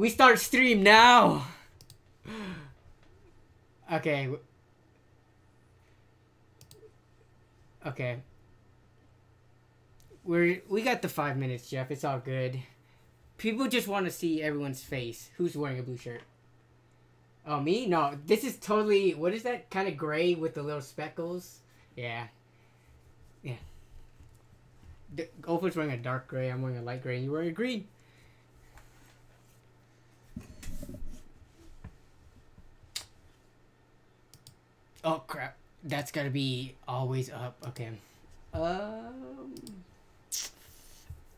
We start stream now. Okay. Okay. We got the 5 minutes, Jeff. It's all good. People just want to see everyone's face. Who's wearing a blue shirt? Oh, me? No, this is totally... What is that? Kind of gray with the little speckles? Yeah. Yeah. Opal's wearing a dark gray. I'm wearing a light gray. And you're wearing a green. Oh, crap. That's gotta be always up. Okay. I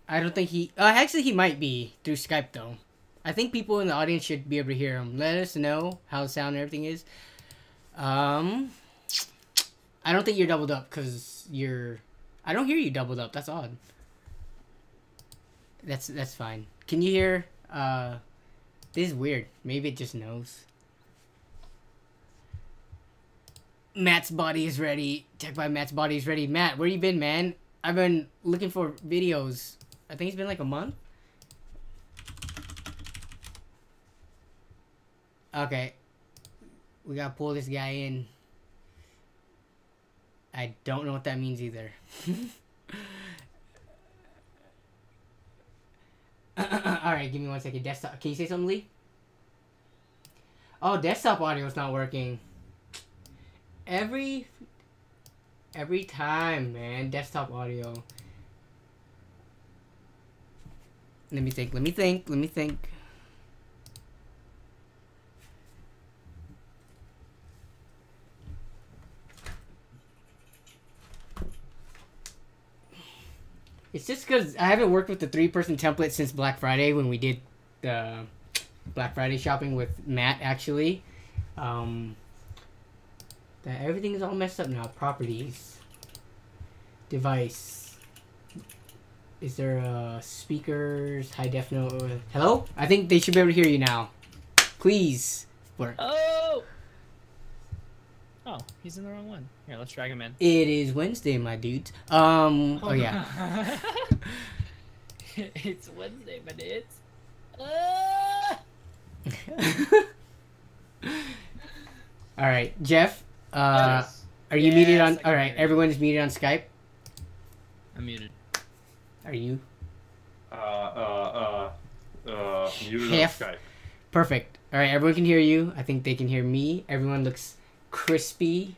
don't think he... actually, he might be through Skype, though. I think people in the audience should be able to hear him. Let us know how the sound and everything is. I don't think you're doubled up, because you're... I don't hear you doubled up. That's odd. That's fine. Can you hear... This is weird. Maybe it just knows. Matt's body is ready. Tech by Matt's body is ready. Matt, where you been, man? I've been looking for videos. I think it's been like a month. Okay. We gotta pull this guy in. I don't know what that means either. Alright, give me 1 second. Desktop. Can you say something, Lee? Oh, desktop audio is not working. Every time, man. Desktop audio. Let me think. It's just because I haven't worked with the 3-person template since Black Friday when we did the Black Friday shopping with Matt, actually. That everything is all messed up now. Properties. Device. Is there speakers? High def no. Hello? I think they should be able to hear you now. Please. Work. Oh! Oh, he's in the wrong one. Here, let's drag him in. It is Wednesday, my dudes. Oh yeah. It's Wednesday, my dudes. Alright, Jeff. Yes. Are you muted on... Alright, everyone's muted on Skype. I'm muted. Are you? Muted Half. on Skype. Perfect. Alright, everyone can hear you. I think they can hear me. Everyone looks crispy.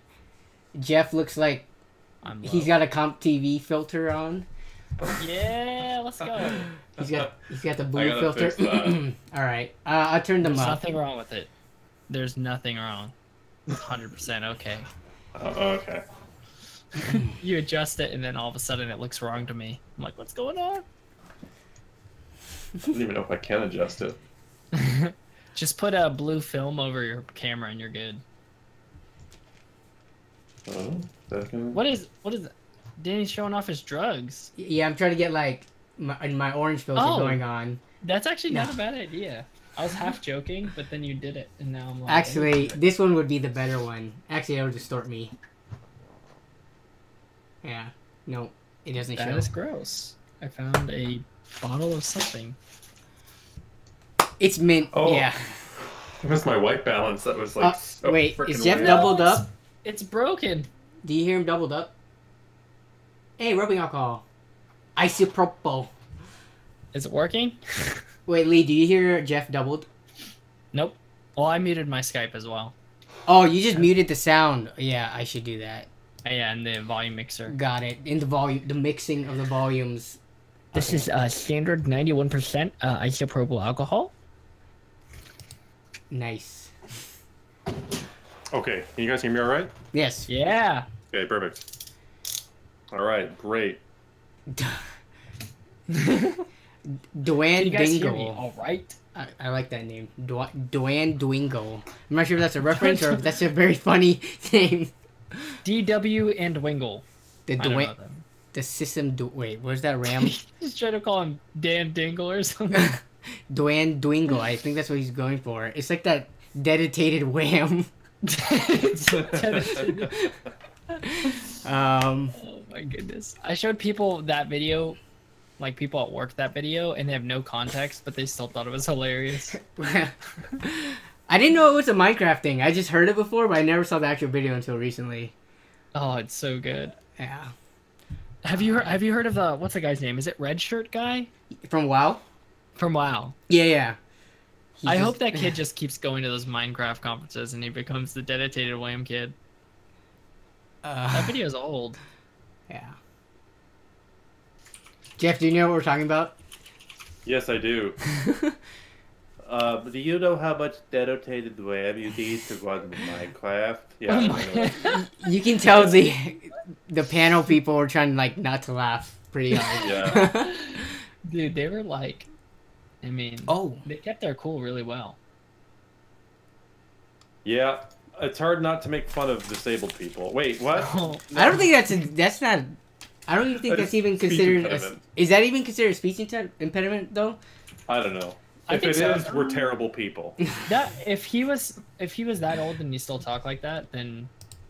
Jeff looks like he's got a Comp TV filter on. Yeah, let's go. He's got the blue filter. Alright, I'll turn them There's up. nothing wrong with it. There's nothing wrong. 100% okay. Okay. You adjust it, and then all of a sudden it looks wrong to me. I'm like, what's going on? I don't even know if I can adjust it. Just put a blue film over your camera and you're good. What is it? Danny's showing off his drugs. Yeah, I'm trying to get like my orange filter going on. That's actually not a bad idea. I was half joking, but then you did it, and now I'm like... Actually, this one would be the better one. Actually, it'll distort me. Yeah. No, it doesn't show. That is gross. I found a bottle of something. It's mint. Oh. Yeah. It was my white balance that was like... so wait, frickin' is Jeff weird. doubled up? It's broken. Do you hear him doubled up? Hey, rubbing alcohol. Isopropyl. Is it working? Wait, Lee, do you hear Jeff doubled? Nope. Well, I muted my Skype as well. Oh, you just muted the sound. Yeah, I should do that. Yeah, and the volume mixer. Got it. In the volume, the mixing of the volumes. This is standard 91% isopropyl alcohol. Nice. Okay, can you guys hear me all right? Yes. Yeah. Okay, perfect. All right, great. Duane You guys hear me Dingle. all right? I like that name. Duane Dwingle. I'm not sure if that's a reference or if that's a very funny name. DW and Wingle. The I don't Duane... know them. The system... Wait, where's that ram? Just trying to call him Dan Dingle or something. Duane Dwingle. I think that's what he's going for. It's like that dedicated wham. Oh my goodness. I showed people that video like people at work that video, and they have no context, but they still thought it was hilarious. I didn't know it was a Minecraft thing. I just heard it before, but I never saw the actual video until recently. Oh, it's so good. Yeah. Have you heard of the what's the guy's name? Is it Red Shirt guy From WoW? from WoW? Yeah. I hope that kid just keeps going to those Minecraft conferences and he becomes the dedicated Wham kid. That video's old. Yeah. Jeff, do you know what we're talking about? Yes, I do. Do you know how much dedicated wham you need to run Minecraft? Yeah. I know. You can tell the panel people were trying like not to laugh pretty hard. Yeah. Dude, they were like, I mean, they kept their cool really well. Yeah. It's hard not to make fun of disabled people. Wait, what? Oh, I don't think that's not. I don't even think that's even Speech considered. impediment. Is that even considered a speech impediment though? I don't know. I If think it so. is, we're terrible people. that if he was that old and he still talked like that, then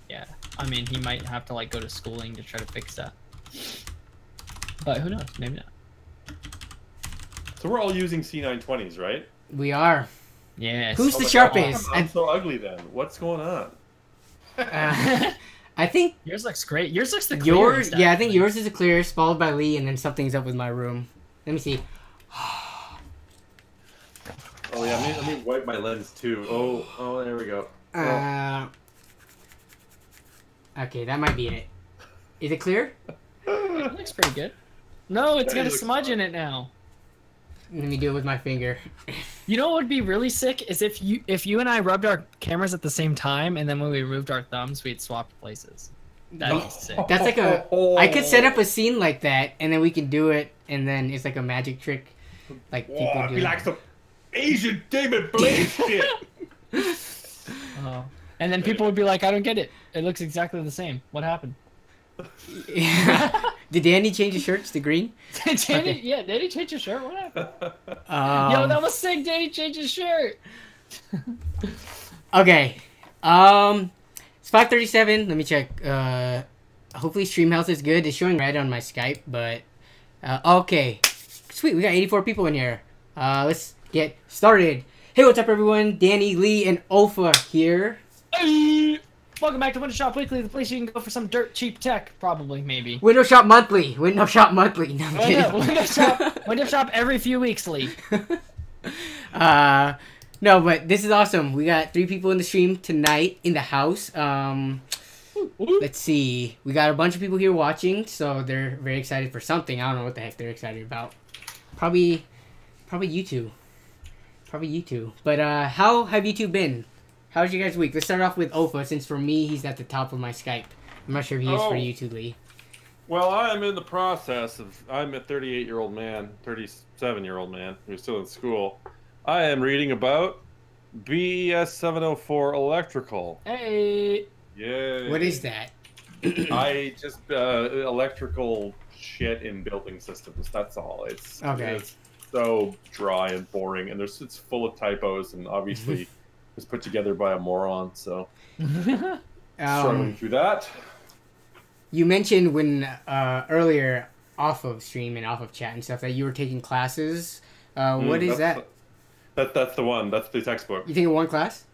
yeah. I mean, he might have to like go to schooling to try to fix that. But who knows? Maybe not. So we're all using C920s, right? We are. Yes. Who's Oh the my sharpest? God, I'm so ugly then. What's going on? I think Yours looks great. Yours looks the yours. clearest, Yeah, I think actually. yours is the clearest, followed by Lee, and then something's up with my room. Let me see. Oh yeah, let me wipe my lens too. Oh, there we go. Okay, that might be it. Is it clear? It looks pretty good. No, it's Yeah, got it a looks smudge fine. in it now. Let me do it with my finger. You know what would be really sick is if you and I rubbed our cameras at the same time, and then when we removed our thumbs, we'd swap places. That'd be sick. That's like a. I could set up a scene like that, and then we can do it, and then it's like a magic trick, like people Oh, do. be like some Asian David Blaine shit. Oh. And then people would be like, I don't get it. It looks exactly the same. What happened? Did Danny change his shirts to green? Danny, yeah, Danny changed his shirt. What happened? Yo, that was sick. Danny changed his shirt. Okay. It's 5:37. Let me check. Hopefully stream health is good. It's showing red on my Skype, but okay. Sweet, we got 84 people in here. Let's get started. Hey, what's up, everyone? Danny, Lee, and Ofa here. Hey! Welcome back to Window Shop Weekly, the place you can go for some dirt cheap tech, probably, maybe. Window Shop Monthly. Window Shop Monthly. No, I'm kidding. Window Shop every few weeks, Lee. No, but this is awesome. We got 3 people in the stream tonight in the house. Let's see. We got a bunch of people here watching, so they're very excited for something. I don't know what the heck they're excited about. Probably you two. Probably you two. But how have you two been? How's your guys' week? Let's start off with Ofa, since for me, he's at the top of my Skype. I'm not sure if he is for you two, Lee. Well, I'm in the process of. I'm a 38-year-old man, 37-year-old man who's still in school. I am reading about BES 704 electrical. Hey! Yay! What is that? I just electrical shit in building systems. That's all. It's Okay. It's so dry and boring, and it's full of typos, and obviously was put together by a moron. So struggling through that. You mentioned when earlier off of stream and off of chat and stuff that you were taking classes. What is that? That's the one. That's the textbook. You taking one class?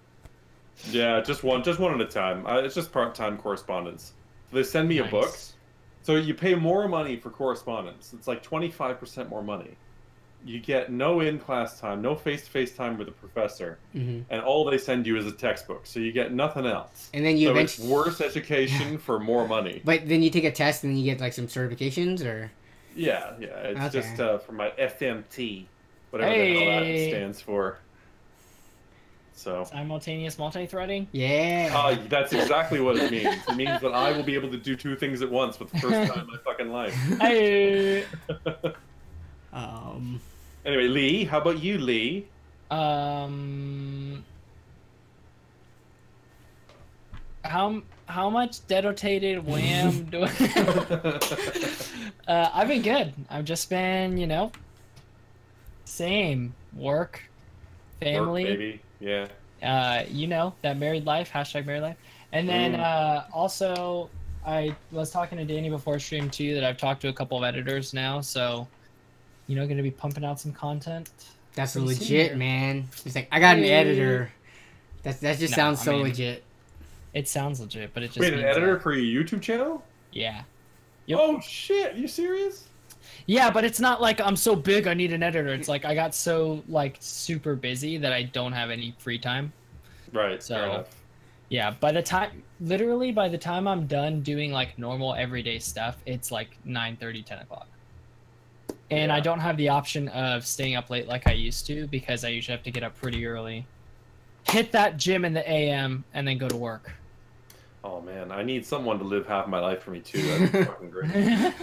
Yeah, just one at a time. It's just part-time correspondence. They send me a Nice. book, so you pay more money for correspondence. It's like 25% more money. You get no in-class time, no face-to-face time with the professor, and all they send you is a textbook. So you get nothing else. And then you so eventually. it's worse education for more money. But then you take a test and then you get like some certifications, or. Yeah. It's Okay. just for my FMT, whatever the hell that Hey. stands for. So. Simultaneous multi-threading? Yeah. That's exactly what it means. It means that I will be able to do 2 things at once for the first time in my fucking life. Hey! Anyway, Lee, how about you, Lee? How much dedicated wham do I've been good. I've just been, same work, family, Work, baby. Yeah. that married life, hashtag married life. And then also I was talking to Danny before stream too that I've talked to a couple of editors now, so gonna be pumping out some content. That's Pretty soon legit, here. man. It's like, I got an Hey. editor. That just No, sounds I so mean- legit. It sounds legit, but it just Wait, an means editor that- for your YouTube channel? Yeah. Yep. Oh shit! You serious? Yeah, but it's not like I'm so big I need an editor. It's like I got so like super busy that I don't have any free time. Right. So- Fair enough. Yeah, by the time I'm done doing like normal everyday stuff, it's like 9:30, 10 o'clock. And I Yeah. don't have the option of staying up late like I used to because I usually have to get up pretty early, hit that gym in the AM, and then go to work. Oh man, I need someone to live half my life for me too. That'd be fucking great.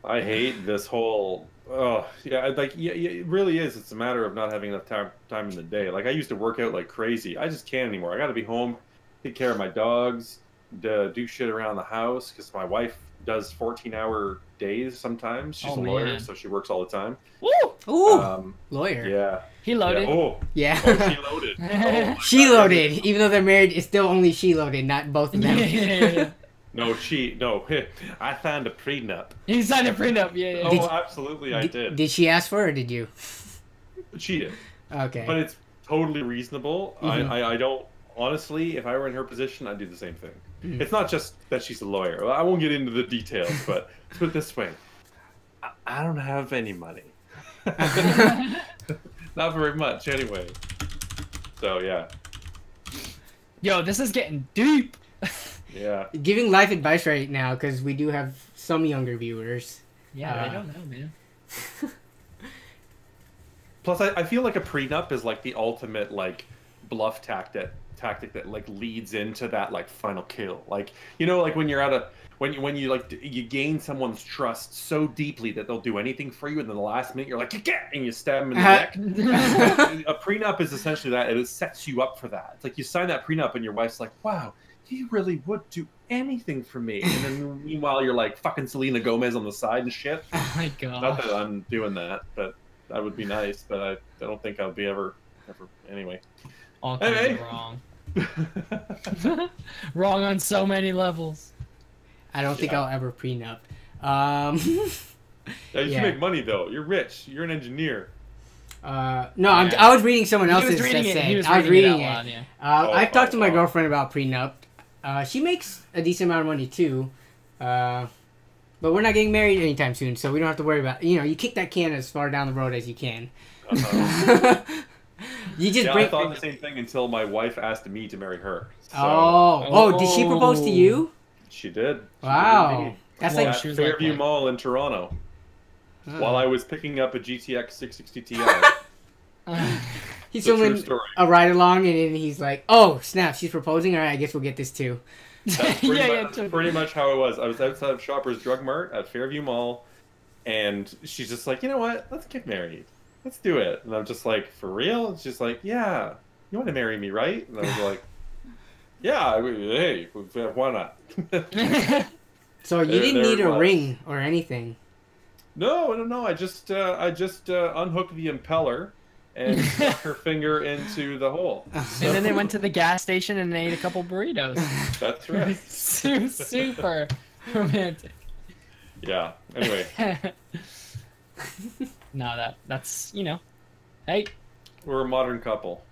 I hate this whole. Oh yeah, it really is. It's a matter of not having enough time in the day. Like I used to work out like crazy. I just can't anymore. I got to be home, take care of my dogs, do shit around the house because my wife does 14-hour days sometimes. She's Oh, a lawyer, man. so she works all the time. Woo! Ooh, lawyer. Yeah. He loaded. Yeah. Oh, Yeah. oh, she loaded. Oh, my She God. loaded. Even though they're married, it's still only she loaded, not both of them. Yeah. No, I signed a prenup. He signed a prenup. Yeah. Oh, Did- absolutely, I did. Did she ask for it or did you? She did. Okay. But it's totally reasonable. Mhm. I don't honestly. If I were in her position, I'd do the same thing. Mhm. It's not just that she's a lawyer. I won't get into the details, but let's put it this way: I don't have any money. Not very much, anyway. So yeah, Yo, this is getting deep. yeah. Giving life advice right now because we do have some younger viewers. Yeah, I don't know, man. Plus, I feel like a prenup is like the ultimate like bluff tactic that like leads into that like final kill. Like like when you're at a when you like you gain someone's trust so deeply that they'll do anything for you, and then the last minute you're like, and you stab them in the neck. A prenup is essentially that. It sets you up for that. It's like you sign that prenup, and your wife's like, "Wow, he really would do anything for me." And then meanwhile, you're like fucking Selena Gomez on the side and shit. Oh my Not god. that I'm doing that, but that would be nice. But I don't think I'll be ever anyway. All kinds Hey. of wrong. Wrong on so many levels. I don't think Yeah. I'll ever prenup. Yeah, you Yeah. make money though. You're rich. You're an engineer. No, Yeah. I was reading someone He else's was reading essay. it. He was I was reading reading it it. out loud, yeah. I've talked to my oh. girlfriend about prenup. She makes a decent amount of money too. But we're not getting married anytime soon, so we don't have to worry about. You kick that can as far down the road as you can. Uh-huh. You just Yeah, break. I thought the same thing until my wife asked me to marry her. So Oh, did she propose to you? she did. She Wow, did indeed. that's Well, like At she was like, Fairview what? Mall in Toronto, while I was picking up a GTX 660 Ti. he's It's a true filming story. a ride along, and then he's like, "Oh snap, she's proposing. All right, I guess we'll get this too." That's pretty, Yeah, much, yeah, pretty much how it was. I was outside of Shoppers Drug Mart at Fairview Mall, and she's just like, "You know what? Let's get married. Let's do it." And I'm just like, "For real?" And she's like, "Yeah, you want to marry me, right?" And I was like, "Yeah, hey, why not?" So you There- didn't there need it a was. ring or anything. No. I just unhooked the impeller and stuck her finger into the hole. And then they went to the gas station and ate a couple burritos. That's right. Super romantic. Yeah. Anyway, No, that's hey, we're a modern couple.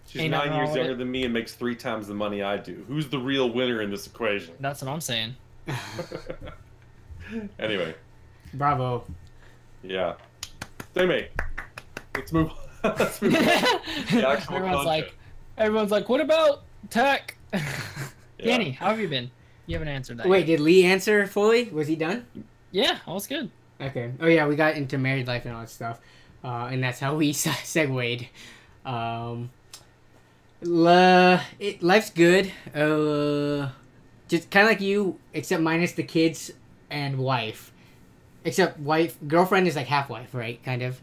She's Ain't nothing 9 wrong years with younger it. than me and makes 3 times the money I do. Who's the real winner in this equation? that's what I'm saying. Anyway, Bravo. yeah. Anyway, let's move. Let's move on. The actual Everyone's like, what about tech? Yeah. Danny, how have you been? You haven't answered that. Wait, yet. did Lee answer fully? Was he done? Yeah, all was good. Okay. Oh yeah, we got into married life and all that stuff, and that's how we segued. Life's good. Just kind of like you, except minus the kids and wife. Except girlfriend is like half wife, right? Kind of.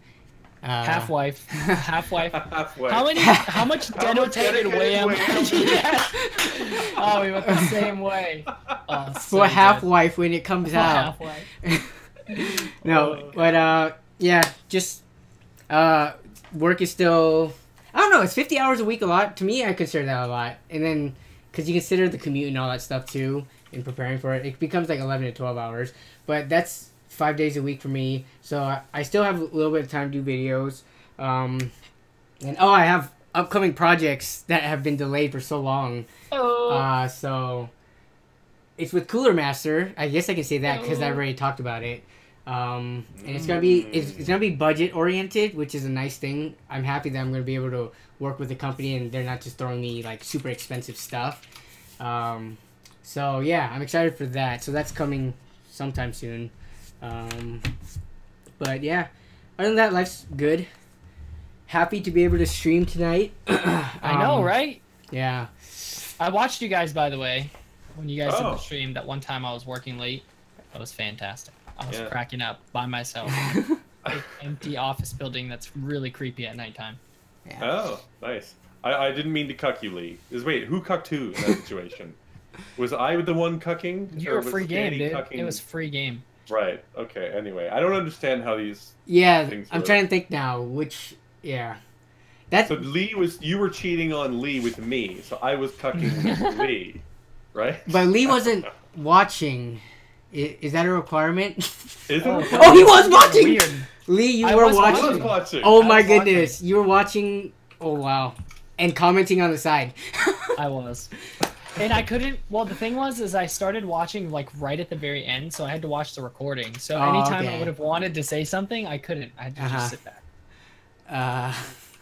Half wife. Halfway. How much How much dedicated way am I? dedicated Yes. Oh, we went the same way. Oh, so For half good. wife when it comes For out. half wife. No, but yeah, just work is still. I don't know. It's 50 hours a week a lot to me. I consider that a lot, and then because you consider the commute and all that stuff too, in preparing for it, it becomes like 11 to 12 hours. But that's 5 days a week for me, so I still have a little bit of time to do videos. And I have upcoming projects that have been delayed for so long. So it's with Cooler Master. I guess I can say that because I already talked about it. And it's gonna be budget oriented, which is a nice thing. I'm happy that I'm gonna be able to work with the company and they're not just throwing me like super expensive stuff. So yeah, I'm excited for that. So that's coming sometime soon. But yeah, other than that, life's good. Happy to be able to stream tonight. I know, right? Yeah. I watched you guys, by the way, when you guys did the stream. That one time I was working late. That was fantastic. I was cracking up by myself. Big, empty office building that's really creepy at nighttime. Yeah. Oh, nice. I didn't mean to cuck you, Lee. Wait, who cucked who in that situation? Was I the one cucking? You were free game, dude. Cucking? It was free game. Right. Okay. Anyway, I don't understand how these. Yeah, things I'm work. trying to think now. Which, yeah, that's. So you were cheating on Lee with me, so I was cucking Lee, right? But Lee wasn't watching. Is that a requirement? Is it? Oh, he was watching. Weird. Lee, you I were was watching. I was watching. Oh my was goodness, you were watching. Oh wow, and commenting on the side. I was. And I couldn't. Well, the thing was, is I started watching like right at the very end, so I had to watch the recording. So anytime I would have wanted to say something, I couldn't. I had to just sit back.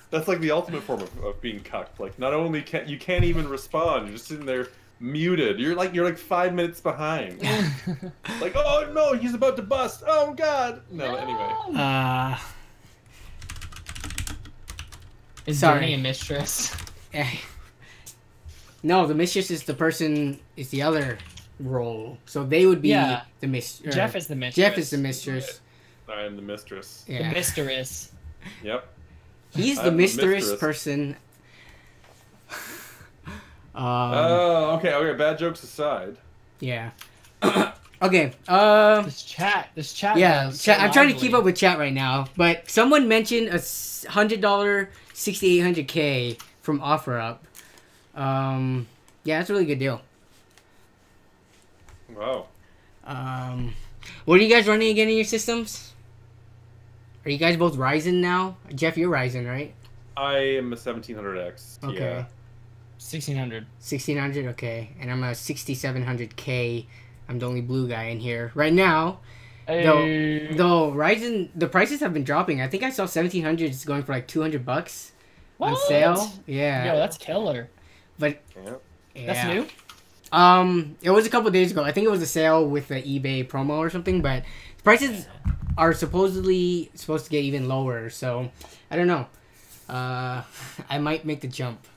That's like the ultimate form of being cucked. Like, not only can't even respond, you're just sitting there muted. You're like 5 minutes behind. Like, oh no, he's about to bust. Oh god. No. Anyway. Is Sorry. Danny a mistress? No, the mistress is the other role. So they would be the mistress. Jeff is the mistress. Jeff is the mistress. I am the mistress. The mistress. Yep. He's the mistress person. Okay. Bad jokes aside. Yeah. Okay. This chat. Yeah, is chat. so I'm trying to lively. keep up with chat right now, but someone mentioned a $100 6800K from OfferUp. Yeah, that's a really good deal. Wow. What are you guys running again in your systems? Are you guys both Ryzen now? Jeff, you're Ryzen, right? I am a 1700X. Okay. Yeah. 1600. 1600, okay. And I'm a 6700K. I'm the only blue guy in here right now. Hey. Though Ryzen, the prices have been dropping. I think I saw 1700s going for like $200 on sale. Yeah. Yo, that's killer. But Yeah. That's new? It was a couple days ago. I think it was a sale with the eBay promo or something, but the prices are supposedly supposed to get even lower, so I don't know. I might make the jump.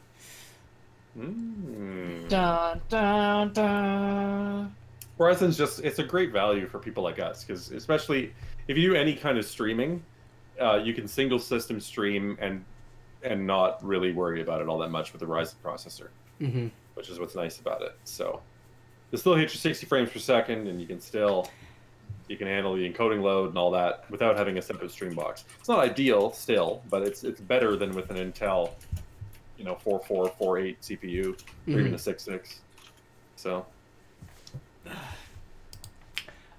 Mm. Dun, dun, dun. Ryzen's it's a great value for people like us, because especially if you do any kind of streaming, you can single system stream and not really worry about it all that much with the Ryzen processor, which is what's nice about it. So it still hits your 60 frames per second, and you can handle the encoding load and all that without having a separate stream box. It's not ideal still, but it's better than with an Intel, 4448 CPU or even a 6.6. So.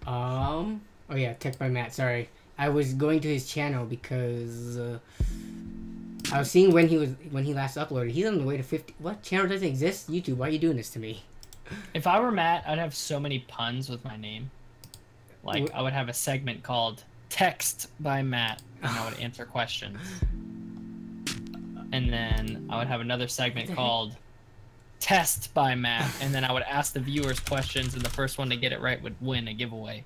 Oh yeah, Tech by Matt. Sorry, I was going to his channel because I was seeing when he last uploaded. He's on the way to 50. What channel doesn't exist? YouTube. Why are you doing this to me? If I were Matt, I'd have so many puns with my name. Like, I would have a segment called Text by Matt, and I would answer questions. And then I would have another segment called Test by Matt, and then I would ask the viewers questions, and the first one to get it right would win a giveaway.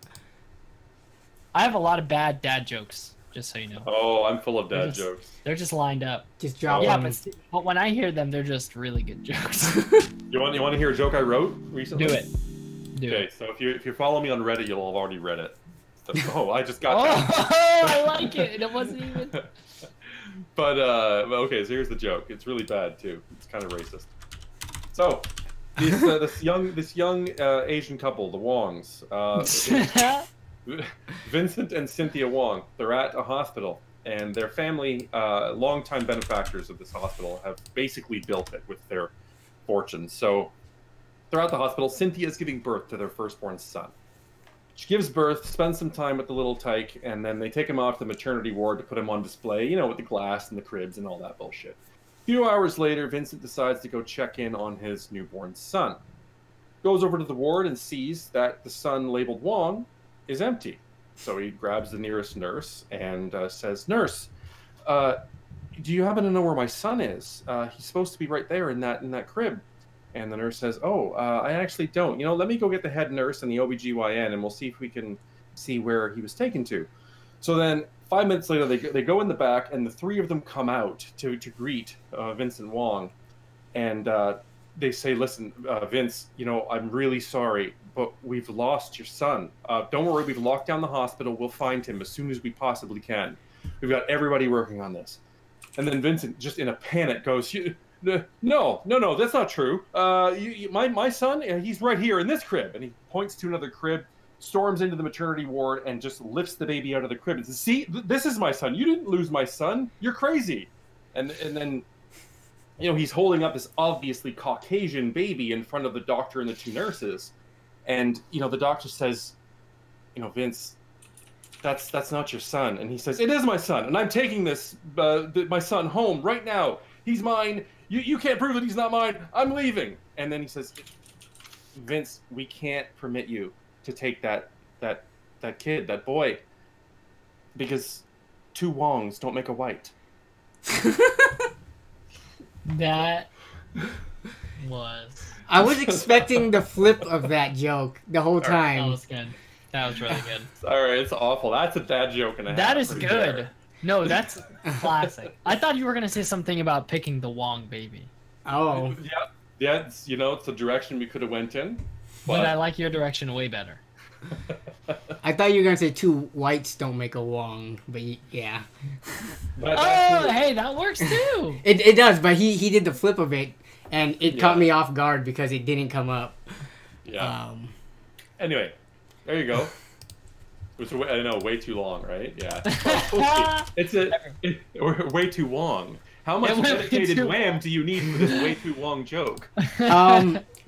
I have a lot of bad dad jokes, just so you know. Oh, I'm full of dad jokes. They're just lined up. Just drop Yeah, them. but when I hear them, they're just really good jokes. You want to hear a joke I wrote recently? Do it. Okay, so if you follow me on Reddit, you'll have already read it. So, I just got Oh, I like it. And it wasn't even. But okay, so here's the joke. It's really bad too. It's kind of racist. So, this young Asian couple, the Wongs, Vincent and Cynthia Wong, they're at a hospital, and their family, longtime benefactors of this hospital, have basically built it with their fortunes. So, they're at the hospital. Cynthia's giving birth to their firstborn son. She gives birth, spends some time with the little tyke, and then they take him off to the maternity ward to put him on display, you know, with the glass and the cribs and all that bullshit. A few hours later, Vincent decides to go check in on his newborn son. Goes over to the ward and sees that the son labeled Wong is empty. So he grabs the nearest nurse and says, "Nurse, do you happen to know where my son is? He's supposed to be right there in that crib." And the nurse says, "Oh, I actually don't. You know, let me go get the head nurse and the OBGYN, and we'll see if we can see where he was taken to." So then 5 minutes later, they go in the back, and the three of them come out to greet Vincent Wong. And they say, "Listen, Vince, you know, I'm really sorry, but we've lost your son. Don't worry, we've locked down the hospital. We'll find him as soon as we possibly can. We've got everybody working on this." And then Vincent, just in a panic, goes, No, that's not true. My son, he's right here in this crib." And he points to another crib, storms into the maternity ward, and just lifts the baby out of the crib and says, "See, this is my son. You didn't lose my son. You're crazy." And then, you know, he's holding up this obviously Caucasian baby in front of the doctor and the two nurses. And, you know, the doctor says, "You know, Vince, that's not your son." And he says, "It is my son, and I'm taking my son home right now. He's mine. You can't prove that he's not mine. I'm leaving." And then he says, "Vince, we can't permit you to take that kid, that boy, because two Wongs don't make a white." That was... I was expecting the flip of that joke the whole time. That was good. That was really good. Sorry, it's awful. That's a dad joke and a half. That is pretty good. fair. No, that's classic. I thought you were going to say something about picking the Wong baby. Oh. Yeah, it's, you know, it's the direction we could have went in. But I like your direction way better. I thought you were going to say two whites don't make a Wong, but yeah. Oh, hey, that works too. It does, but he did the flip of it, and it caught me off guard because it didn't come up. Yeah. Anyway, there you go. It was, I know, way too long, right? Yeah. We're way too long. How much dedicated wham do you need for this way too long joke?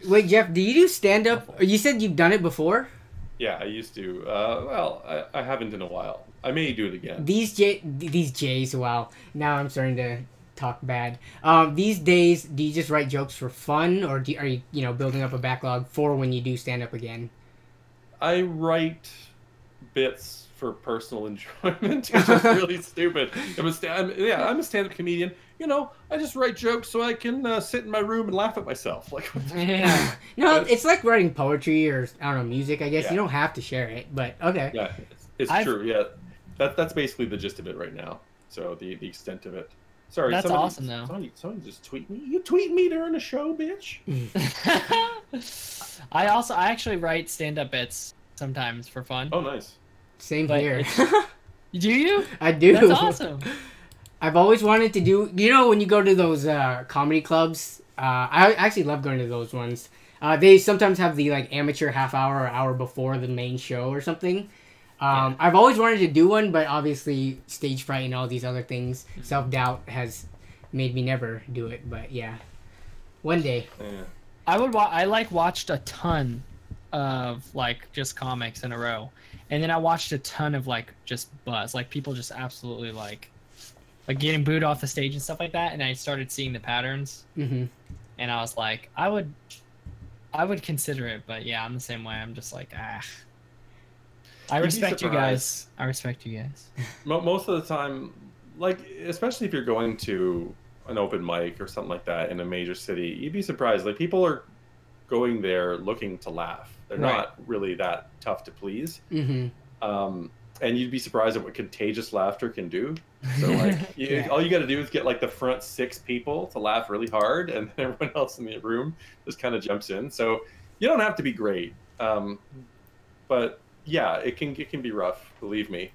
Wait, Jeff, do you do stand-up? You said you've done it before? Yeah, I used to. Well, I haven't in a while. I may do it again. These J's, wow. Now I'm starting to talk bad. These days, do you just write jokes for fun, or are you building up a backlog for when you do stand-up again? I write bits for personal enjoyment, which is really stupid. I'm a stand-up comedian. You know, I just write jokes so I can sit in my room and laugh at myself. Like, yeah. No, it's like writing poetry or, I don't know, music, I guess. Yeah. You don't have to share it, but okay. Yeah, it's true. Yeah, that's basically the gist of it right now. So the extent of it. Sorry, that's awesome though. Somebody just tweet me. You tweet me during the show, bitch. I actually write stand-up bits sometimes for fun. Oh, nice. Same here. Do you? I do. That's awesome. I've always wanted to do, when you go to those comedy clubs, I actually love going to those ones. They sometimes have the like amateur half hour or hour before the main show or something. I've always wanted to do one, but obviously stage fright and all these other things, self-doubt has made me never do it. But yeah, one day. Yeah. I watched a ton of like just comics in a row, and then I watched a ton of like just buzz, like people just absolutely like getting booed off the stage and stuff like that, and I started seeing the patterns, and I was like, I would consider it, but yeah, I'm the same way. I'm just like, I respect you guys. I respect you guys. Most of the time, like, especially if you're going to an open mic or something like that in a major city, you'd be surprised. Like, people are going there looking to laugh. They're not really that tough to please. And you'd be surprised at what contagious laughter can do. So, like, all you got to do is get, like, the front 6 people to laugh really hard, and then everyone else in the room just kind of jumps in. So you don't have to be great. But, yeah, it can be rough, believe me.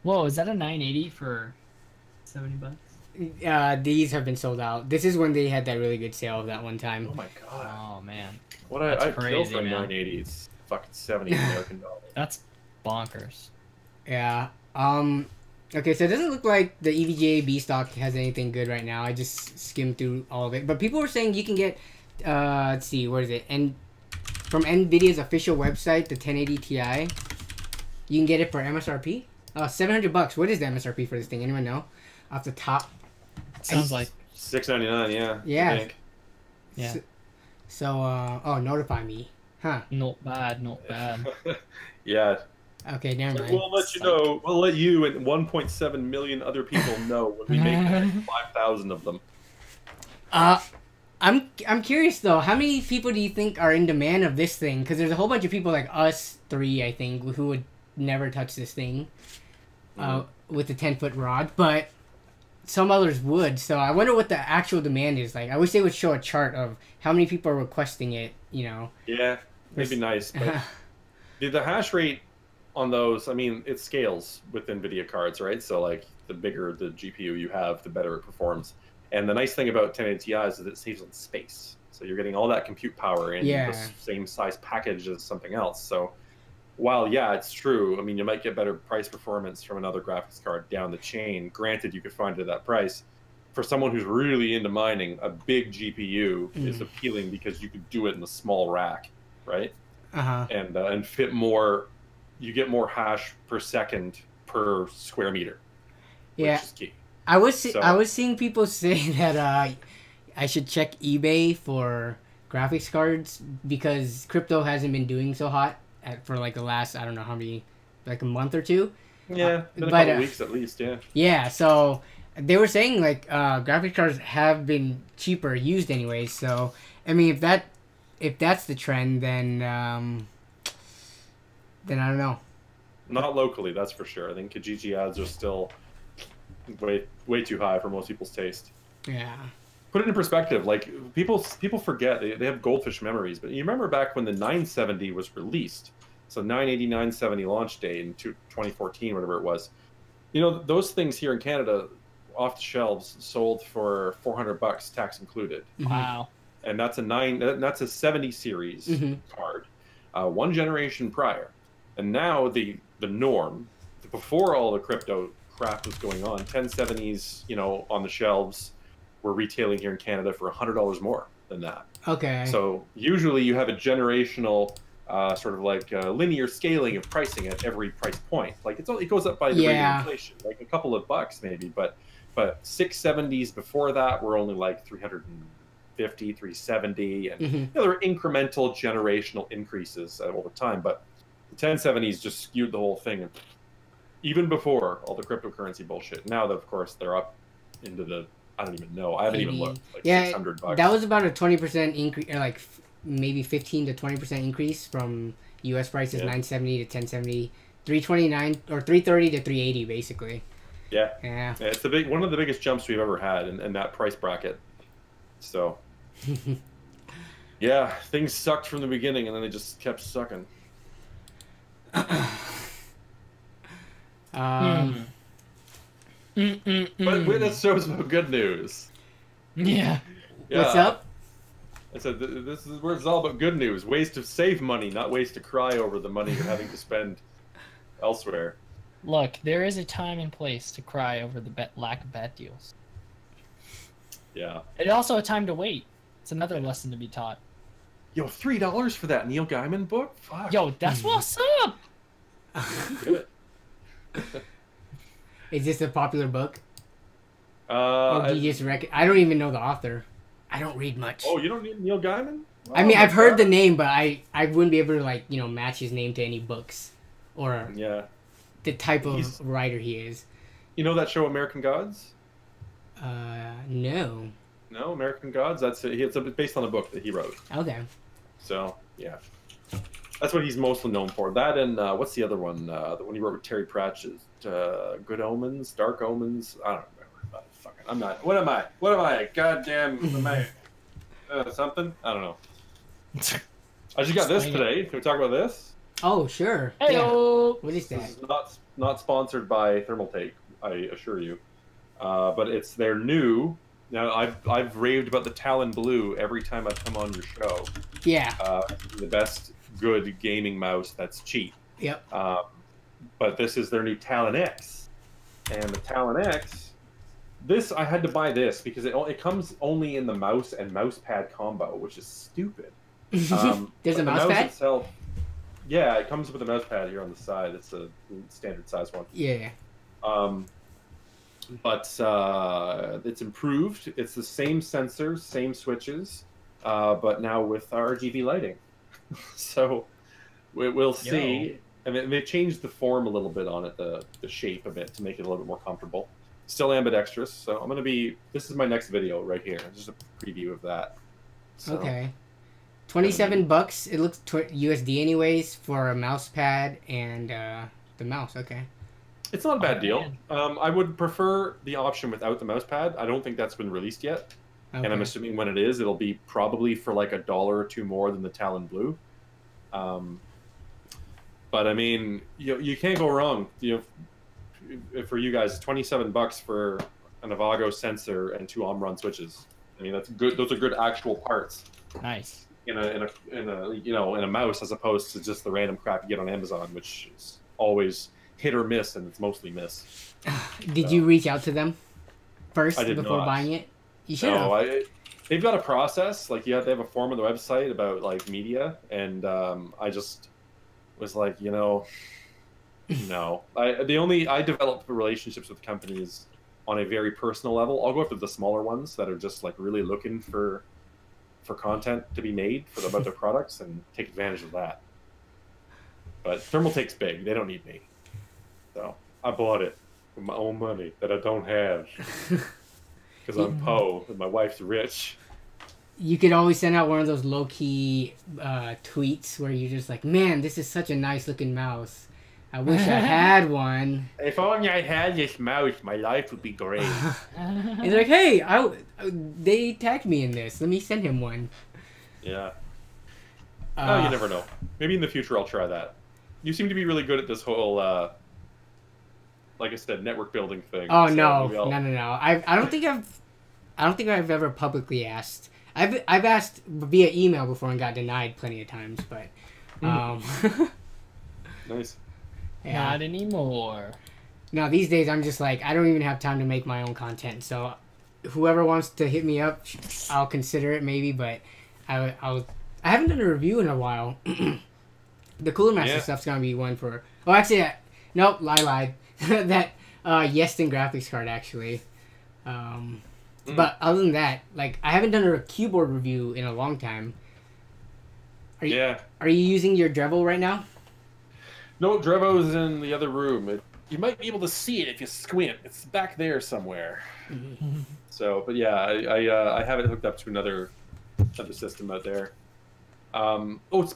Whoa, is that a 980 for $70? These have been sold out. This is when they had that really good sale of that one time. Oh, my God. Oh, man. What I kill for a 980. It's fucking 70 American dollars. That's bonkers. Yeah. Okay, so it doesn't look like the EVGA B stock has anything good right now. I just skimmed through all of it. But people were saying you can get, let's see, what is it? And from NVIDIA's official website, the 1080 Ti, you can get it for MSRP. $700. What is the MSRP for this thing? Anyone know? Off the top. Sounds like $699. Yeah. Yeah. I think. yeah. So, notify me. Huh. Not bad, not bad. Yeah. Okay, never mind. We'll let you know. We'll let you and 1.7 million other people know when we make 5,000 of them. I'm curious though. How many people do you think are in demand of this thing? Because there's a whole bunch of people like us three, I think, who would never touch this thing, with the 10-foot rod. But some others would. So I wonder what the actual demand is like. I wish they would show a chart of how many people are requesting it. You know. Yeah, it'd be nice. But the hash rate on those, I mean, it scales with NVIDIA cards, right? So like the bigger the GPU you have, the better it performs. And the nice thing about 1080 Ti is that it saves on space. So you're getting all that compute power in the same size package as something else. So while, yeah, it's true, I mean, you might get better price performance from another graphics card down the chain. Granted, you could find it at that price. For someone who's really into mining, a big GPU is appealing because you could do it in a small rack, right? And fit more, you get more hash per second per square meter, which is key. I was seeing people say that I should check eBay for graphics cards because crypto hasn't been doing so hot for like the last, I don't know how many, like a month or two. Yeah, been a couple weeks at least. Yeah. Yeah, so they were saying like graphics cards have been cheaper used anyways. So I mean, if that's the trend, then I don't know. Not locally, that's for sure. I think Kijiji ads are still way too high for most people's taste. Yeah. Put it in perspective, like people forget they have goldfish memories, but you remember back when the 970 was released, so 980, 970 launch date in 2014, whatever it was. You know, those things here in Canada, off the shelves, sold for $400, tax included. Wow. And that's a 70 series card, one generation prior, and now the norm, before all the crypto crap was going on, 1070s, you know, on the shelves were retailing here in Canada for $100 more than that. Okay. So usually you have a generational sort of like linear scaling of pricing at every price point. Like it goes up by the rate of inflation, like a couple of bucks maybe, but 670s before that were only like 350, 370, and you know, there were incremental generational increases all the time, but the 1070s just skewed the whole thing. Even before all the cryptocurrency bullshit. Now, of course, they're up into the, I don't even know. I haven't even looked. Like $600. That was about a 20% increase, or like maybe 15 to 20% increase from U.S. prices, 970 to 1070, 329 or 330 to 380, basically. Yeah. It's one of the biggest jumps we've ever had in that price bracket. So, yeah, things sucked from the beginning, and then they just kept sucking. But this show's about good news. Yeah. What's up? I said this is where it's all about good news. Ways to save money, not ways to cry over the money you're having to spend elsewhere. Look, there is a time and place to cry over the lack of bad deals. Yeah. And also a time to wait. It's another lesson to be taught. Yo, $3 for that Neil Gaiman book? Fuck. Yo, that's what's up. Is this a popular book? Or do you just I don't even know the author. I don't read much. Oh, you don't need Neil Gaiman? Wow, I mean, I've heard the name, but I wouldn't be able to, like, you know, match his name to any books or the type of writer he is. You know that show American Gods? No. No, American Gods? It's based on a book that he wrote. Okay. So, yeah. That's what he's mostly known for. That and what's the other one? The one he wrote with Terry Pratchett, Good Omens, Dark Omens. I don't remember. I'm not. What am I? What am I? Goddamn. Am I? Something? I don't know. I just got this today. Can we talk about this? Oh, sure. Hey-o. Yeah. What is that? This is not sponsored by Thermaltake, I assure you. But it's their new. Now I've raved about the Talon Blue every time I've come on your show. Yeah. The best good gaming mouse that's cheap. Yep. But this is their new Talon X, and the Talon X. I had to buy this because it comes only in the mouse and mouse pad combo, which is stupid. There's a The mouse pad? itself, yeah, it comes with a mouse pad here on the side. It's a standard size one. Yeah. But it's improved. It's the same sensors, same switches, but now with RGB lighting. So we'll see. Yo. And they changed the form a little bit on it, the shape of it, to make it a little bit more comfortable. Still ambidextrous, so I'm gonna be. This is my next video right here. Just a preview of that. So, Okay. $27. It looks USD anyways for a mouse pad and the mouse. Okay. It's not a bad Oh, deal. man. I would prefer the option without the mouse pad. I don't think that's been released yet. Okay. And I'm assuming when it is, it'll be probably for like $1 or $2 more than the Talon Blue. But I mean, you can't go wrong. For you guys, $27 for an Avago sensor and 2 Omron switches. I mean, that's good. Those are good actual parts Nice. in a mouse, as opposed to just the random crap you get on Amazon, which is always hit or miss, and it's mostly miss. Did you reach out to them first I did before not. buying it? You should have. No, they've got a process. Like, they have a form on the website about like media, and I just was like, no. I develop relationships with companies on a very personal level. I'll go after the smaller ones that are just like really looking for content to be made about their products and take advantage of that. But Thermaltake's big. They don't need me. So I bought it with my own money that I don't have. Because I'm Poe and my wife's rich. You could always send out one of those low-key tweets where you're just like, man, this is such a nice looking mouse. I wish I had one. If only I had this mouse, my life would be great. And they're like, hey, they tagged me in this. Let me send him one. Yeah. Oh, you never know. Maybe in the future I'll try that. You seem to be really good at this whole, like I said, network building thing. Oh so no, maybe I'll- no. I don't think I've ever publicly asked. I've asked via email before and got denied plenty of times, but Nice. yeah. Not anymore. No, these days I'm just like I don't even have time to make my own content. So whoever wants to hit me up, I'll consider it maybe. But I haven't done a review in a while. The Cooler Master stuff's gonna be one for. Oh, actually, nope, lied. That Yeston graphics card actually. But other than that, like I haven't done a keyboard review in a long time. Are you using your Dremel right now? No, Drevo's in the other room. You might be able to see it if you squint. It's back there somewhere. So, but yeah, I have it hooked up to another system out there. What was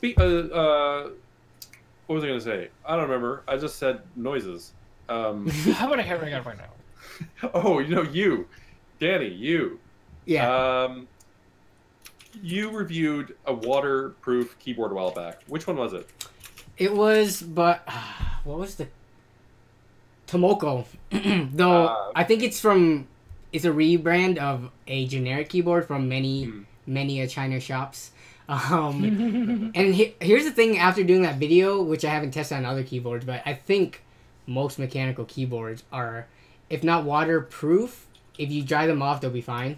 I gonna say? I don't remember. I just said noises. How about I hear it right now? Oh, Danny, you. Yeah. You reviewed a waterproof keyboard a while back. Which one was it? It was, but what was the Tomoko? Though I think it's a rebrand of a generic keyboard from many China shops. And here's the thing: after doing that video, which I haven't tested on other keyboards, but I think most mechanical keyboards are, if not waterproof, if you dry them off, they'll be fine.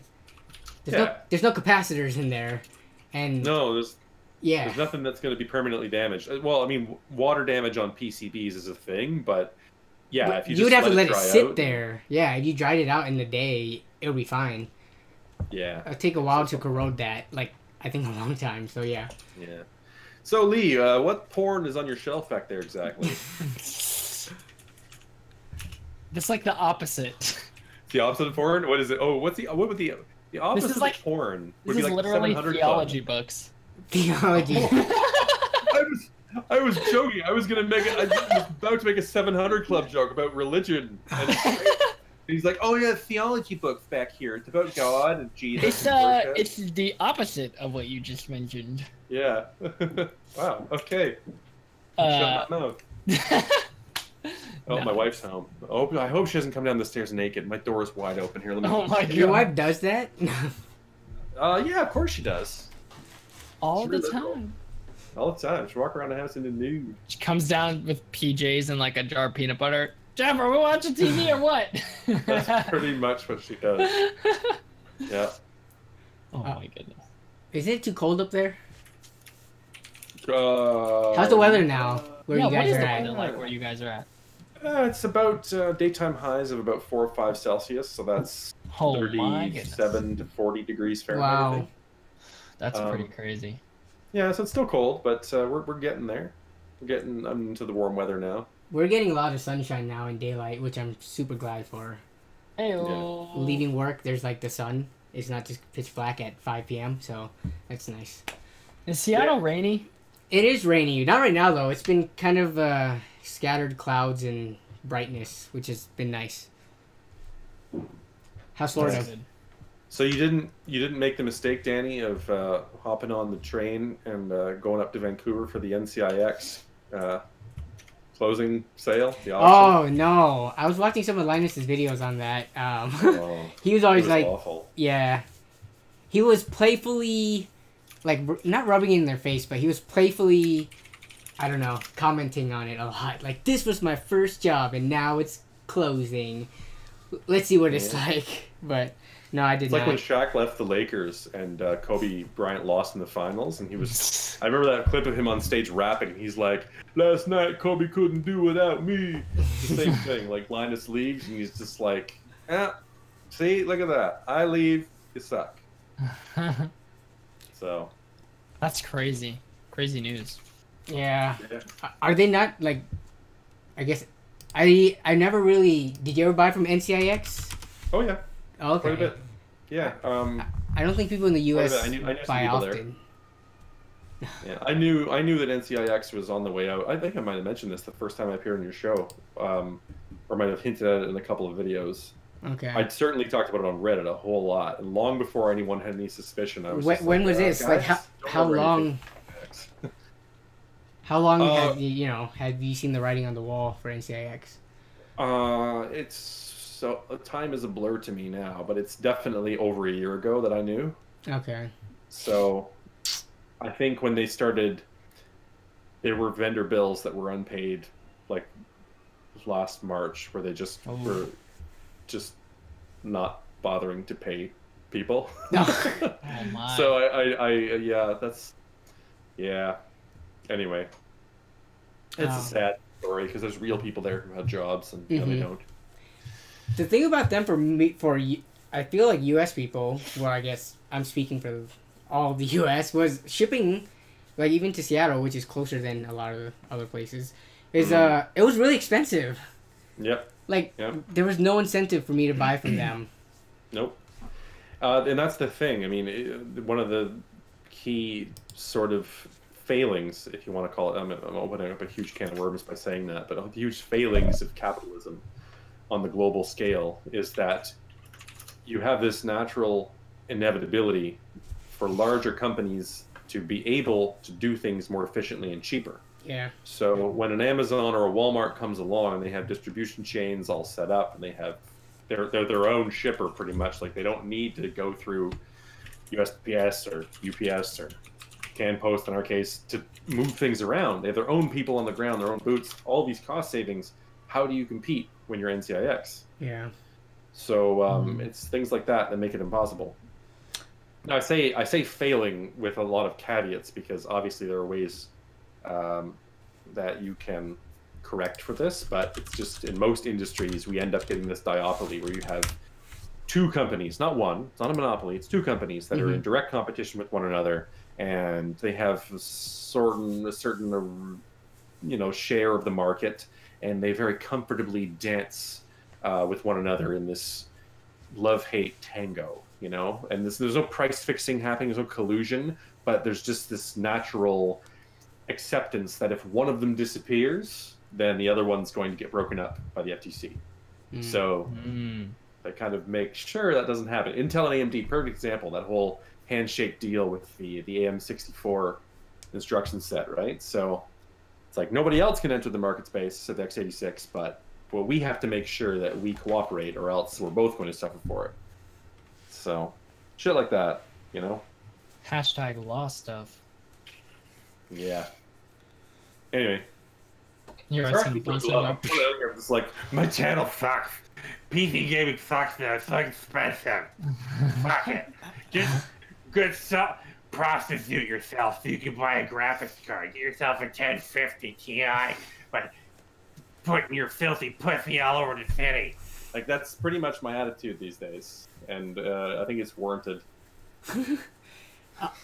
There's no capacitors in there, and No, there's yeah. nothing that's going to be permanently damaged. Well, I mean, water damage on PCBs is a thing, but yeah, But if you you would just have to let it dry sit out, there. Yeah, if you dried it out in the day, it'll be fine. Yeah, It'll take a while to corrode that. Like, I think a long time. So yeah. yeah. So Lee, what porn is on your shelf back there exactly? That's like the opposite. The opposite of porn? What is it? Oh, what would the opposite is like- of porn? This Would be is like literally 700 theology Club. books. Theology. I was joking. I was about to make a 700 Club joke about religion. And he's like, "Oh yeah, theology books back here. It's about God and Jesus." It's the opposite of what you just mentioned. Yeah. Wow. Okay. Shut my mouth. Oh, No. my wife's home. I hope she doesn't come down the stairs naked. My door is wide open here. Let me. Oh my Your god. wife does that? Yeah, of course she does. All the It's really cool. time. All the time. She walk around the house in the nude. She comes down with PJs and like a jar of peanut butter. Jeff, are we watching TV or what? That's pretty much what she does. Yeah. Oh my goodness. Is it too cold up there? How's the weather now? Where Yeah, you what guys is are the at? weather like where you guys are at? It's about daytime highs of about 4 or 5 Celsius, so that's Oh my goodness. 37 to 40 degrees Fahrenheit. I Wow. think. That's pretty crazy. Yeah, so it's still cold, but we're getting there. We're getting into the warm weather now. We're getting a lot of sunshine now in daylight, which I'm super glad for. Hey, Leaving work, there's like the sun. It's not just pitch black at 5 p.m., so that's nice. Is Seattle rainy? It is rainy. Not right now, though. It's been kind of scattered clouds and brightness, which has been nice. How's Florida? So you didn't make the mistake, Danny, of hopping on the train and going up to Vancouver for the NCIX closing sale, the auction? Oh, no. I was watching some of Linus's videos on that. Oh, he was always it was like... awful. Yeah. He was playfully... Like, not rubbing it in their face, but he was playfully... I don't know, commenting on it a lot. Like, this was my first job, and now it's closing. Let's see what it's like. But, no, I did It's not. like when Shaq left the Lakers and Kobe Bryant lost in the finals, and he was... I remember that clip of him on stage rapping, and he's like, last night Kobe couldn't do without me. The same thing, like Linus leaves, and he's just like, see, look at that. I leave, you suck. So... That's crazy. Crazy news. Yeah. Are they not, like... I guess... I never really... Did you ever buy from NCIX? Oh, yeah. Oh, okay. Quite a bit. Yeah. I don't think people in the U.S. I knew some buy people often. Yeah, I knew that NCIX was on the way out. I think I might have mentioned this the first time I appeared on your show, or might have hinted at it in a couple of videos. Okay. I'd certainly talked about it on Reddit a whole lot, and long before anyone had any suspicion. I was. When was this? Like how long? How long have you seen the writing on the wall for NCIX? Time is a blur to me now, but it's definitely over a year ago that I knew. Okay. So, I think when they started, there were vendor bills that were unpaid, like last March, where they just were just not bothering to pay people. Oh my. So Anyway, it's a sad story because there's real people there who had jobs and they don't. The thing about them I feel like U.S. people, well, I guess I'm speaking for all the U.S., was shipping, like even to Seattle, which is closer than a lot of other places, it was really expensive. Yep. There was no incentive for me to buy from them. Nope. And that's the thing. I mean, one of the key sort of failings, if you want to call it, I'm opening up a huge can of worms by saying that, but huge failings of capitalism on the global scale is that you have this natural inevitability for larger companies to be able to do things more efficiently and cheaper. Yeah. So when an Amazon or a Walmart comes along and they have distribution chains all set up and they have they're their own shipper pretty much, like they don't need to go through USPS or UPS or CanPost in our case to move things around. They have their own people on the ground, their own boots, all these cost savings. How do you compete when you're NCIX? Yeah. So it's things like that make it impossible. Now I say failing with a lot of caveats because obviously there are ways that you can correct for this, but it's just in most industries we end up getting this duopoly where you have two companies, not one, it's not a monopoly, it's two companies that are in direct competition with one another, and they have a certain share of the market, and they very comfortably dance with one another in this love-hate tango, and there's no price fixing happening, there's no collusion, but there's just this natural acceptance that if one of them disappears, then the other one's going to get broken up by the FTC. So they kind of make sure that doesn't happen. Intel and AMD, perfect example, that whole handshake deal with the AM64 instruction set, right? So it's like nobody else can enter the market space at the x86, but we have to make sure that we cooperate or else we're both going to suffer for it. So shit like that, Hashtag law stuff. Yeah. Anyway. You're I'm just like, my channel sucks. PC gaming sucks now. It's so expensive. Fuck it. Just good stuff. prostitute yourself so you can buy a graphics card. Get yourself a 1050 Ti, but putting your filthy pussy all over the city. Like, that's pretty much my attitude these days, and I think it's warranted.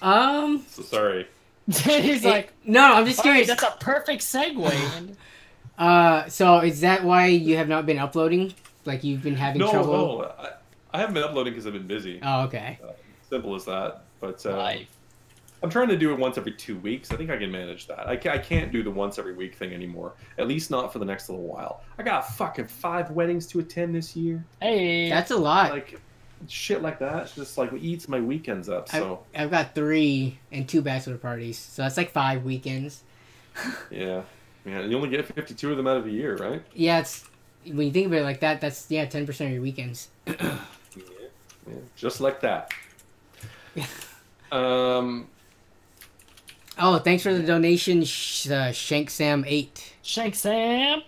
So sorry. He's like, no, I'm just "All right, curious. that's a perfect segue. So is that why you have not been uploading? Like you've been having trouble? No, I haven't been uploading because I've been busy. Oh, okay. Simple as that. But Life. I'm trying to do it once every 2 weeks. I think I can manage that. I can't do the once every week thing anymore. At least not for the next little while. I got fucking 5 weddings to attend this year. Hey, That's a lot. Like, shit like that. It's just like eats my weekends up. So I've got 3 and 2 bachelor parties, so that's like 5 weekends. yeah, you only get 52 of them out of a year, right? Yeah, it's when you think about it like that, that's 10% of your weekends. Yeah, just like that. Um. Oh, thanks for the donation, Shank Sam 8. Shank Sam.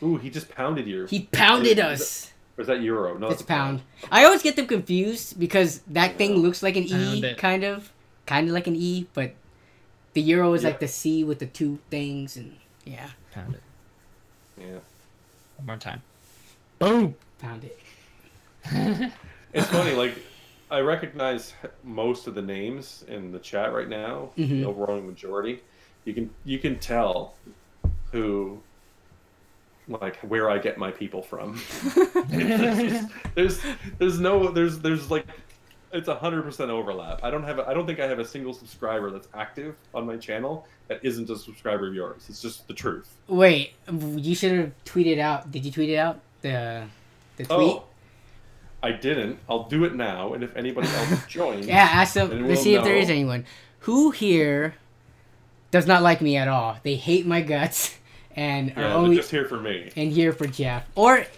Ooh, he just pounded you. He pounded us. Or is that euro? No, It's that's pound. I always get them confused because that thing looks like an E, Pound it. kind of like an E, but the euro is Yeah. like the C with the 2 things, and yeah, Pound it. Yeah. One more time. Boom. pound it. It's funny, like, I recognize most of the names in the chat right now, Mhm. the overwhelming majority. You can tell who, like, where I get my people from. there's like, it's 100% overlap. I don't think I have a single subscriber that's active on my channel that isn't a subscriber of yours. It's just the truth. Wait, you should have tweeted out. Did you tweet it out? The tweet? Oh, I didn't. I'll do it now, and if anybody else joins, Yeah, ask them. then Let's we'll see if there know. is anyone. Who here does not like me at all? They hate my guts and are Yeah, they're only just here for me. and here for Jeff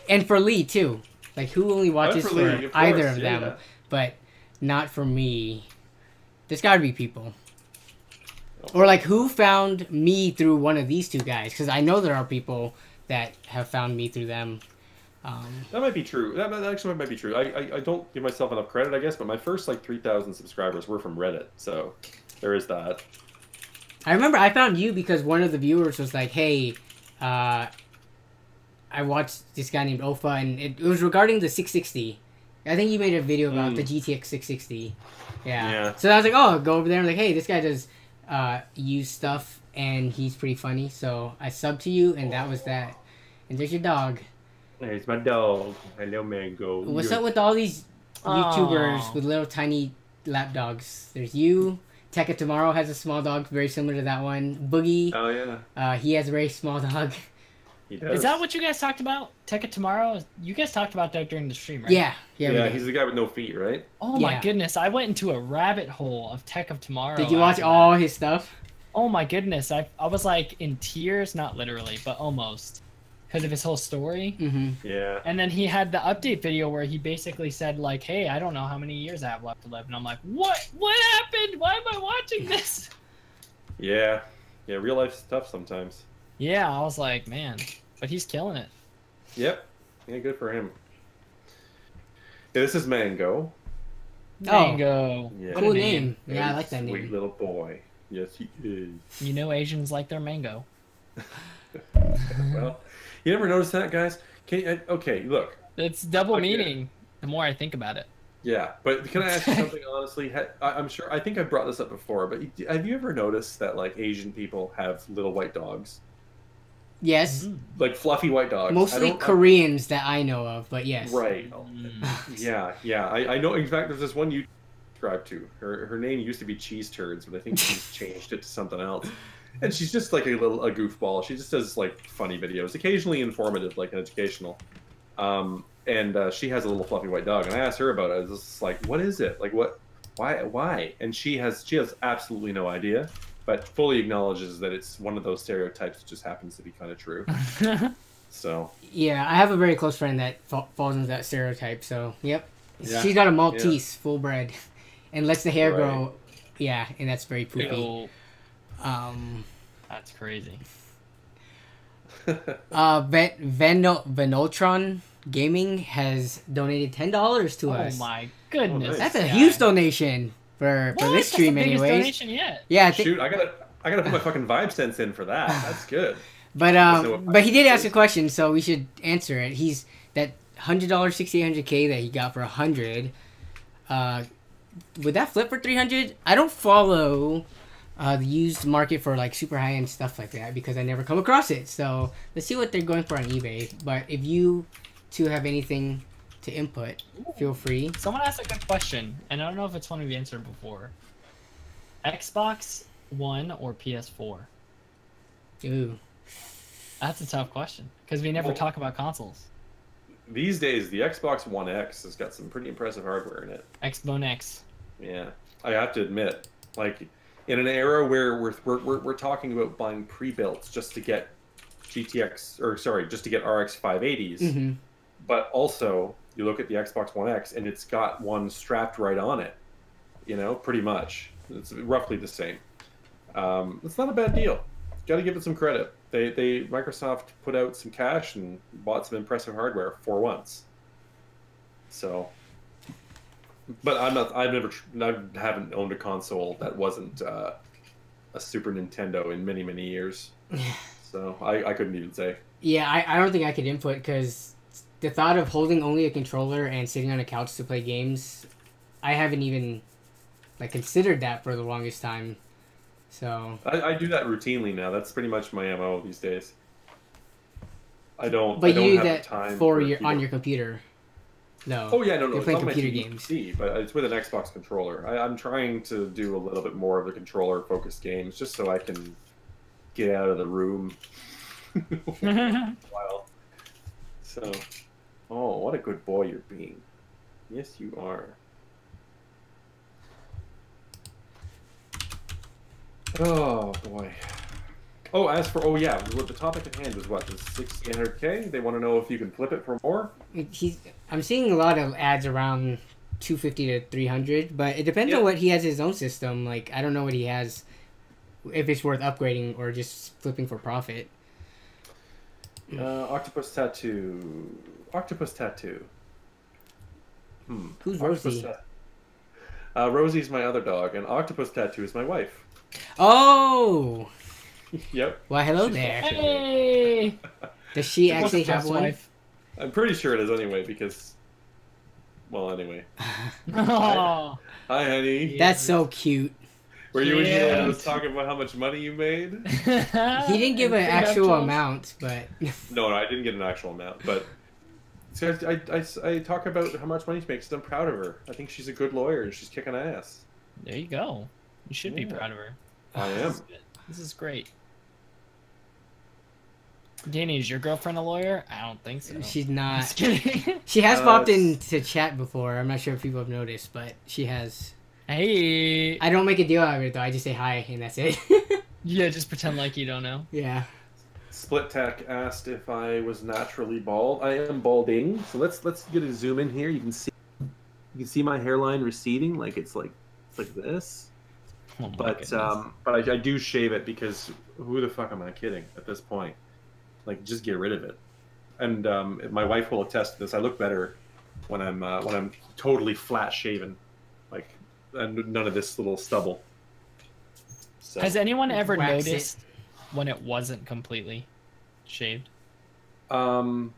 and for Lee too. Like who only watches for for Lee, of either course, of them, yeah. but not for me. There's got to be people. Or like who found me through one of these 2 guys? Because I know there are people that have found me through them. That might be true. That actually might be true. I don't give myself enough credit, I guess, but my first like 3,000 subscribers were from Reddit, so there is that. I remember I found you because one of the viewers was like, "Hey, I watched this guy named Ofa, and it was regarding the 660. I think you made a video about the GTX 660. Yeah. So I was like, oh, I'll go over there and like, hey, this guy does use stuff, and he's pretty funny. So I subbed to you, and that was that. And there's your dog. It's my dog. Hello, Mango. What's up with all these YouTubers Aw. with little tiny lap dogs? There's you. Tekka Tomorrow has a small dog very similar to that one. Boogie, Oh yeah, he has a very small dog. he does. Is that what you guys talked about? Tekka Tomorrow? You guys talked about that during the stream, right? Yeah, we Yeah, did. he's the guy with no feet, right? Oh my Yeah. goodness, I went into a rabbit hole of Tech of Tomorrow. Did you watch after all that. his stuff? Oh my goodness, I was like in tears, not literally, but almost. Because of his whole story. Mm-hmm. Yeah. And then he had the update video where he basically said like, hey, I don't know how many years I have left to live. And I'm like, what happened? Why am I watching this? Yeah. Yeah, real life's tough sometimes. Yeah, I was like, man, but he's killing it. Yep. Yeah, good for him. Yeah, this is Mango. Mango. Yeah. What a Cool name. Yeah, Yeah, I he's like that a sweet name. little boy. Yes, he is. You know Asians like their mango. Well, you never noticed that, guys? Okay, look. It's double I get it. meaning the more I think about it. Yeah, but can I ask you something honestly? I'm sure, I think I brought this up before, but have you ever noticed that, like, Asian people have little white dogs? Yes, Like, fluffy white dogs. mostly Koreans that I know of, but yes. Right. Yeah. I know. In fact, there's this one you subscribe to. Her name used to be Cheese Turds, but I think she's changed it to something else. And she's just like a goofball. She just does like funny videos, occasionally informative, like educational. And she has a little fluffy white dog, and I asked her about it. I was just like, "What is it? Like, what? Why?" And she has absolutely no idea, but fully acknowledges that it's one of those stereotypes that just happens to be kind of true. So Yeah, I have a very close friend that falls into that stereotype. So, yep. Yeah. She's got a Maltese, full bred, and lets the hair grow. Yeah, and that's very poopy. Ew, Um, that's crazy. Venotron Gaming has donated $10 to Oh us. my goodness. nice. That's a guy. huge donation. for What? this That's stream, the biggest anyways. donation yet. Yeah, I think. Shoot, I gotta put my fucking vibe sense in for that. That's good. But he did ask a question, so we should answer it. He's that $100 6800K that he got for 100. Would that flip for 300? I don't follow the used market for like super high end stuff like that because I never come across it. So let's see what they're going for on eBay. But if you two have anything to input, feel free. Someone asked a good question, and I don't know if it's one we've answered before. Xbox One or PS4? Ooh. That's a tough question because we never talk about consoles. These days, the Xbox One X has got some pretty impressive hardware in it. Xbone X. Yeah, I have to admit, like in an era where we're talking about buying pre-builts just to get just to get RX 580s, Mm-hmm. but also you look at the Xbox One X and it's got one strapped right on it. You know, pretty much, it's roughly the same. It's not a bad deal. Got to give it some credit. Microsoft put out some cash and bought some impressive hardware for once. So, but I haven't owned a console that wasn't a Super Nintendo in many years. So I couldn't even say. Yeah, I don't think I could input because the thought of holding only a controller and sitting on a couch to play games, I haven't even like considered that for the longest time. So I do that routinely now. That's pretty much my MO these days. I don't. But I don't you do have that the time for a on your computer. No. Oh yeah, no, You're it's playing on my computer TV, games. but it's with an Xbox controller. I'm trying to do a little bit more of the controller-focused games, just so I can get out of the room. While. So, oh, what a good boy you're being. Yes, you are. Oh boy. Oh, what the topic at hand is what, the 600K? They want to know if you can flip it for more? I'm seeing a lot of ads around 250 to 300, but it depends on what he has his own system. Like, I don't know what he has, if it's worth upgrading or just flipping for profit. Octopus Tattoo. Who's Rosie? Rosie's my other dog, and Octopus Tattoo is my wife. Oh! Yep. Well, hello She's there. Hey! Does she What's actually have Jeff's one? wife? I'm pretty sure it is anyway, because... Well, anyway. Oh. Hi, honey. That's so cute. Were you in here when I was Cute. talking about how much money you made? He didn't give an actual amount, but... No, I didn't get an actual amount, but... So I talk about how much money she makes, and I'm proud of her. I think she's a good lawyer, and she's kicking ass. There you go. You should be Yeah. proud of her. I am. This is great. Danny, is your girlfriend a lawyer? I don't think so. She's not. Just kidding. She has popped it's- into chat before. I'm not sure if people have noticed, but she has. Hey. I don't make a deal out of it, though. I just say hi, and that's it. Yeah, just pretend like you don't know. Yeah. Split Tech asked if I was naturally bald. I am balding. So let's get a zoom in here. You can see my hairline receding, like it's like this. Oh my But goodness. but I do shave it because who the fuck am I kidding at this point? Like, just get rid of it. And my wife will attest to this. I look better when I'm totally flat shaven, like, and none of this little stubble. So. Has anyone ever Wax it. noticed when it wasn't completely shaved? Some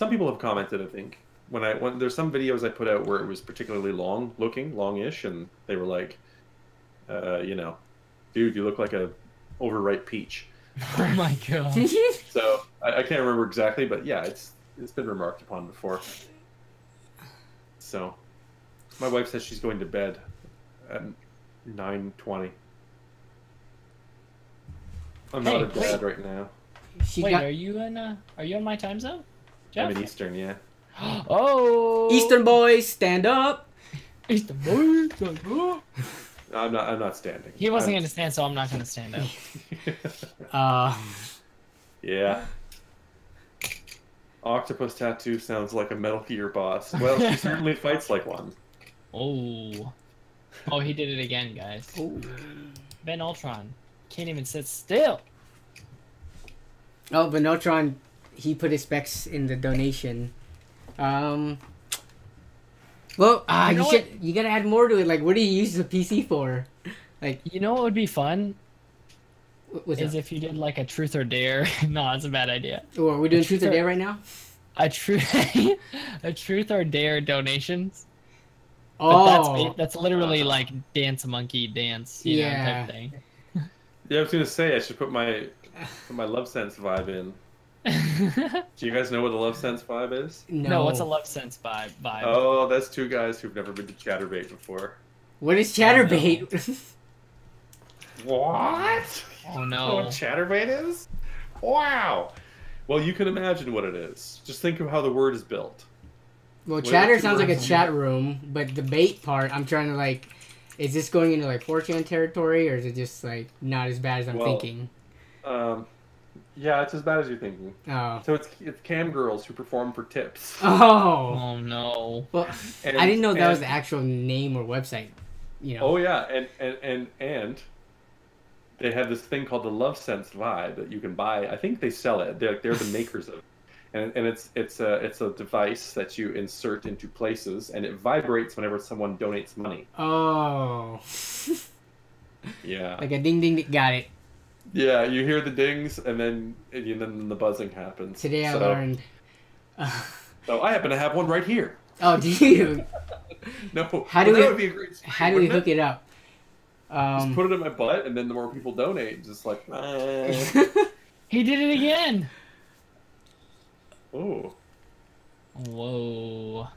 people have commented, I think, when there's some videos I put out where it was particularly longish, and they were like, dude, you look like a overripe peach. Oh my god. So I can't remember exactly, but yeah, it's been remarked upon before. So my wife says she's going to bed at 9:20. I'm not Hey, a dad right now. Wait, are you in my time zone? Jeff? I'm in Eastern, yeah. Oh. Eastern boys, stand up. Eastern boys. Stand up. I'm not standing. He wasn't going to stand, so I'm not going to stand up. Yeah. Octopus Tattoo sounds like a Metal Gear boss. Well, she certainly fights like one. Oh. Oh, he did it again, guys. Oh. Ben Ultron can't even sit still. Oh, Benotron, he put his specs in the donation. Well, You know you gotta add more to it. Like, what do you use the PC for? Like, You know what would be fun what's is up? if you did like a truth or dare. No, that's a bad idea. Or are we doing truth or or- dare right now? A truth, a truth or dare donations. But Oh, that's literally like dance monkey dance, you know, Yeah. type thing. Yeah, I was gonna say I should put my love sense vibe in. Do you guys know what a love sense vibe is? no. No, what's a love sense vibe? Oh, that's two guys who've never been to Chatterbait before. What is Chatterbait? What? Oh Know what no. Chatterbait is? Wow. Well, you can imagine what it is. Just think of how the word is built. Well, What chatter are the sounds like a words? chat room, but the bait part, I'm trying to like, is this going into like 4chan territory, or is it just like not as bad as I'm Well, thinking? Yeah, it's as bad as you're thinking. Oh. So it's cam girls who perform for tips. Oh. Oh no. Well, And- I didn't know that was and- the actual name or website. You know. Oh yeah, and they have this thing called the Love Sense Vibe that you can buy. I think they sell it. They're the makers of it. And it's a device that you insert into places, and it vibrates whenever someone donates money. Oh. Yeah, Like a ding ding. Got it. yeah. You hear the dings, and then the buzzing happens. Today I So- learned. So I happen to have one right here. Oh, do you? No, How do that we- would be a great screen, How do we wouldn't hook it up? Just put it in my butt, and then the more people donate, just like, He did it again. oh. Whoa.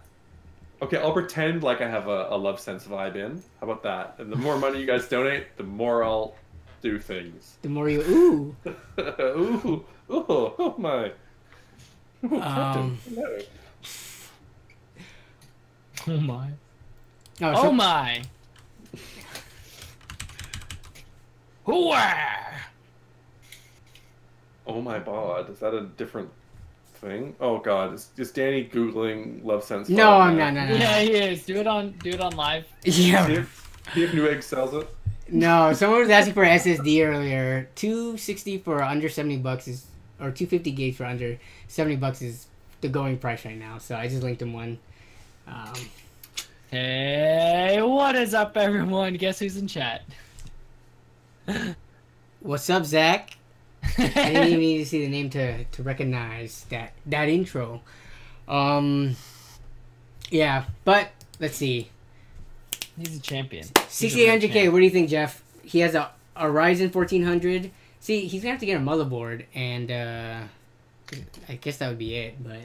Okay, I'll pretend like I have a love sense vibe in. How about that? And the more money you guys donate, the more I'll do things. The more you ooh. Ooh, oh my. Ooh, Captain. Hello. Oh my. Oh, Oh so, my. Hooah! Oh my god, is that a different thing? Oh god, is Danny Googling love sense vibe no, I'm now? not. No. Yeah, he is. Do it on live. See Yeah. if Newegg sells it. No, someone was asking for SSD earlier. 260 for under $70 is, or 250 gig for under $70 is the going price right now. So I just linked him one. Hey, what is up, everyone? Guess who's in chat? What's up, Zach? I didn't even need to see the name to recognize that intro. Yeah, but let's see. He's a champion. 6800K. What do you think, Jeff? He has a Ryzen 1400. See, he's gonna have to get a motherboard, and I guess that would be it. But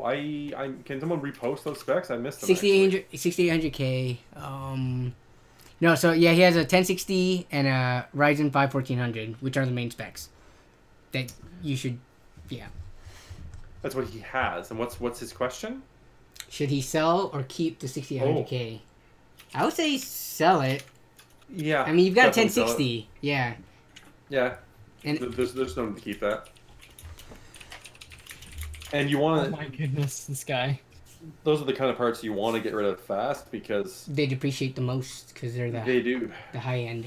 I can someone repost those specs? I missed them. 6800K. No, so yeah, he has a 1060 and a Ryzen 5 1400, which are the main specs that you should. Yeah. That's what he has. And what's his question? Should he sell or keep the 6800K? I would say sell it. Yeah. I mean, you've got a definitely sell it. 1060. Yeah. Yeah. And There's no need to keep that. And you Oh want my goodness, this guy. those are the kind of parts you want to get rid of fast because they depreciate the most because they're they do. the high end.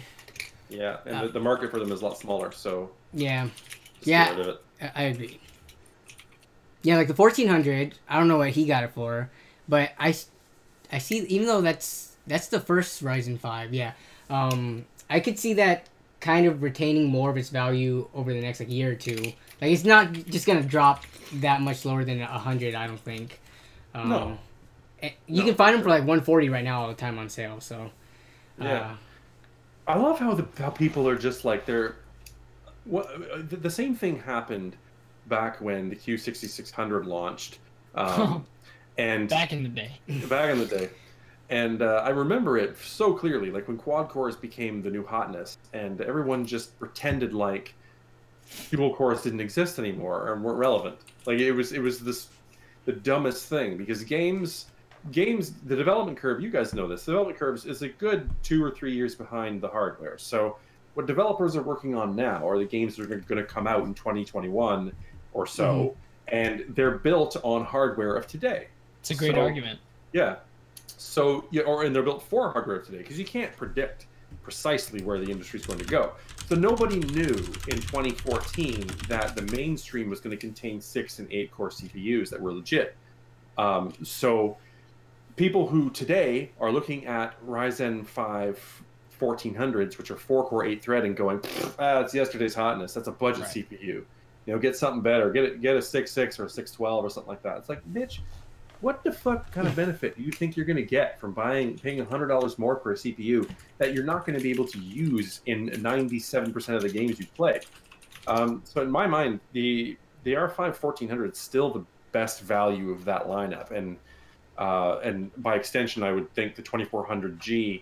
Yeah, and the market for them is a lot smaller, so Yeah. just Yeah. get rid of it. I agree. Yeah, like the 1400, I don't know what he got it for, but I see, even though that's the first Ryzen 5, yeah. I could see that kind of retaining more of its value over the next like year or two. Like it's not just gonna drop that much lower than 100, I don't think. No. You No, can find them sure. for like 140 right now all the time on sale. So. Yeah. I love how how people are just like they're. The same thing happened back when the Q6600 launched, and Back in the day. back in the day. And I remember it so clearly, like when quad cores became the new hotness, and everyone just pretended like dual cores didn't exist anymore and weren't relevant. Like it was the dumbest thing because games, the development curve. You guys know this. The development curve is a good 2 or 3 years behind the hardware. So what developers are working on now are the games that are going to come out in 2021 or so, and they're built on hardware of today. It's a great So- argument. Yeah. So yeah, and they're built for hardware today because you can't predict precisely where the industry is going to go. So nobody knew in 2014 that the mainstream was going to contain 6 and 8 core CPUs that were legit. So people who today are looking at Ryzen 5 1400s, which are 4-core 8-thread, and going, it's yesterday's hotness. That's a budget CPU. You know, get something better. Get a 6.6 or a 612 or something like that. It's like, bitch, what the fuck kind of benefit do you think you're going to get from paying $100 more for a CPU that you're not going to be able to use in 97% of the games you play? So in my mind, the R5 1400 is still the best value of that lineup, and by extension, I would think the 2400G.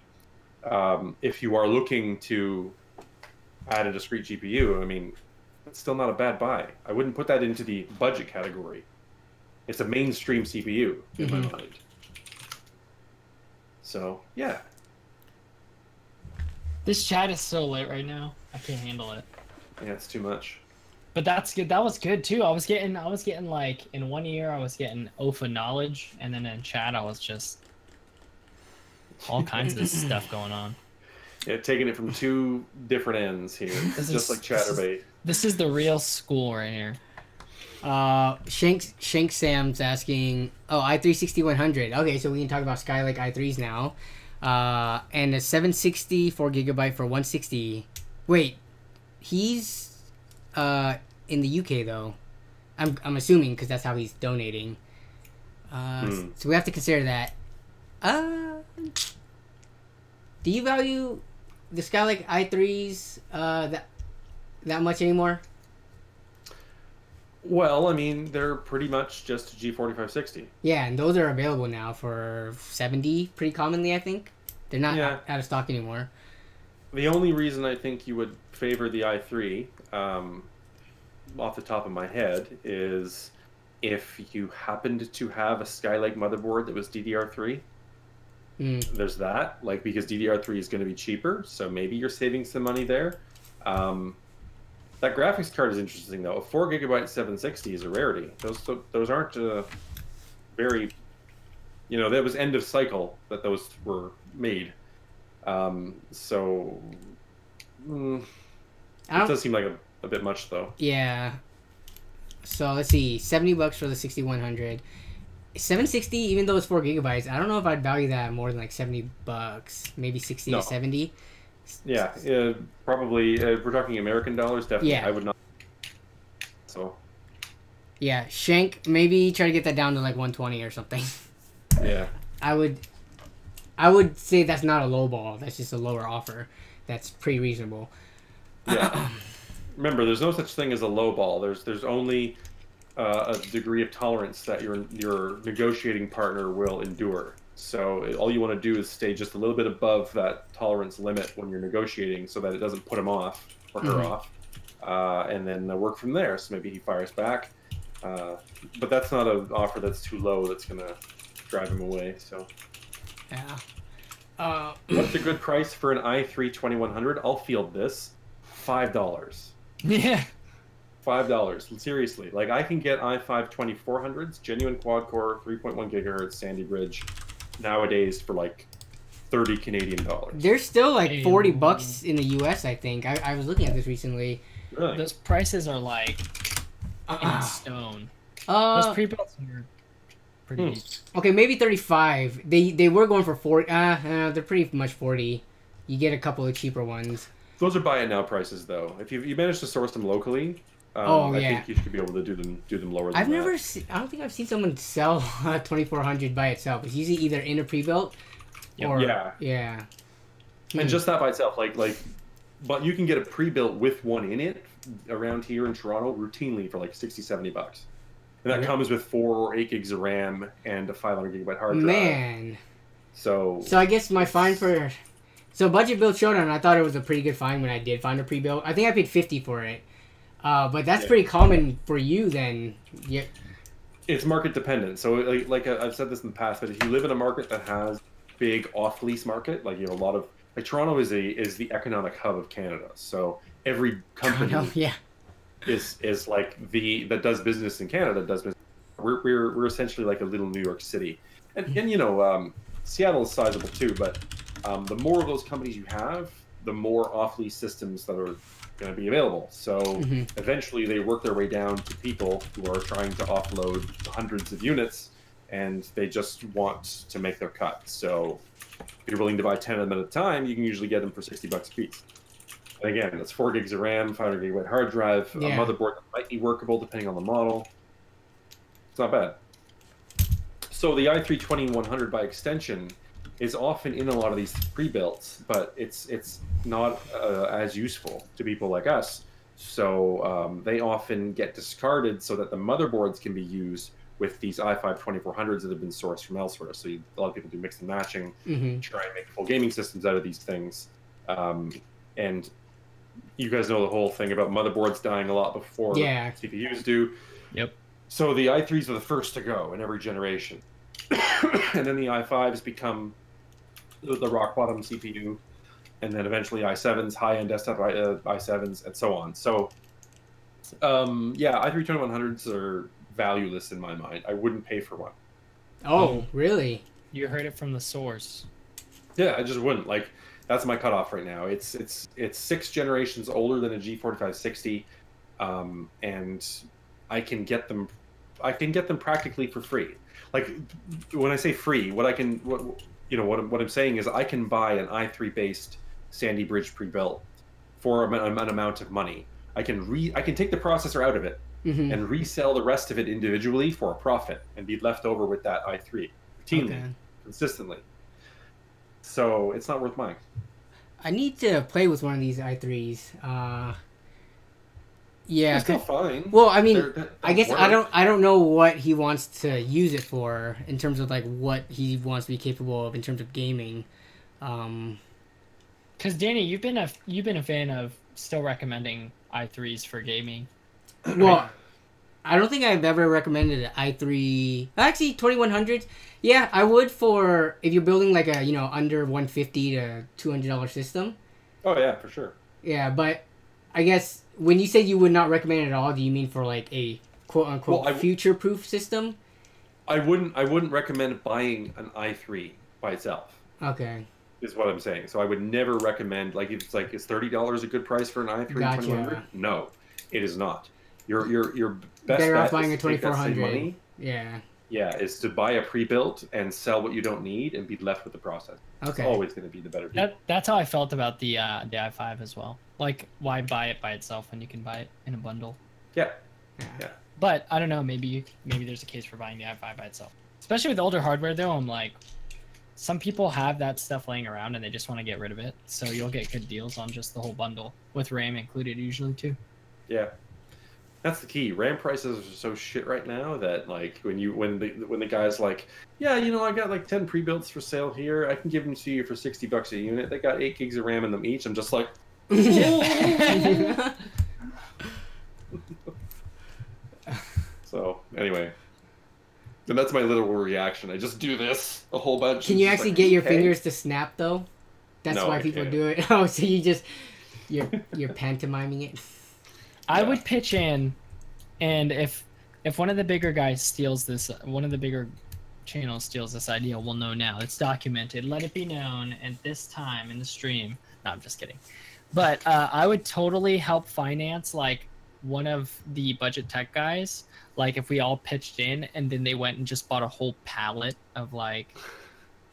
If you are looking to add a discrete GPU, I mean, it's still not a bad buy. I wouldn't put that into the budget category. It's a mainstream CPU in my mind. So, yeah. This chat is so late right now. I can't handle it. Yeah, it's too much. But that's good. That was good too. I was getting like, in 1 year I was getting OFA knowledge, and then in chat I was just all kinds of stuff going on. Yeah, taking it from two different ends here. Just like Chatterbait. This is the real school right here. Shank Sam's asking, i3 6100. Okay, so we can talk about Skylake i3s now. And a 760 4GB for 160. Wait, he's in the UK though. I'm assuming because that's how he's donating. So we have to consider that. Do you value the Skylake i3s that much anymore? Well, I mean, they're pretty much just G4560. Yeah, and those are available now for 70 pretty commonly, I think. They're not out of stock anymore. The only reason I think you would favor the i3, off the top of my head, is if you happened to have a Skylake motherboard that was DDR3. There's that, like, because DDR3 is going to be cheaper, so maybe you're saving some money there. That graphics card is interesting, though. A 4GB 760 is a rarity. Those aren't very, you know, that was end of cycle that those were made. So it does seem like a bit much, though. Yeah. So let's see, $70 for the 6100. 760, even though it's 4GB, I don't know if I'd value that more than like $70. Maybe 60 to 70. Yeah, probably. We're talking American dollars, definitely. Yeah. I would not. So. Yeah, Shank, maybe try to get that down to like 120 or something. Yeah. I would say that's not a low ball. That's just a lower offer. That's pretty reasonable. Yeah. Remember, there's no such thing as a low ball. There's only a degree of tolerance that your negotiating partner will endure. So all you want to do is stay just a little bit above that tolerance limit when you're negotiating, so that it doesn't put him off or her off, and then work from there. So maybe he fires back, but that's not an offer that's too low that's gonna drive him away. So yeah. What's a good price for an i3 2100? I'll field this. $5. Yeah. $5. Seriously, like I can get i5 2400s, genuine quad core, 3.1 gigahertz, Sandy Bridge, nowadays for like $30 Canadian. They're still like $40 in the US, I think. I was looking at this recently. Really? Those prices are like in stone. Those pre-builts are pretty. Okay, maybe 35. They were going for 40. They're pretty much 40. You get a couple of cheaper ones. Those are buy it now prices, though. If you manage to source them locally, I think you should be able to do them lower than that. I don't think I've seen someone sell a 2400 by itself. It's usually either in a pre-built or yeah. And just that by itself, but you can get a pre-built with one in it around here in Toronto routinely for like $60-$70. And that comes with 4 or 8 gigs of RAM and a 500 gigabyte hard drive. Man. So I guess my find for Budget Build Showdown, I thought it was a pretty good find when I did find a pre-built. I think I paid $50 for it. But that's pretty common for you then. Yeah. It's market dependent. So like I've said this in the past, but if you live in a market that has big off-lease market, like you have a lot of, like Toronto is the economic hub of Canada. So every company is like that does business in Canada does business. We're essentially like a little New York City. And you know, Seattle is sizable too, but the more of those companies you have, the more off-lease systems that are going to be available. So eventually they work their way down to people who are trying to offload hundreds of units and they just want to make their cut. So if you're willing to buy 10 of them at a time, you can usually get them for $60 a piece. And again, that's 4 gigs of RAM, 500 gigabyte hard drive, a motherboard that might be workable depending on the model. It's not bad. So the i3-2100 by extension is often in a lot of these pre-builds, but it's not as useful to people like us. So they often get discarded so that the motherboards can be used with these i5-2400s that have been sourced from elsewhere. So a lot of people do mix and matching, try and make full gaming systems out of these things. And you guys know the whole thing about motherboards dying a lot before CPUs do. Yep. So the i3s are the first to go in every generation. And then the i5s become the rock bottom CPU, and then eventually i7s, high-end desktop i7s, and so on. So, i3-2100s are valueless in my mind. I wouldn't pay for one. Oh, really? You heard it from the source. Yeah, I just wouldn't. Like, that's my cutoff right now. It's 6 generations older than a G4560, and I can get them practically for free. Like, when I say free, what I'm saying is I can buy an i3 based Sandy Bridge pre-built for an amount of money. I can take the processor out of it and resell the rest of it individually for a profit and be left over with that i3 routinely, consistently. So it's not worth buying. I need to play with one of these i3s. Yeah, it's still fine. Well, I mean, I guess I don't know what he wants to use it for in terms of like what he wants to be capable of in terms of gaming. Because Danny, you've been a fan of still recommending i3s for gaming. Well, I don't think I've ever recommended an i3. Actually, 2100s. Yeah, I would for if you're building like a under $150 to $200 system. Oh yeah, for sure. Yeah, but I guess when you say you would not recommend it at all, do you mean for like a quote unquote future-proof system? I wouldn't recommend buying an i3 by itself. Okay. Is what I'm saying. So I would never recommend, like, if it's like, is $30 a good price for an i3-2100? No, it is not. Your best better bet off buying is a to take that same 2400. money. Yeah. Yeah, is to buy a pre-built and sell what you don't need and be left with the process. Okay. It's always going to be the better deal. That's how I felt about the i5 as well. Like, why buy it by itself when you can buy it in a bundle? Yeah. But I don't know. Maybe there's a case for buying the i5 by itself. Especially with older hardware, though. I'm like, some people have that stuff laying around and they just want to get rid of it. So you'll get good deals on just the whole bundle with RAM included usually too. Yeah. That's the key. RAM prices are so shit right now that like when the guy's like, yeah, I got like 10 pre-builts for sale here. I can give them to you for $60 a unit. They got 8 gigs of RAM in them each. I'm just like, So anyway, and that's my literal reaction. I just do this a whole bunch. Can you actually get your fingers to snap though? That's why people do it. Oh, so you're pantomiming it. I would pitch in, and if one of the bigger guys steals this, one of the bigger channels steals this idea, we'll know now. It's documented. Let it be known at this time in the stream. No, I'm just kidding. But I would totally help finance like one of the budget tech guys. Like if we all pitched in and then they went and just bought a whole pallet of like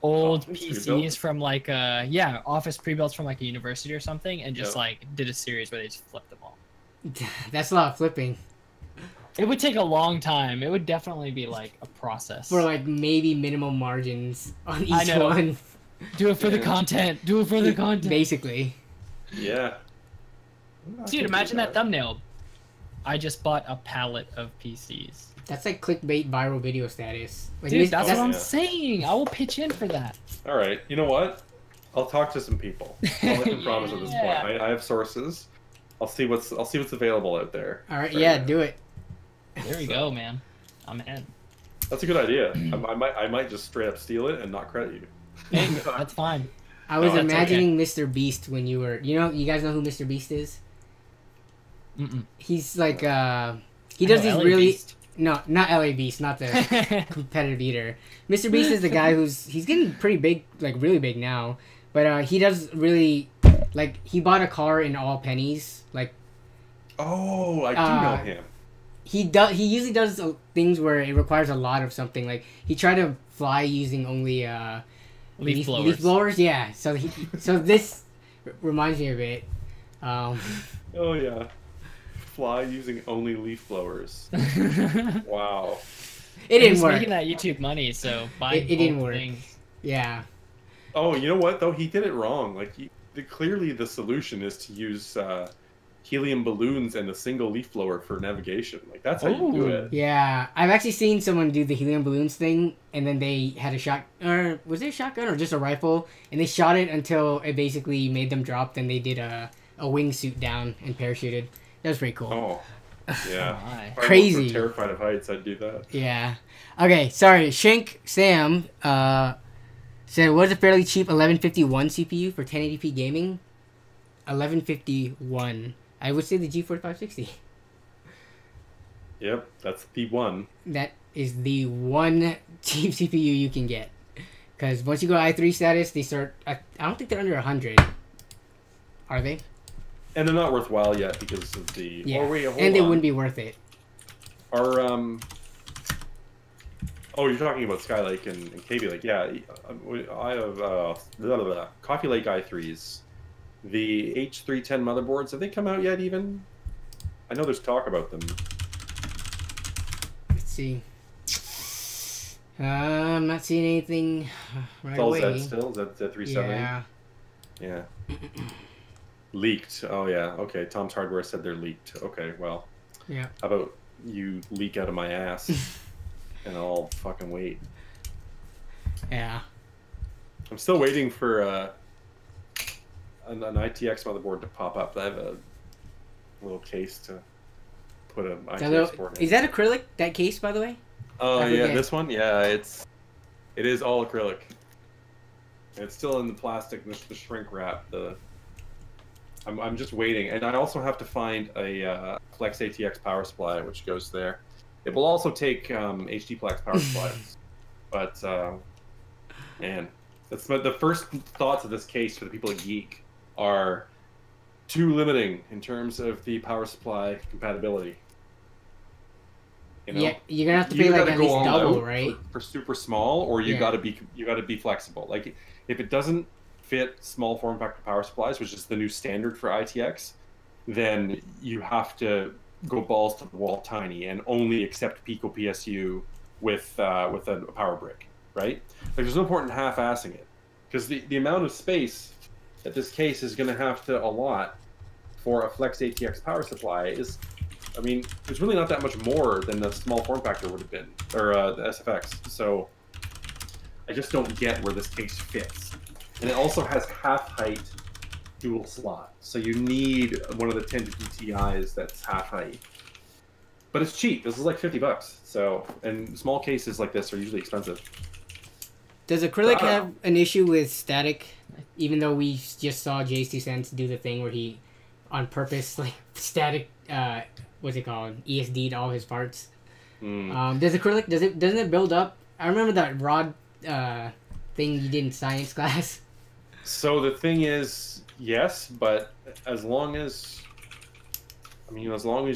old PCs from like office pre-builts from like a university or something, and just like did a series where they just flipped them all. That's a lot of flipping. It would take a long time. It would definitely be like a process. For like maybe minimum margins on each one. Do it for the content. Do it for the content. Basically. Yeah. Dude, imagine that thumbnail. I just bought a pallet of PCs. That's like clickbait viral video status. Like, dude, that's what I'm saying. I will pitch in for that. All right. You know what? I'll talk to some people. I'll let them promise at this point. I have sources. I'll see what's available out there. All right. Yeah, do it. There we go, man. I'm in. That's a good idea. I might just straight up steal it and not credit you. Hey, that's fine. I was imagining Mr. Beast when you were. You guys know who Mr. Beast is? Mm-mm. He's like he does these really Beast. No, not LA Beast, not the competitive eater. Mr. Beast is the guy he's getting pretty big, like really big now. But he does really like he bought a car in all pennies, like. Oh, I do know him. he usually does things where it requires a lot of something. Like he tried to fly using only Leaf blowers. Leaf blowers, yeah. So this reminds me of it. Oh yeah, fly using only leaf blowers. Wow. It didn't He's work. making that YouTube money, so buy It didn't both work. things. Yeah. Oh, you know what though? He did it wrong. Like clearly the solution is to use helium balloons and a single leaf blower for navigation. Like that's how you do Ooh. it. Yeah, I've actually seen someone do the helium balloons thing, and then they had a shot, or was it a shotgun or just a rifle, and they shot it until it basically made them drop. Then they did a wingsuit down and parachuted. That was pretty cool. Oh, yeah. Oh, my. If I Crazy. wasn't terrified of heights, I'd do that. Yeah. Okay, sorry. Shank Sam said, "Was a fairly cheap 1151 CPU for 1080p gaming?" 1151. I would say the GeForce 560. Yep, that's the one. That is the one cheap CPU you can get. Because once you go i3 status, they start... I don't think they're under 100. Are they? And they're not worthwhile yet because of the. Yeah. Oh wait, hold And they on. wouldn't be worth it. Our Oh, you're talking about Skylake and KB Lake. Yeah, I have Coffee Lake i3s. The H310 motherboards, have they come out yet even? I know there's talk about them. Let's see. I'm not seeing anything right It's all away. Z still? Z370? Yeah. Yeah. Leaked. Oh, yeah. Okay, Tom's Hardware said they're leaked. Okay, well. Yeah. How about you leak out of my ass and I'll fucking wait. Yeah. I'm still waiting for an ITX motherboard to pop up. I have a little case to put an ITX board in. Is that acrylic, that case, by the way? Oh I yeah, forget. this one. Yeah, it is all acrylic. It's still in the plastic, the shrink wrap. I'm just waiting, and I also have to find a Flex ATX power supply, which goes there. It will also take HD Flex power supplies, but man, that's the first thoughts of this case for the people at Geek are too limiting in terms of the power supply compatibility. You know? Yeah, you're gonna have to pay You like gotta at go least all double, out right? for super small, or you Yeah. gotta be flexible. Like if it doesn't fit small form factor power supplies, which is the new standard for ITX, then you have to go balls to the wall tiny and only accept Pico PSU with a power brick, right? Like there's no point in half-assing it, because the amount of space that this case is going to have to allot for a Flex ATX power supply is, I mean, it's really not that much more than the small form factor would have been, or the SFX. So I just don't get where this case fits. And it also has half height dual slot, so you need one of the 1050 Ti's that's half height. But it's cheap. This is like $50. So, and small cases like this are usually expensive. Does acrylic have an issue with static? Even though we just saw Jace2Sense do the thing where he, on purpose, like static, what's it called, ESD'd all his parts. Does acrylic doesn't it build up? I remember that rod thing you did in science class. So the thing is, yes, but as long as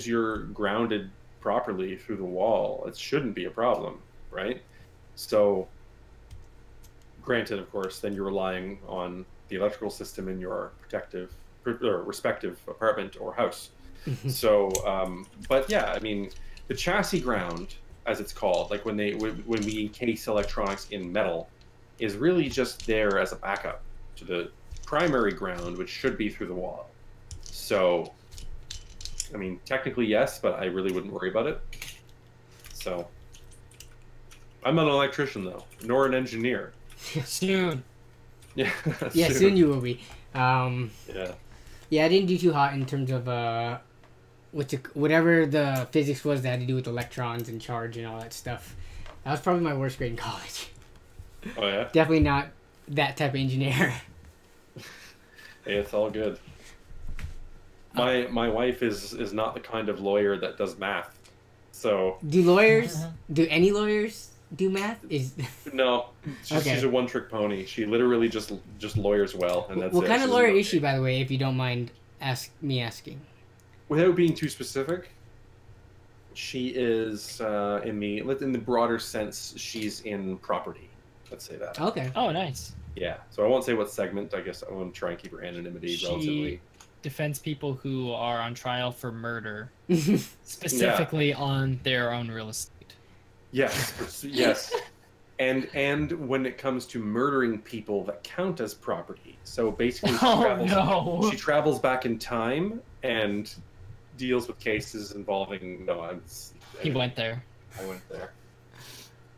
you're grounded properly through the wall, it shouldn't be a problem, right? So, granted, of course, then you're relying on the electrical system in your respective apartment or house. So, but yeah, I mean, the chassis ground, as it's called, like when we encase electronics in metal, is really just there as a backup to the primary ground, which should be through the wall. So, I mean, technically yes, but I really wouldn't worry about it. So, I'm not an electrician though, nor an engineer. Soon. Yeah. Yeah, soon you will be. Yeah. Yeah, I didn't do too hot in terms of whatever the physics was that had to do with electrons and charge and all that stuff. That was probably my worst grade in college. Oh yeah. Definitely not that type of engineer. Hey, it's all good. My wife is not the kind of lawyer that does math, so Do any lawyers do math? no, Okay. she's a one-trick pony. She literally just lawyers well, and that's What it. kind of She lawyer doesn't is she, by the way, if you don't mind me asking? Without being too specific, She is in the broader sense. She's in property. Let's say that. Okay. Oh, nice. Yeah. So I won't say what segment. I guess I want to try and keep her anonymity relatively. She defends people who are on trial for murder, specifically on their own real estate. Yes. Yes. And when it comes to murdering people that count as property, so basically she travels back in time and deals with cases involving. He went there. I went there.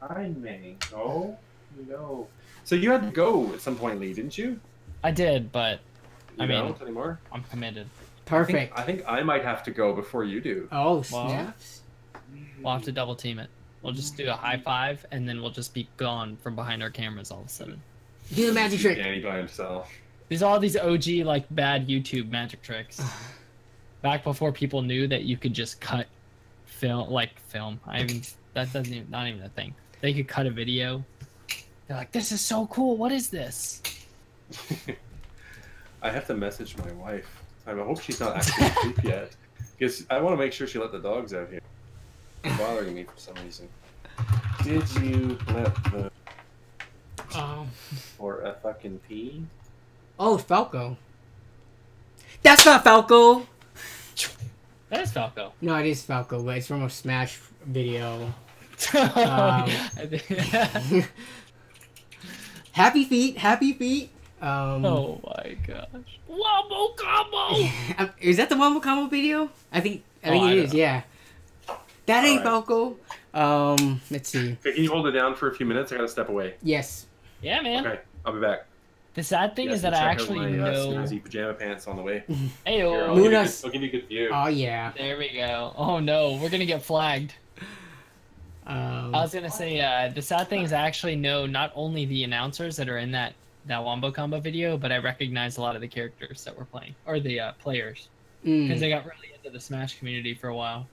I may go. No. So you had to go at some point, Lee, didn't you? I did, but You don't anymore. I'm committed. Perfect. I think I might have to go before you do. Oh, Well, snaps. We'll have to double team it. We'll just do a high five, and then we'll just be gone from behind our cameras all of a sudden. Do the magic trick. Danny by himself. There's all these OG like bad YouTube magic tricks. Back before people knew that you could just cut film. I mean, that doesn't even, not even a thing. They could cut a video. They're like, "This is so cool. What is this?" I have to message my wife. I hope she's not actually asleep yet, because I want to make sure she let the dogs out here. It's bothering me for some reason. Did you let the or a fucking pee? Oh, Falco. That's not Falco. That is Falco. No, it is Falco, but it's from a Smash video. Happy feet, happy feet. Oh my gosh! Wombo combo. Is that the Wombo combo video? I think it is. know. Yeah. That ain't Alright. Falco. Let's see. Okay, can you hold it down for a few minutes? I gotta step away. Yes. Yeah, man. Okay, I'll be back. The sad thing Yes, is that and I check out actually my, know. snazzy pajama pants on the way. Hey, Here, I'll Munas. give you a good view. Oh yeah. there we go. Oh no, we're gonna get flagged. I was gonna say, the sad thing is I actually know not only the announcers that are in that Wombo combo video, but I recognize a lot of the characters that we're playing, or the players, because I got really into the Smash community for a while.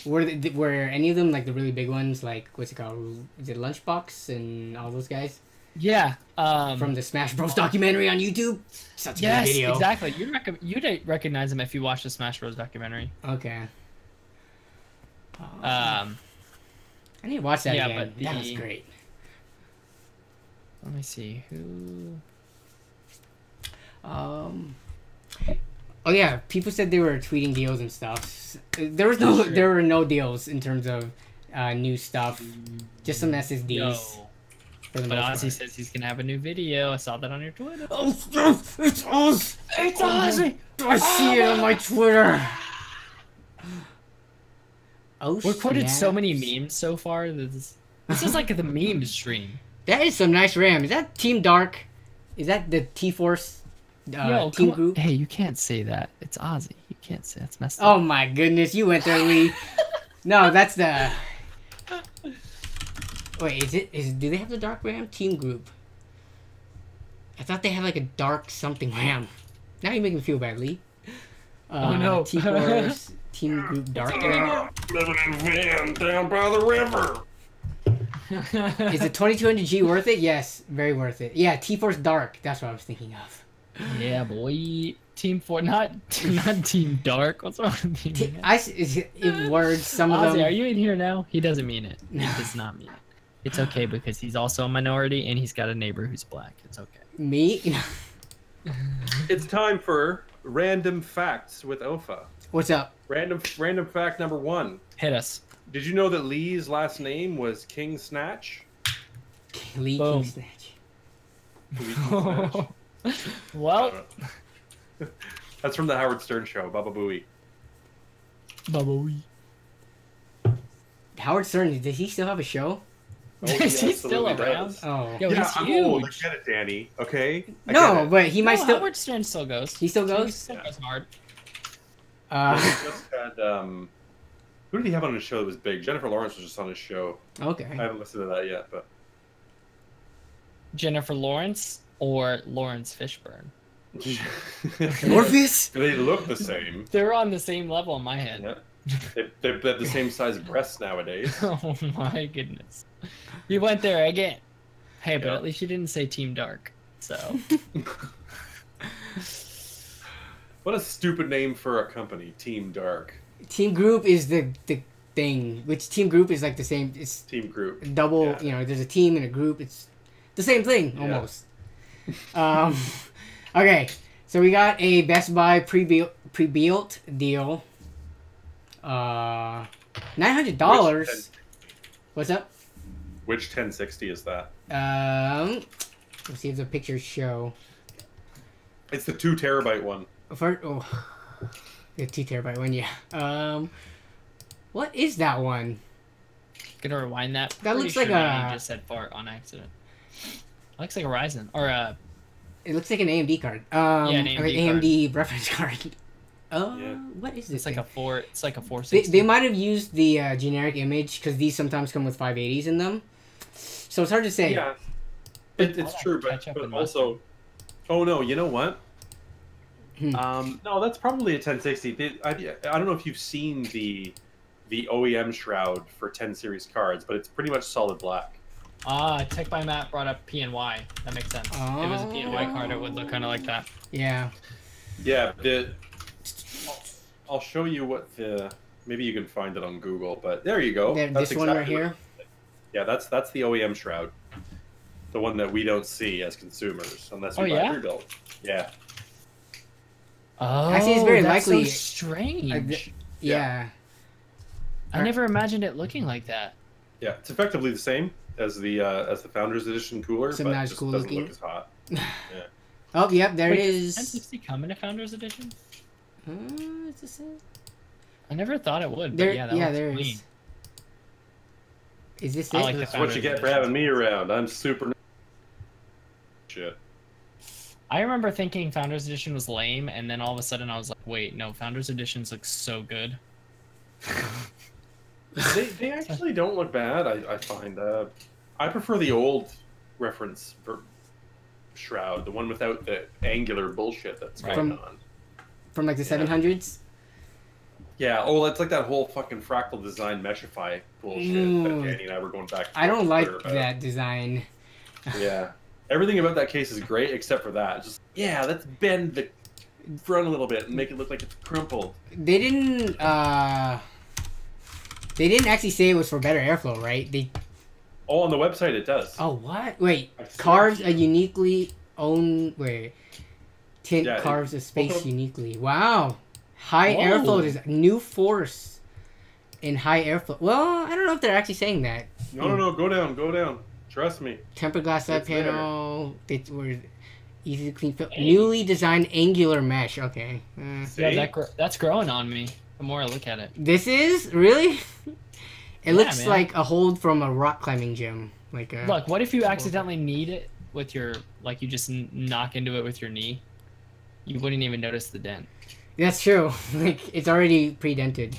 Were any of them like the really big ones? Like what's it called? Is it Lunchbox and all those guys Yeah. from the Smash Bros documentary on YouTube? Such a yes, good video. exactly. You'd recognize them if you watched the Smash Bros documentary. Okay. Um, I need to watch that yeah, again. but That was the- great. let me see who. Oh yeah, people said they were tweeting deals and stuff. There were no deals in terms of new stuff. Just some SSDs. Yo. For the But most Ozzy part. says he's gonna have a new video. I saw that on your Twitter. Oh, it's Oz! It's Ozzy! I see it on my Twitter. Oh, We're quoted so snaps. many memes so far. This is like the meme stream. That is some nice RAM. Is that Team Dark? Is that the T-Force Yo, team come on. group? Hey, you can't say that. It's Ozzy. You can't say that's messed up. Oh my goodness, you went there, Lee. No, that's the. Wait, do they have the Dark RAM team group? I thought they had like a Dark something RAM. Now you make me feel bad, Lee. Oh, no. T-Force team group Dark RAM. Living in a van down by the river. Is the 2200G worth it? Yes, very worth it. Yeah, T-Force Dark. That's what I was thinking of. Yeah, boy. Team 4, not Team Dark. What's wrong with you? man? In words, some of Ozzy, them. are you in here now? He doesn't mean it. He does not mean it. It's okay because he's also a minority and he's got a neighbor who's black. It's okay. Me? It's time for random facts with Ofa. What's up? Random fact number 1. Hit us. Did you know that Lee's last name was King Snatch? Lee Boom. King Snatch. Lee King Snatch. Well, That's from the Howard Stern show, Baba Booey. Bubba. Howard Stern, does he still have a show? Oh, Is he still absolutely around? does. Oh. Yo, Yeah, he's I'm huge. old. I get it, Danny. Okay. I No, get it. but he might No, still. Howard Stern still goes. He still He goes? still goes hard. He just had, who did he have on his show that was big? Jennifer Lawrence was just on his show. Okay. I haven't listened to that yet, but Jennifer Lawrence or Lawrence Fishburne. Morpheus? they look the same. They're on the same level in my head. Yeah. They have the same size breasts nowadays. Oh my goodness. You went there again. Hey, but Yeah. at least you didn't say Team Dark. So What a stupid name for a company, Team Dark. Team Group is the thing. Which team group is like the same. It's Team group. double. Yeah. You know, there's a team and a group. It's the same thing almost. Okay, so we got a Best Buy pre-built deal. $900. What's up? Which 1060 is that? Let's see if the pictures show. It's the 2 terabyte one. The 2 terabyte one, yeah. What is that one? Gonna rewind that. That looks like Manny a- just said fart on accident. Looks like a Ryzen or a. It looks like an AMD card. an AMD AMD reference card. Yeah. What is this? It's like thing? a 4. It's like a 460. They might have used the generic image because these sometimes come with 580s in them. So it's hard to say. Yeah. I'll It's have true, to catch up but with also... Oh, no, you know what? Hmm. No, that's probably a 1060. I don't know if you've seen the OEM shroud for 10 series cards, but it's pretty much solid black. Tech by Matt brought up PNY. That makes sense. If it was a PNY card, it would look kind of like that. Yeah. Yeah, I'll show you what the... Maybe you can find it on Google, but there you go. That's This one right exactly here. Yeah, that's the OEM shroud. The one that we don't see as consumers unless we Oh, buy yeah? pre-built. Yeah. Oh, Actually, it's very that's likely- so strange. Yeah. I never imagined it looking like that. Yeah, it's effectively the same as the Founders Edition cooler, So but not as just cool doesn't looking. look as hot. Oh, yep, there Wait, it does is. 1060 come in a Founders Edition? Is this it? I never thought it would, but There, yeah, that looks there clean. is. Is this I it? like the That's what you get for having me around. I'm super... Shit. I remember thinking Founders Edition was lame, and then all of a sudden I was like, wait, no, Founders Editions look so good. They actually don't look bad, I find. I prefer the old reference for shroud, the one without the angular bullshit that's going on. From like the Yeah. 700s? Yeah, oh, it's like that whole fucking fractal design Meshify bullshit that Danny and I were going back and I don't forth like Twitter about. that design. Yeah. Everything about that case is great except for that. Just, yeah, let's bend the front a little bit and make it look like it's crumpled. They didn't actually say it was for better airflow, right? Oh, on the website it does. Oh, what? Wait, I see. carves a uniquely own... Wait. Tint Yeah, carves a space open up- uniquely. Wow. High Whoa. airflow is new force in high airflow. Well, I don't know if they're actually saying that. No, go down. Trust me. Tempered glass side It's there. panel. It was easy to clean. Newly designed angular mesh. Okay. See? Yeah, that's growing on me the more I look at it. This is really. It looks man. like a hold from a rock climbing gym. Like a. Look, what if you accidentally kneed it with your, like you just knock into it with your knee? You wouldn't even notice the dent. That's true. Like it's already pre-dented.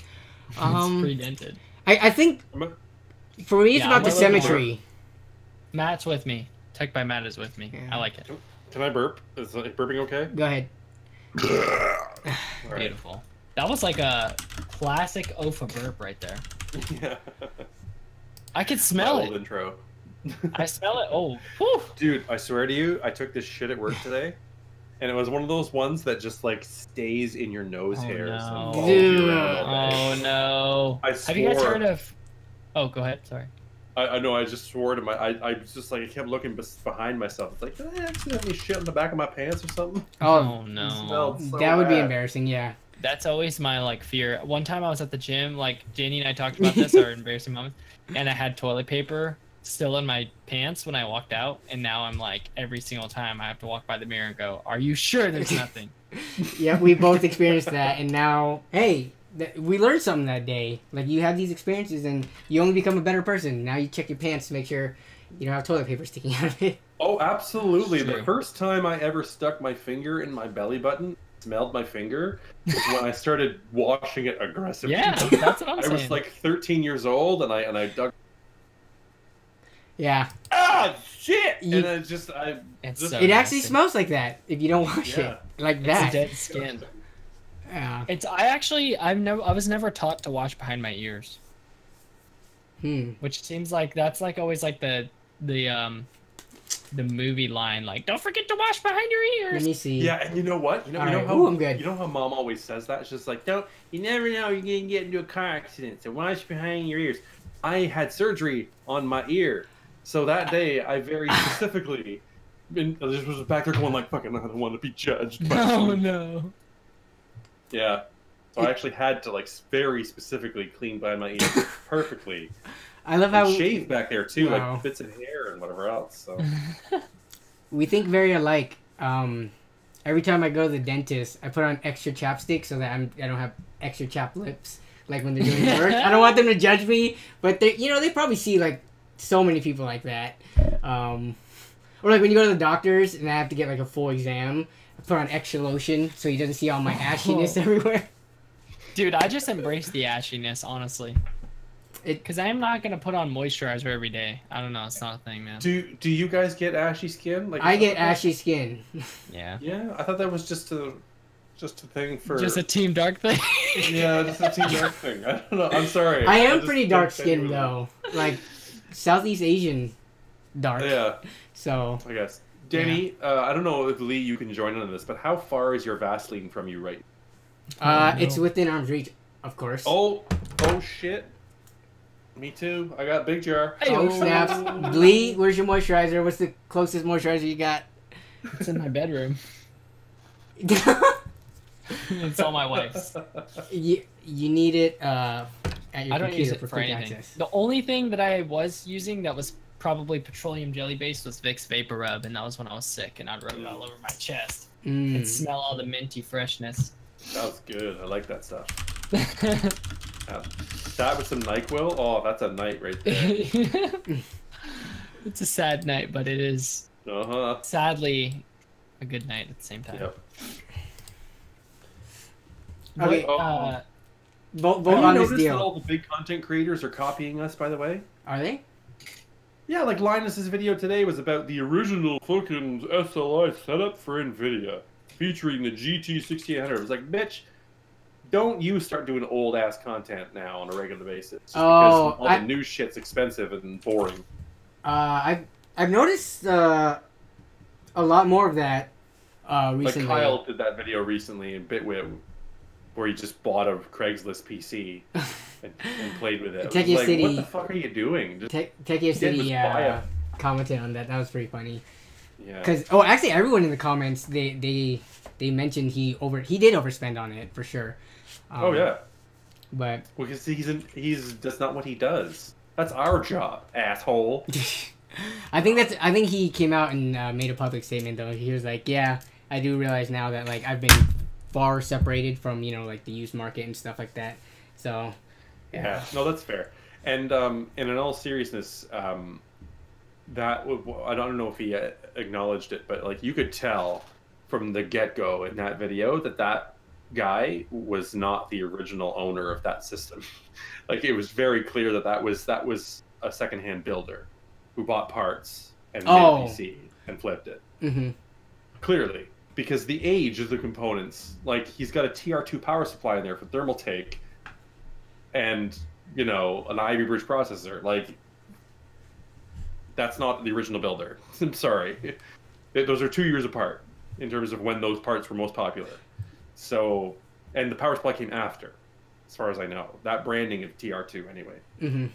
It's pre-dented. I think for me it's Yeah, about I'm the a little symmetry. Matt's with me. Tech by Matt is with me. Yeah. I like it. Can I burp? Is burping okay? Go ahead. All right. Beautiful. That was like a classic OFA burp right there. Yeah. I could smell My old it. intro. I smell it. Oh, whew. Dude, I swear to you, I took this shit at work today, and it was one of those ones that just like stays in your nose Oh, hairs no. and follows you around all day. Oh no. I Have you guys swore- heard of? Oh, go ahead. Sorry. I know. I just swore to my. I was just like I kept looking behind myself. It's like, did I accidentally shit in the back of my pants or something? Oh, Oh It no. smelled so that would be bad. embarrassing. Yeah. That's always my like fear. One time I was at the gym, like Janie and I talked about this, our embarrassing moments, and I had toilet paper still in my pants when I walked out, and now I'm like every single time I have to walk by the mirror and go, "Are you sure there's nothing?" Yeah, we both experienced that, and now, hey, we learned something that day. Like you have these experiences, and you only become a better person. Now you check your pants to make sure you don't have toilet paper sticking out of it. Oh, absolutely. True. The first time I ever stuck my finger in my belly button, smelled my finger, was when I started washing it aggressively. Yeah, that's what I'm I saying. was like 13 years old, and I dug. Yeah, Ah, shit! You- And I just, I. It's just- so it actually nasty. smells like that if you don't wash Yeah. it like It's that. dead skin. Yeah. I was never taught to wash behind my ears, Hmm. which seems like that's like always like the the movie line, like, "Don't forget to wash behind your Let ears." me see. Yeah, and you know what? You know Alright, how ooh, I'm good. you know how mom always says that? It's just like, don't you never know you're gonna get into a car accident, so wash behind your ears. I had surgery on my ear, so that day I very specifically, I just was back there going like, fucking, I don't want to be judged. By Oh someone. no. Yeah. So I actually had to like very specifically clean by my ear perfectly. I love And how shave back there too, Wow. like bits of hair and whatever else. So we think very alike. Every time I go to the dentist, I put on extra chapstick so that I don't have extra chapped lips. Like when they're doing work, I don't want them to judge me, but they, they probably see like so many people like that. Or like when you go to the doctors and I have to get like a full exam, I put on extra lotion so he doesn't see all my ashiness everywhere. Dude, I just embrace the ashiness, honestly. Because I am not gonna put on moisturizer every day. I don't know, it's not a thing, man. do you guys get ashy skin? Like I get ashy skin. Yeah. Yeah, I thought that was just a thing for Just a Team Dark thing. yeah, just a team dark thing. I don't know. I'm sorry. I am just pretty think dark that skinned you- though, like Southeast Asian dark. Yeah, So I guess. Danny, I don't know if Lee you can join in on this, but how far is your Vaseline from you right? it's within arm's reach, of course. Oh shit. Me too. I got big jar. Oh snaps! Lee, where's your moisturizer? What's the closest moisturizer you got? It's in my bedroom. It's all my wife's. you need it at your I don't computer use it for for quick anything. access. The only thing that I was using that was probably petroleum jelly based was Vicks Vapor Rub, and that was when I was sick, and I'd rub it all over my chest and Mm. smell all the minty freshness. That was good. I like that stuff. That with some NyQuil. Oh, that's a night right there. It's a sad night, but it is Uh-huh. sadly a good night at the same time. Yep. Okay, Oh. vote Have you on this noticed that deal. all the big content creators are copying us, by the way? Are they? Yeah, like Linus's video today was about the original fucking SLI setup for NVIDIA, featuring the GT 6800. It was like, bitch, don't you start doing old ass content now on a regular basis. Just because all the new shit's expensive and boring. I've noticed a lot more of that recently. Like Kyle did that video recently in Bitwit, where he just bought a Craigslist PC and played with it. Techie I was like, City- what the fuck are you doing? Just, Techie City just buy a- commented on that. That was pretty funny. yeah. Because actually, everyone in the comments they mentioned he did overspend on it for sure. Oh yeah. But Because that's not what he does. That's our job, asshole. I think he came out and made a public statement though. He was like, "Yeah, I do realize now that like I've been far separated from like the used market and stuff like that." So Yeah, no, that's fair. And in all seriousness, I don't know if he acknowledged it, but like you could tell from the get-go in that video that guy was not the original owner of that system. Like it was very clear that was a secondhand builder who bought parts and made a PC and flipped it. Mm-hmm. Clearly, because the age of the components, like he's got a TR2 power supply in there for thermal take, and an Ivy Bridge processor. Like that's not the original builder. I'm sorry, those are 2 years apart in terms of when those parts were most popular. So, and the power supply came after, as far as I know. That branding of TR2 anyway. Mm-hmm.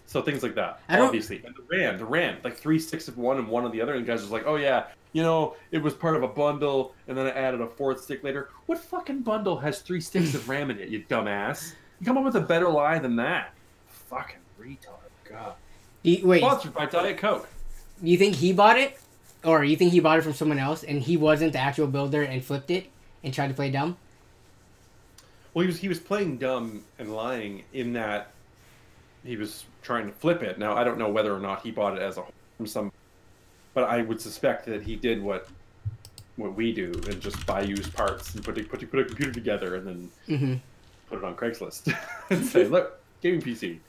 So things like that, obviously. And the RAM, like 3 sticks of one and one of the other, and guys was like, oh yeah, it was part of a bundle, and then I added a 4th stick later. What fucking bundle has 3 sticks of RAM in it, you dumbass? You come up with a better lie than that. Fucking retard. God. Wait, Sponsored by Diet Coke. you think he bought it, or you think he bought it from someone else and he wasn't the actual builder and flipped it and tried to play dumb? Well, he was playing dumb and lying in that he was trying to flip it. Now, I don't know whether or not he bought it as a whole from some, but I would suspect that he did what we do and just buy used parts and put a computer together and then put it on Craigslist and say, look, gaming PC.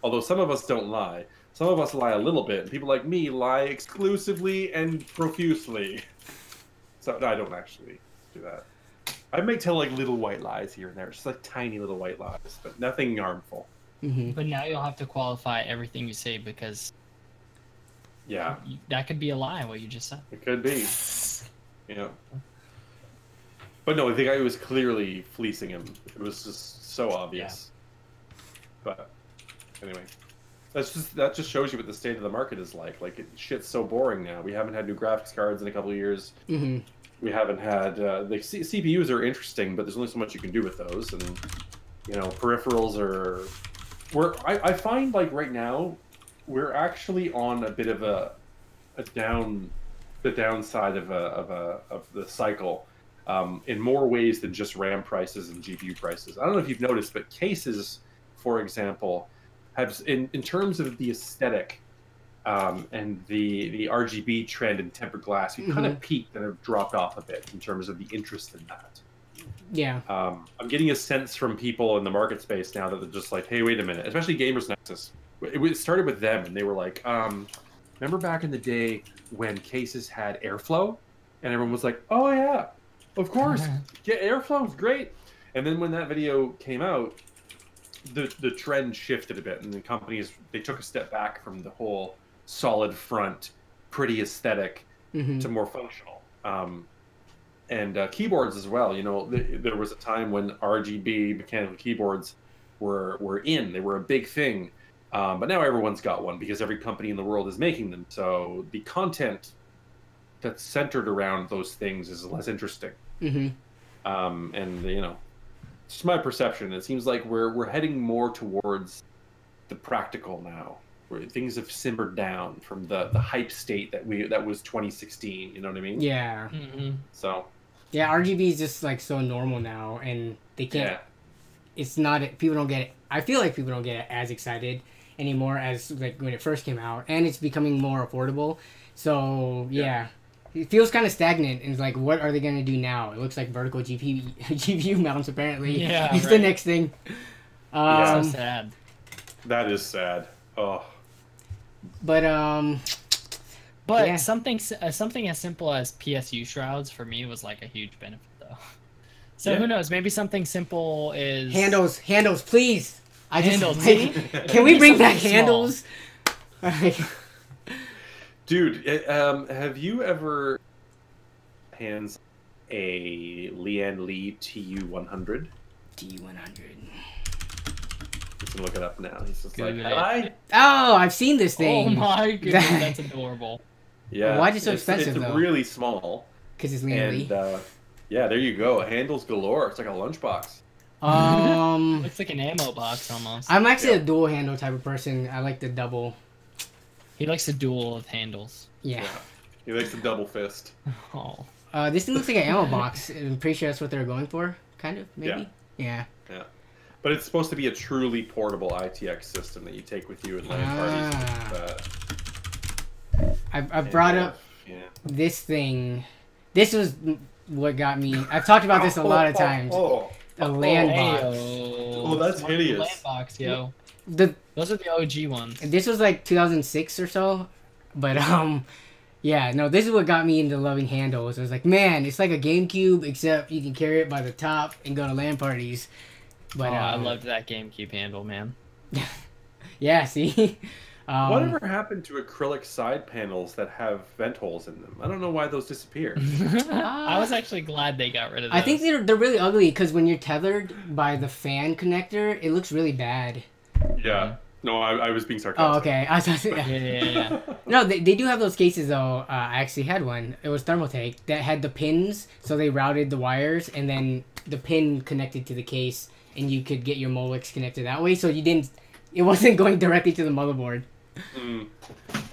Although some of us don't lie. Some of us lie a little bit, and people like me lie exclusively and profusely. So I don't actually do that. I may tell like little white lies here and there, just like tiny little white lies, but nothing harmful. Mm-hmm. But now you'll have to qualify everything you say because Yeah, That could be a lie, what you just said. it could be. Yeah. But no, the guy was clearly fleecing him. It was just so obvious. But anyway, that just shows you what the state of the market is like. Like, shit's so boring now. We haven't had new graphics cards in a couple of years. Mm-hmm. We haven't had the CPUs are interesting, but there's only so much you can do with those, and peripherals are. I find like right now, we're actually on a bit of the downside of the cycle. In more ways than just RAM prices and GPU prices. I don't know if you've noticed, but cases, for example, have in terms of the aesthetic and the RGB trend in tempered glass, we kind of peaked and have dropped off a bit in terms of the interest in that. Yeah. I'm getting a sense from people in the market space now that they're just like, hey, wait a minute, especially Gamers Nexus. It started with them, and they were like, remember back in the day when cases had airflow? And everyone was like, oh, yeah. Of course, yeah, airflow is great. And then when that video came out, the trend shifted a bit, and the companies, they took a step back from the whole solid front, pretty aesthetic to more functional. And keyboards as well. There was a time when RGB mechanical keyboards were in. They were a big thing, but now everyone's got one because every company in the world is making them. So the content that's centered around those things is less interesting. And it's my perception. It seems like we're heading more towards the practical now, where things have simmered down from the hype state that was 2016. You know what I mean? Yeah. So. Yeah, RGB is just like so normal now, and they can't. Yeah. It's not. People don't get it. I feel like people don't get as excited anymore as like when it first came out, and it's becoming more affordable. So yeah. It feels kind of stagnant, and it's like, what are they going to do now? It looks like vertical GPU mounts, apparently. Yeah, it's the next thing. So sad. That is sad. Oh. But yeah. something as simple as PSU shrouds for me was like a huge benefit, though. So who knows? Maybe something simple is handles, please. Handles. Can we bring back handles? Dude, have you ever hands a Lian Li TU100? TU100. You can look it up now. He's just Good. like, oh, I've seen this thing. Oh my goodness, that's adorable. Yeah. Why is it so expensive, it's though? really small. Because it's Lian Li. Yeah, there you go. Handles galore. It's like a lunchbox. Looks like an ammo box almost. I'm actually a dual handle type of person. I like the double. He likes a duel with handles. Yeah. He likes the double fist. Oh. This thing looks like an ammo box. I'm pretty sure that's what they're going for. Kind of, maybe? Yeah. But it's supposed to be a truly portable ITX system that you take with you in LAN parties. I brought up this thing. This was what got me. I've talked about this a lot of times. A LAN box. Oh, that's hideous. LAN box, yo. Those are the OG ones. This was like 2006 or so, but yeah, no, this is what got me into loving handles. I was like, man, it's like a GameCube, except you can carry it by the top and go to LAN parties. But I loved that GameCube handle, man. Yeah, see. Whatever happened to acrylic side panels that have vent holes in them? I don't know why those disappeared. I was actually glad they got rid of those. I think they're really ugly because when you're tethered by the fan connector, it looks really bad. Yeah. No, I was being sarcastic. Oh, okay. I thought, Yeah. No, they do have those cases, though. I actually had one. It was Thermaltake that had the pins, so they routed the wires, and then the pin connected to the case, and you could get your Molex connected that way, so it wasn't going directly to the motherboard.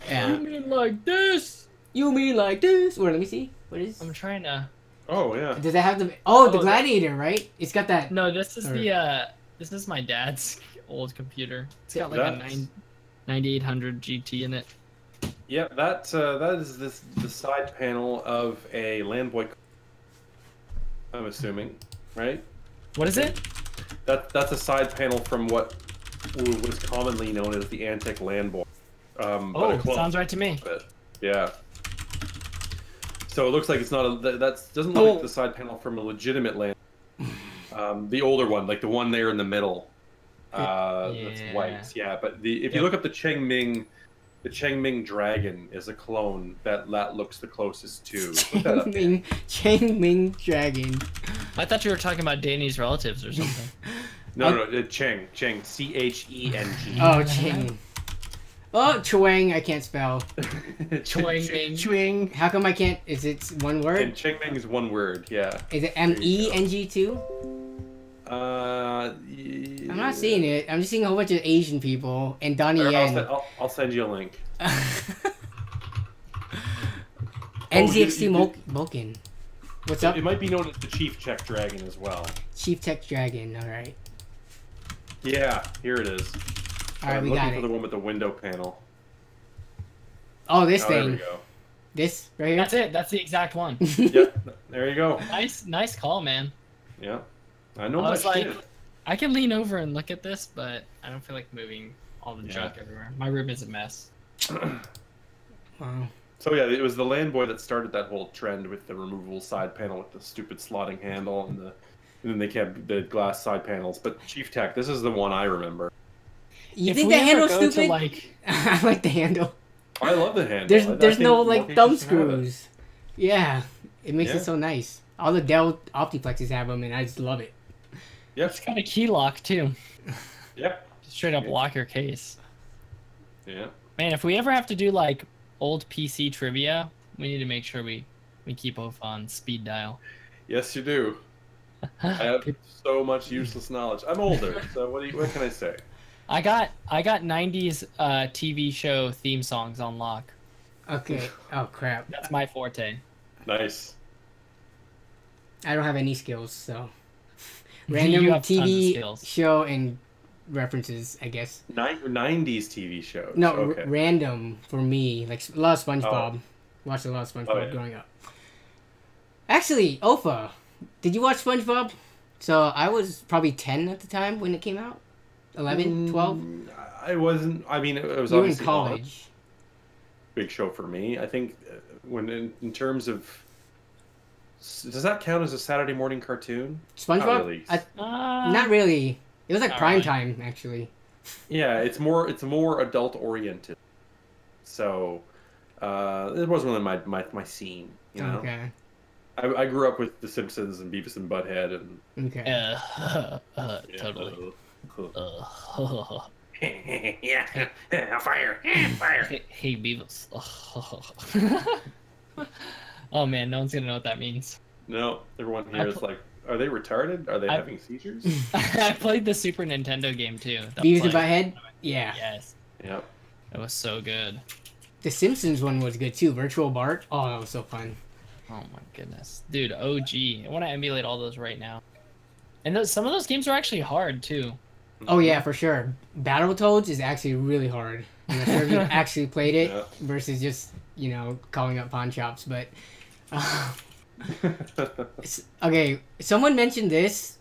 Yeah. You mean like this? You mean like this? Wait, let me see. What is? I'm trying to... Oh, yeah. Does it have the... Oh, the Gladiator, right? It's got that... No, this is this is my dad's old computer. It's got like a 9800 GT in it. Yeah, that is the side panel of a Landboy. I'm assuming, right? What is it? That's a side panel from what was commonly known as the Antec Landboy. Sounds right to me. Yeah. So it looks like it's not a. Doesn't look like the side panel from a legitimate Land. The older one, like the one there in the middle. That's white. Yeah, but if you look up the Chengming The Chengming Dragon is a clone that looks the closest to. Look that up. Chengming Dragon. I thought you were talking about Danny's relatives or something. No, Cheng, Cheng, Cheng. Oh, Cheng. Oh, Chuang, I can't spell. Chuang. Chuang. How come I can't? Is it one word? And Chengming is one word, yeah. Is it MENG too? I'm I'm not seeing it. I'm just seeing a whole bunch of Asian people and Donnie Yen. I'll send you a link. NZXT Moken. What's up? It might be known as the Chief Tech Dragon as well. Chief Tech Dragon, alright. Yeah, here it is. Alright, we looking got for it. the one with the window panel. Oh, this There thing. we go. This right here? That's it. That's the exact one. Yep, there you go. Nice call, man. Yeah, I know I my was like, shit. I can lean over and look at this, but I don't feel like moving all the Yeah. junk everywhere. My room is a mess. Wow. So yeah, it was the Landboy that started that whole trend with the removable side panel with the stupid slotting handle and then they kept the glass side panels. But Chief Tech, this is the one I remember. You If think we the ever handle's go to, stupid? like, I like the handle. I love the handle. There's I no think like more thumb cases should have it. screws. Yeah, it makes Yeah. it so nice. All the Dell Optiplexes have them, and I just love it. Yep. it's got a key lock too. Yep. Straight up Yeah. lock your case. Yeah. Man, if we ever have to do like old PC trivia, we need to make sure we keep both on speed dial. Yes, you do. I have so much useless knowledge. I'm older, so what can I say? I got 90s TV show theme songs on lock. Okay. Oh crap! That's my forte. Nice. I don't have any skills, so You random have tons of TV skills. show and references, I guess. 90s TV shows. No, Okay. random for me. Like a lot of SpongeBob. Watched a lot of SpongeBob yeah. growing up. Actually, Ofa, did you watch SpongeBob? So I was probably 10 at the time when it came out. 11, 12. I wasn't. I mean, it was You were in obviously college. a big show for me. I think when in terms of, does that count as a Saturday morning cartoon? SpongeBob? Not really. Not really. It was like Not prime really. time, actually. Yeah, it's more adult oriented. So, it wasn't really my scene. You know, Okay. I grew up with The Simpsons and Beavis and Butthead and Okay. Totally. Yeah, fire, fire. Hey, Beavis. Oh man, no one's gonna know what that means. No, everyone here is like, are they retarded? Are they I- having seizures? I played the Super Nintendo game too. That Beavis was and like- Butthead? Yeah. Yes, Yep. it was so good. The Simpsons one was good too. Virtual Bart. Oh, that was so fun. Oh my goodness, dude, OG. I want to emulate all those right now. And some of those games are actually hard too. Oh yeah, for sure. Battletoads is actually really hard. I'm not sure if you've actually played it Yeah. versus just, calling up pawn shops, but okay, someone mentioned this.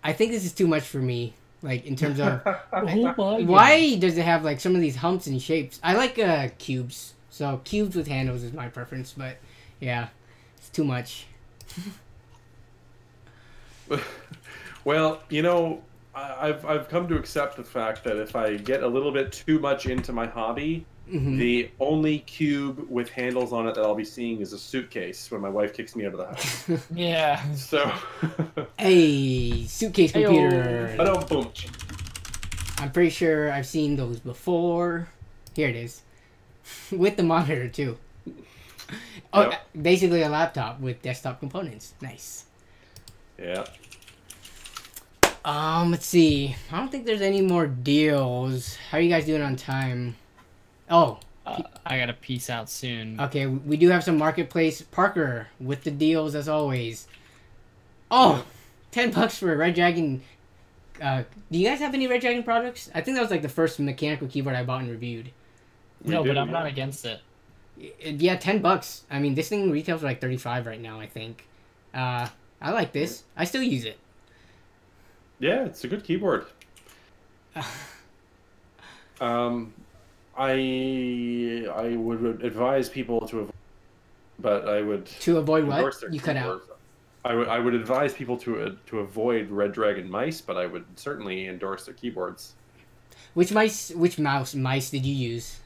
I think this is too much for me. Like in terms of Oh my why does it have like some of these humps and shapes? I like cubes. So cubes with handles is my preference, but yeah, it's too much. Well, I've come to accept the fact that if I get a little bit too much into my hobby, Mhm. the only cube with handles on it that I'll be seeing is a suitcase when my wife kicks me out of the house. Yeah. So, Hey, suitcase Heyo. computer. boom. I'm pretty sure I've seen those before. Here it is. With the monitor, too. Oh, Yep. basically a laptop with desktop components. Nice. Yeah. Let's see. I don't think there's any more deals. How are you guys doing on time? Oh, I gotta peace out soon. okay. We do have some marketplace. Parker with the deals as always. Oh, $10 for a Red Dragon. Do you guys have any Red Dragon products? I think that was like the first mechanical keyboard I bought and reviewed. No, We but do, I'm not yeah. against it. Yeah, $10. I mean, this thing retails for like 35 right now, I think. I like this. I still use it. Yeah, it's a good keyboard. I would advise people to avoid, but I would To avoid what? endorse their You cut out. keyboards. I would advise people to avoid Red Dragon mice, but I would certainly endorse their keyboards. Which mice did you use?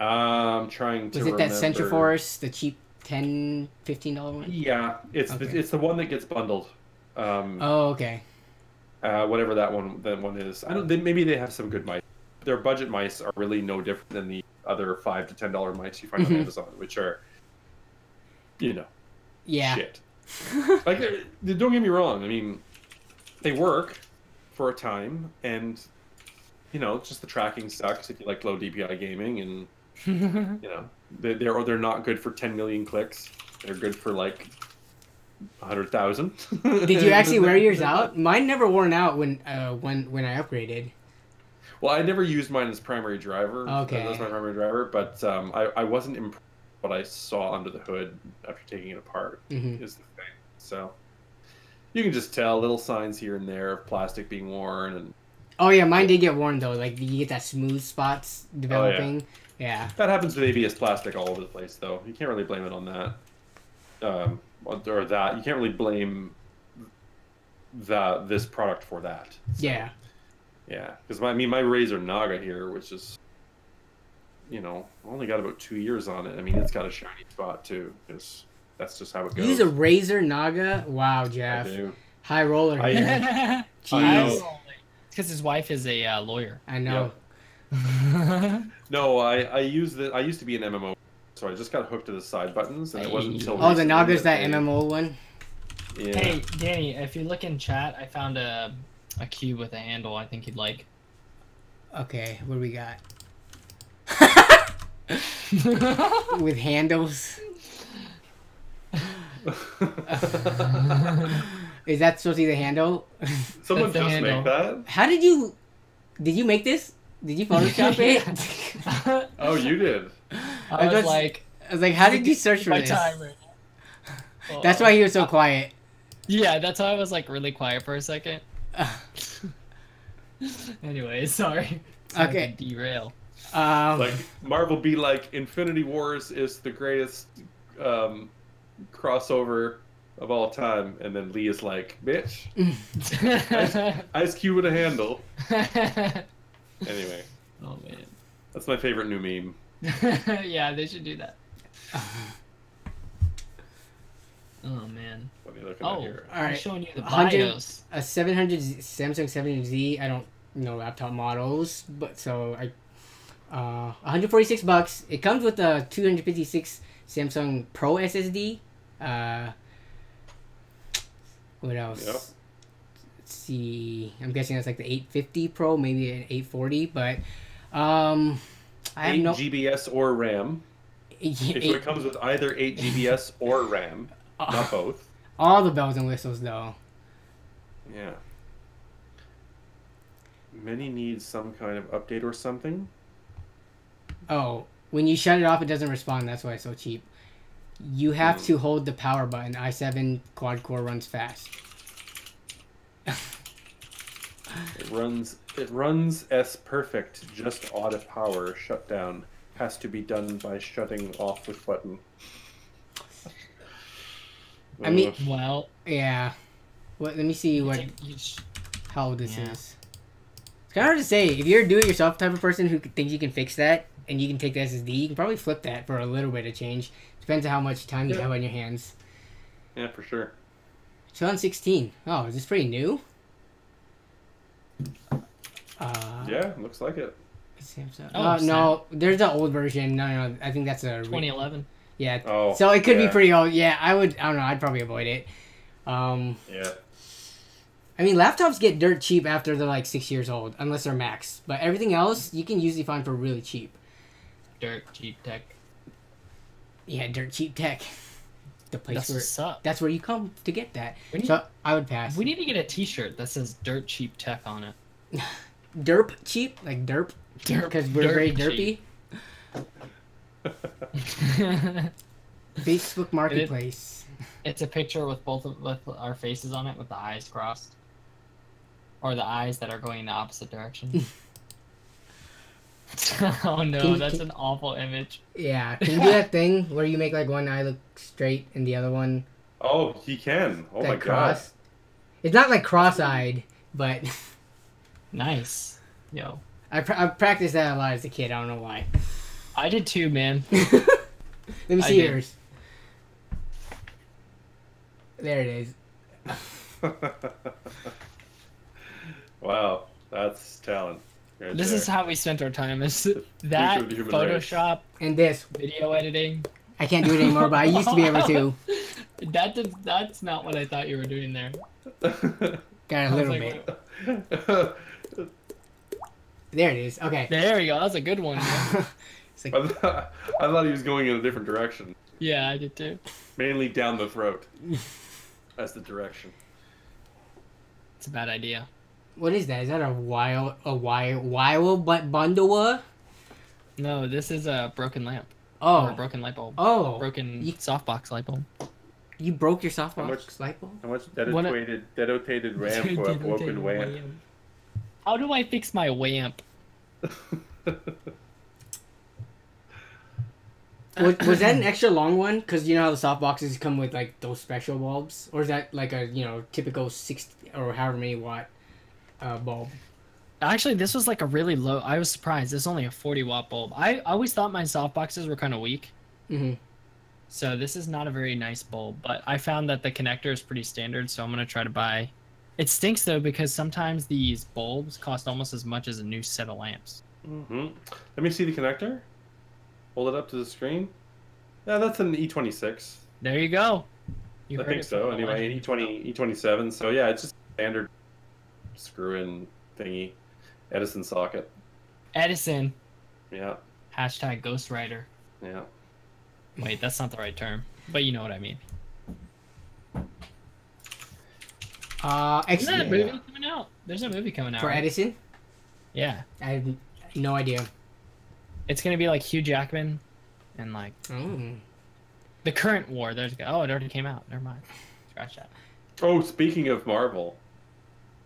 I'm trying to Was it that remember. Centroforce, the cheap $10, $15 one? Yeah, it's Okay. it's the one that gets bundled. Oh, okay. Whatever that one is. I don't. Maybe they have some good mice. Their budget mice are really no different than the other $5 to $10 mice you find on Amazon, which are, Yeah. shit. Like, don't get me wrong. I mean, they work for a time, and just the tracking sucks if you like low DPI gaming, and they're not good for 10 million clicks. They're good for like 100,000. Did you actually wear yours out? Mine never worn out when I upgraded. Well, I never used mine as primary driver. Okay. That's my primary driver, but I wasn't impressed with what I saw under the hood after taking it apart. Mm-hmm. Is the thing. So you can just tell little signs here and there of plastic being worn, and Oh yeah, mine did get worn though. Like you get that smooth spots developing. Yeah. that happens with ABS plastic all over the place, though. You can't really blame it on that. Or that you can't really blame this product for that. So, Yeah. yeah, because my Razer Naga here, which is, only got about 2 years on it. I mean, it's got a shiny spot too, because that's just how it goes. You use a Razer Naga? Wow, I Jeff. do. High roller I- here. know. Because his wife is a lawyer. I know. No, I used to be an MMO, so I just got hooked to the side buttons, and it wasn't until Oh, the recently Naga's that they- MMO one? Yeah. Hey, Danny, if you look in chat, I found a cube with a handle I think you'd like. Okay, what do we got? With handles? Is that supposed to be the handle? Someone That's the just handle. make that? How did you make this? Did you Photoshop it? Oh, you did. I was just- like, I was like, how did you search for my this? time right now. That's why he was so quiet. Yeah, that's why I was like really quiet for a second. Anyway, sorry. Okay. To derail. Like Marvel be like, Infinity Wars is the greatest crossover of all time, and then Lee is like, bitch, Ice Cube with a handle. Anyway, Oh man. that's my favorite new meme. Yeah, they should do that. Oh man. What are you looking at Oh, here? All right. I'm showing you the 100 BIOS. a 700 Samsung 700Z. I don't know laptop models, but so I $146. It comes with a 256 Samsung Pro SSD. What else? Yep. Let's see. I'm guessing that's like the 850 Pro, maybe an 840, but I have 8 no. GBS or RAM. If it comes with either 8 GBS or RAM, not both. All the bells and whistles, though. Yeah. Many need some kind of update or something. Oh, when you shut it off, it doesn't respond. That's why it's so cheap. You have to hold the power button. i7 quad core runs fast. It runs as perfect, just odd of power shutdown has to be done by shutting off with button. I mean- Ugh. Well, Yeah. What? Let me see what you sh- how old this Yeah. is. It's kind of hard to say. If you're a do-it-yourself type of person who thinks you can fix that and you can take the SSD, you can probably flip that for a little bit of change. Depends on how much time you Yeah. have on your hands. Yeah, for sure. 2016. Oh, is this pretty new? Yeah, looks like it. Samsung. Oh, No, there's the old version. No, I think that's a 2011. yeah. Oh, So it could be yeah. pretty old. Yeah, I don't know. I'd probably avoid it. Yeah. I mean, laptops get dirt cheap after they're like 6 years old, unless they're Macs. But everything else, you can usually find for really cheap. Dirt cheap tech. Yeah, dirt cheap tech. The place That's where what's up. that's where you come to get that. We need- So I would pass. We need to get a T-shirt that says "Dirt Cheap Tech" on it. Derp cheap, like derp, Derp, because we're very dirt derpy. cheap. Facebook Marketplace. It's a picture with with our faces on it, with the eyes crossed, or the eyes that are going in the opposite direction. Oh no, that's an awful image. Yeah, can you do that thing where you make like one eye look straight and the other one Oh, he can. Oh like my cross? It's not like cross-eyed, but Nice, yo. I practiced that a lot as a kid. I don't know why. I did too, man. Let me I see did. yours. There it is. Wow, that's talent. Right This there. is how we spent our time. Is future that of the human race. Photoshop, And this. video editing? I can't do it anymore, but I used to be able to. That's not what I thought you were doing there. Got a I was little like, bit. There it is. Okay. There you go. That's a good one. Man. It's like, I thought he was going in a different direction, Yeah, I did too. mainly down the throat. That's the direction. It's a bad idea. what is that? Is that a wild bundle? No, this is a broken lamp. Or a Oh. broken light bulb. Oh. Broken You, softbox light bulb. you broke your softbox much- light bulb? How much What dedicated RAM for a broken WAMP? How do I fix my WAMP? Was that an extra long one? Because you know how the soft boxes come with like those special bulbs, or is that like a typical 60 or however many watt bulb? Actually, this was like a really low. I was surprised. This is only a 40-watt bulb. I always thought my softboxes were kind of weak. Mm-hmm. So this is not a very nice bulb, but I found that the connector is pretty standard, so I'm going to try to buy... It stinks, though, because sometimes these bulbs cost almost as much as a new set of lamps. Hmm. Let me see the connector. Hold it up to the screen. Yeah, that's an E26. There you go. You I heard think it so. from the Anyway, legend. E27. So yeah, it's just standard screw-in thingy, Edison socket. Edison. Yeah, Hashtag Ghostwriter. yeah. Wait, that's not the right term, but you know what I mean. Isn't that a movie coming out? There's a movie coming out. For right? Edison? Yeah. I have no idea. It's going to be like Hugh Jackman and like Oh. the current war. Oh, it already came out. Never mind. Scratch that. Oh, speaking of Marvel,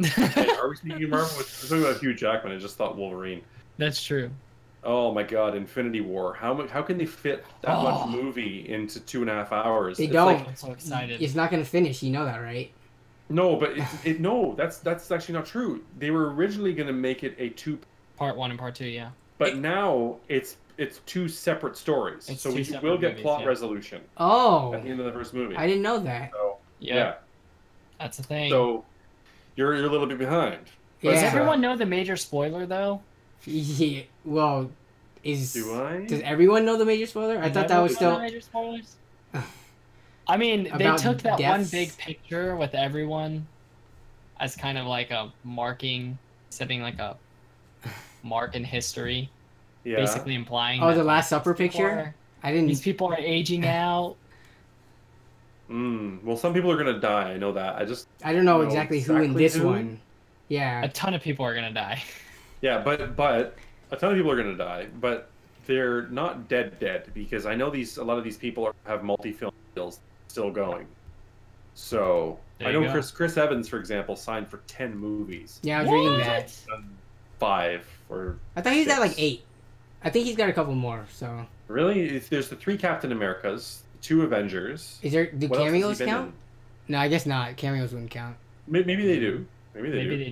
hey, are we speaking of Marvel? We're talking about Hugh Jackman. I just thought Wolverine. That's true. Oh my God, Infinity War. How can they fit that much movie into 2.5 hours? They It's don't. like- I'm so excited. It's not gonna finish. You know that, right? no, but no, that's actually not true. They were originally going to make it a two, Part 1 and Part 2, yeah. but now it's two separate stories. It's so two we separate will get movies, plot yeah. resolution Oh. at the end of the first movie. I didn't know that. So Yeah. yeah. That's the thing. So you're a little bit behind. Yeah. Does everyone know the major spoiler, though? Yeah. Well, Do I? does everyone know the major spoiler? I thought that was Know still. the major spoilers? I mean, they About took that one deaths? big picture with everyone as kind of like a marking, setting like a mark in history, Yeah. basically implying Oh, that the Last Supper these people picture? are- I didn't. These people are aging out. Well, some people are gonna die. I know that. I just I don't know know exactly who in exactly this who? one. A Yeah. ton of people are gonna die. yeah, but a ton of people are gonna die, but they're not dead because I know a lot of these people have multi-film deals still going. So There I you know go. Chris Evans, for example, signed for 10 movies. Yeah, I was reading that. What? Done 5 or I thought he's at like 6. 8. I think he's got a couple more. So Really? There's the 3 Captain Americas, 2 Avengers. is there? Do What else has he cameos been count? No, I guess not. Cameos wouldn't count. in? Maybe they do. Maybe they Maybe do. they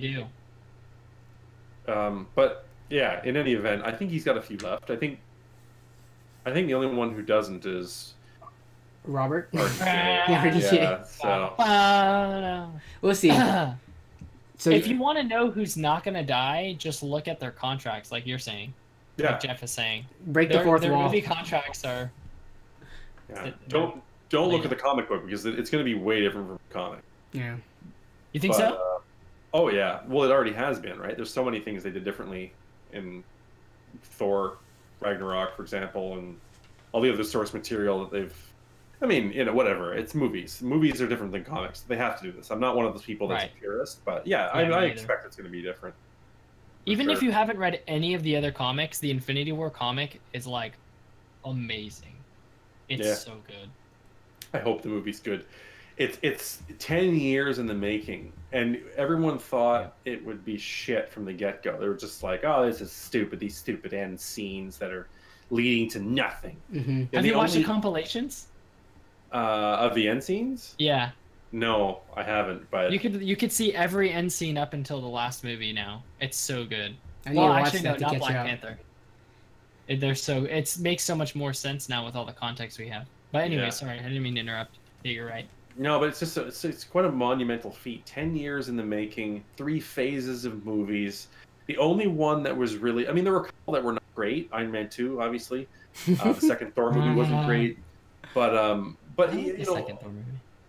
do. But yeah, in any event, I think he's got a few left. I think the only one who doesn't is Robert. RDJ. Yeah, RDJ. Yeah, so We'll see. So if you want to know who's not gonna die, just look at their contracts, like you're saying. yeah, Like Jeff is saying. break the fourth their wall. movie contracts are. yeah. Don't look at the comic book because it's going to be way different from the comic. Yeah. You think But, so? Oh yeah, well it already has been, right? There's so many things they did differently in Thor, Ragnarok, for example, and all the other source material that they've. I mean, whatever. It's movies. Movies are different than comics. They have to do this. I'm not one of those people that's Right. a purist, but yeah, Yeah, me I neither. expect it's going to be different. for Even if sure. you haven't read any of the other comics, the Infinity War comic is like amazing. It's Yeah. so good. I hope the movie's good. It's 10 years in the making, and everyone thought it would be shit from the get-go. They were just like, "Oh, this is stupid. These stupid end scenes that are leading to nothing." Mm-hmm. And Have you watched the only- compilations? of the end scenes? Yeah, No, I haven't. But you could see every end scene up until the last movie. Now it's so good. I need Well, to watch actually, no, that to not catch Black up. Panther. They're so it makes so much more sense now with all the context we have. But anyway, Yeah. sorry, I didn't mean to interrupt. Yeah, you're right. No, but it's just it's quite a monumental feat. 10 years in the making, 3 phases of movies. The only one that was really, I mean, there were a couple that were not great. Iron Man 2, obviously. The second Thor movie wasn't great, but you know, Second Thor movie.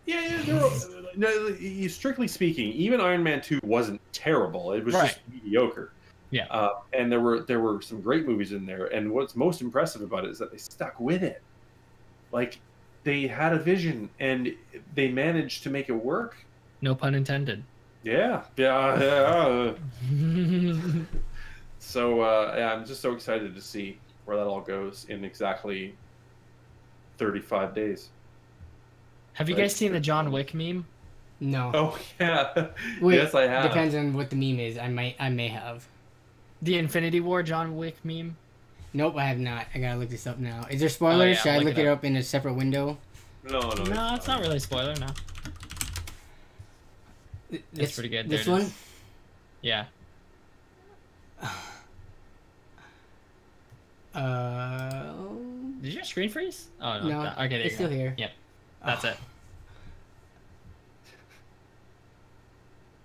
yeah, there were, no, strictly speaking, even Iron Man 2 wasn't terrible. It was just mediocre. Yeah. And there were some great movies in there. And what's most impressive about it is that they stuck with it. Like, they had a vision and they managed to make it work. No pun intended. Yeah. So yeah, I'm just so excited to see where that all goes in exactly 35 days. Have you guys seen the John Wick meme? No. Oh yeah. Wait, yes, I have. Depends on what the meme is. I may have. The Infinity War John Wick meme? Nope, I have not. I gotta look this up now. Is there spoilers? yeah, Should I look look it it up in a separate window? No, No, it's not really a spoiler, no. It's pretty good. This There it one? is. Yeah. Did your screen freeze? Oh, no. No, Okay, there it's you go. still here. Yep. That's it.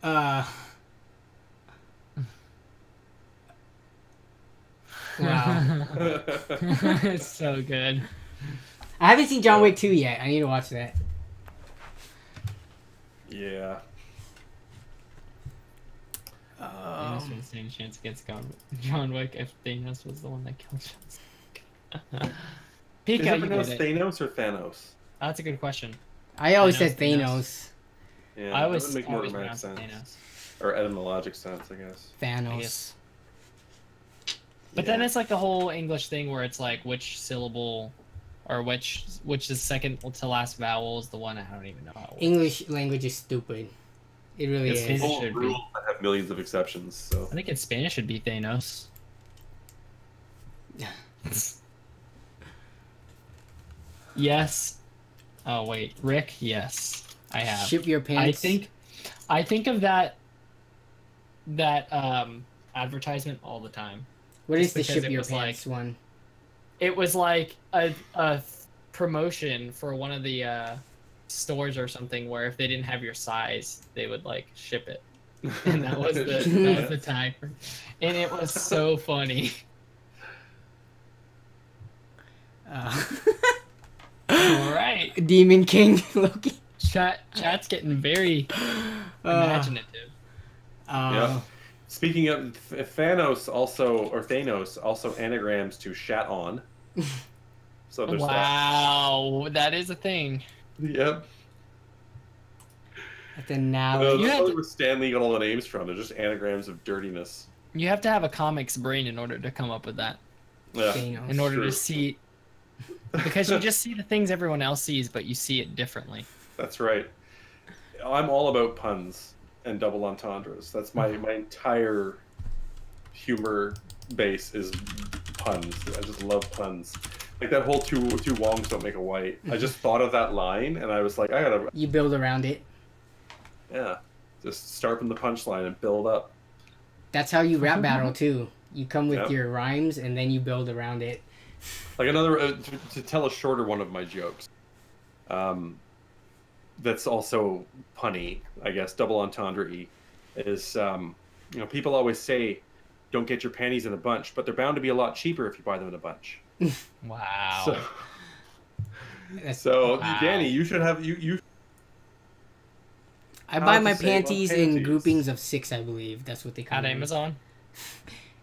Wow. It's so good. I haven't seen John Wick 2 yet. I need to watch that. Yeah. Thanos would stand a chance against John Wick if Thanos was the one that killed John. Is Pika, it you pronounced did it. Thanos or Thanos? That's a good question. I always Thanos, said Thanos. Thanos. Yeah, I that always would make more always dramatic pronounce sense. Thanos. Or etymologic sense, I guess. Thanos. guess. But then it's like the whole English thing where it's like which syllable or which is second to last vowel is the one I don't even know how it works. English language is stupid. It really It's is. full Should of be. rules that have millions of exceptions. So I think in Spanish it'd be Thanos. Yes. Oh wait, Rick. Yes, I have. Ship your pants. I think of that advertisement all the time. What is just the because ship it your was pants one? It was like a promotion for one of the stores or something where if they didn't have your size, they would like ship it. And that was the tag. And it was so funny. All right. Demon King Loki. Chat's getting very imaginative. yeah. Speaking of Thanos, also anagrams to shat on. So there's Wow, that is a thing. that. Yep. At the now. That's You had probably to- where Stanley got all the names from. They're just anagrams of dirtiness. You have to have a comics brain in order to come up with that. Yeah. Thanos. In order true. to see, because you just see the things everyone else sees, but you see it differently. That's right. I'm all about puns and double entendres. That's my entire humor base is puns. I just love puns. Like that whole two wongs don't make a white. I just thought of that line and I was like, I gotta, You build around it. yeah, just start from the punchline and build up. That's how you rap battle too. You come with Yep. your rhymes and then you build around it. Like another to tell a shorter one of my jokes. That's also punny, I guess, double entendre-y, is people always say, "Don't get your panties in a bunch," but they're bound to be a lot cheaper if you buy them in a bunch. Wow. So Wow. Danny, you should have you. I How buy to my save on panties in panties. groupings of 6, I believe. That's what they call At them. Amazon.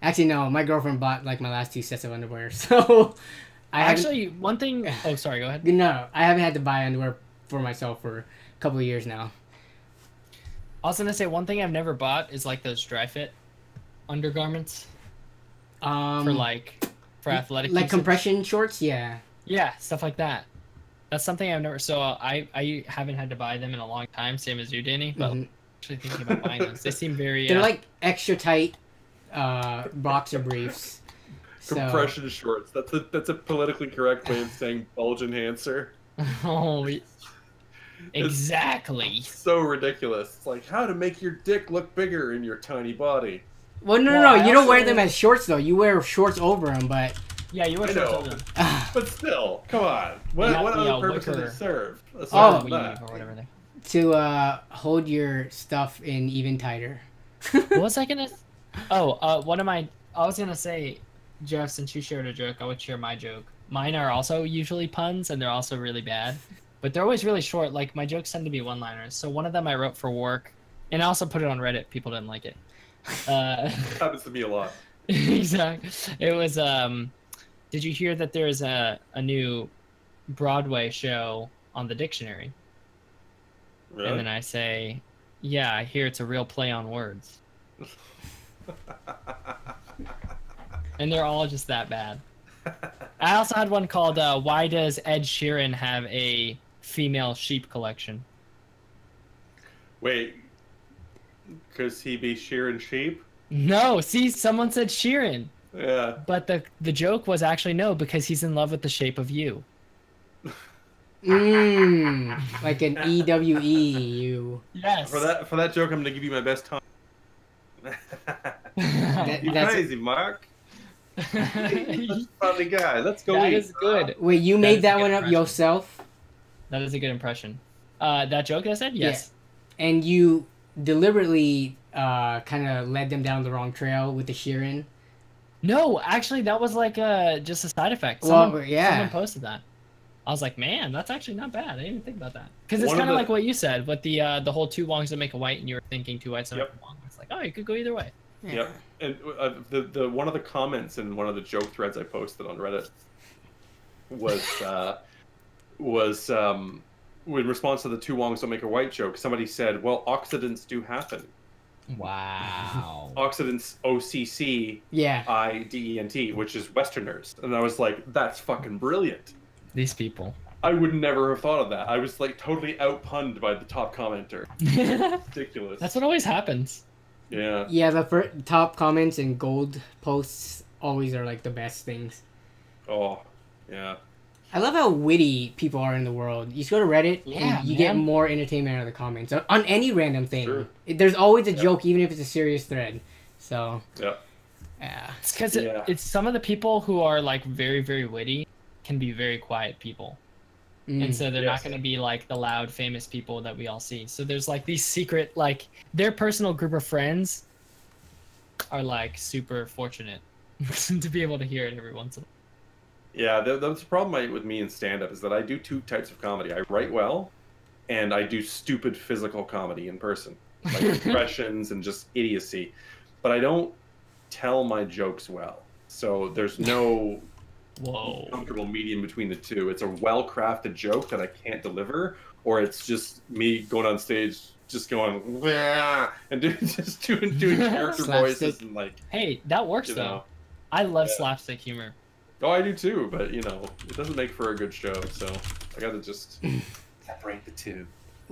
Actually, no. My girlfriend bought like my last 2 sets of underwear, so I haven't- Actually, one thing. Oh, sorry. Go ahead. no, I haven't had to buy underwear for myself for a couple of years now. I was gonna say one thing I've never bought is like those dry fit undergarments for athletic. like usage. compression shorts. Yeah, Yeah, stuff like that. That's something I've never. So I haven't had to buy them in a long time, same as you, Danny. But Mhm. I'm actually thinking about buying those. They seem very. they're like extra tight boxer briefs. So, Compression shorts. That's a politically correct way of saying bulge enhancer. Oh, exactly. So ridiculous. It's like how to make your dick look bigger in your tiny body. well, no, Well, no, I you don't wear also- them as shorts though. You wear shorts over them, but Yeah, you were I short know. children. But still, come on. What Yeah, other yeah, purpose does wicker. it serve? Oh. Aside from that. Or whatever they. To hold your stuff in even tighter. What was I gonna? Oh, one of my. I was gonna say, Jeff, since you shared a joke, I would share my joke. Mine are also usually puns, and they're also really bad, but they're always really short. Like my jokes tend to be one-liners. So one of them I wrote for work, and I also put it on Reddit. People didn't like it. Happens to me a lot. Exactly. It was. Did you hear that there's a new Broadway show on the Dictionary? Really? And then I say, yeah, I hear it's a real play on words. And they're all just that bad. I also had one called, why does Ed Sheeran have a female sheep collection? Wait, because he be shearing sheep? No, see, someone said Sheeran. Yeah. But the joke was actually no, because he's in love with the shape of you. Like an EWE. Yes. For that joke, I'm gonna give you my best time. You That's- crazy, Mark? That's a funny guy. Let's go That eat. is good. Wait, you That made is that a good one up impression. yourself? That is a good impression. That joke I said? Yes. And you deliberately kind of led them down the wrong trail with the Sheeran? No, actually, that was like just a side effect. Well, Someone, yeah. someone posted that. I was like, man, that's actually not bad. I didn't even think about that. Because it's One of kind of the- like what you said, with the whole two wongs that make a white, and you were thinking two whites that Yep. make a wong. It's like, oh, you could go either way. Yep. And the one of the comments in one of the joke threads I posted on Reddit was in response to the two wongs don't make a white joke. Somebody said, "Well, oxidants do happen. Wow. Oxidants, OCC, Yeah. IDENT, which is Westerners." And I was like, "That's fucking brilliant." These people. I would never have thought of that. I was like totally outpunned by the top commenter. Ridiculous. That's what always happens. Yeah. Yeah, the top comments and gold posts always are like the best things. Oh, yeah. I love how witty people are in the world. You just go to Reddit Yeah, and you get man. more entertainment out of the comments on any random thing. Sure. There's always a Yeah. joke, even if it's a serious thread. So, Yep. yeah. It's because Yeah. it's some of the people who are like very, very witty can be very quiet people. And so they're Yes. not going to be like the loud, famous people that we all see. So there's like these secret, like their personal group of friends are like super fortunate to be able to hear it every once in a while. Yeah, that's the problem with me in stand-up is that I do two types of comedy. I write well, and I do stupid physical comedy in person, like impressions and just idiocy. But I don't tell my jokes well. So there's no Whoa. comfortable medium between the two. It's a well-crafted joke that I can't deliver, or it's just me going on stage, just going "Wah," and doing character Slapstick. voices and like, Hey, that works you though. know. I love Yeah. slapstick humor. Oh, I do too, but you know, it doesn't make for a good show, so I gotta just separate the two.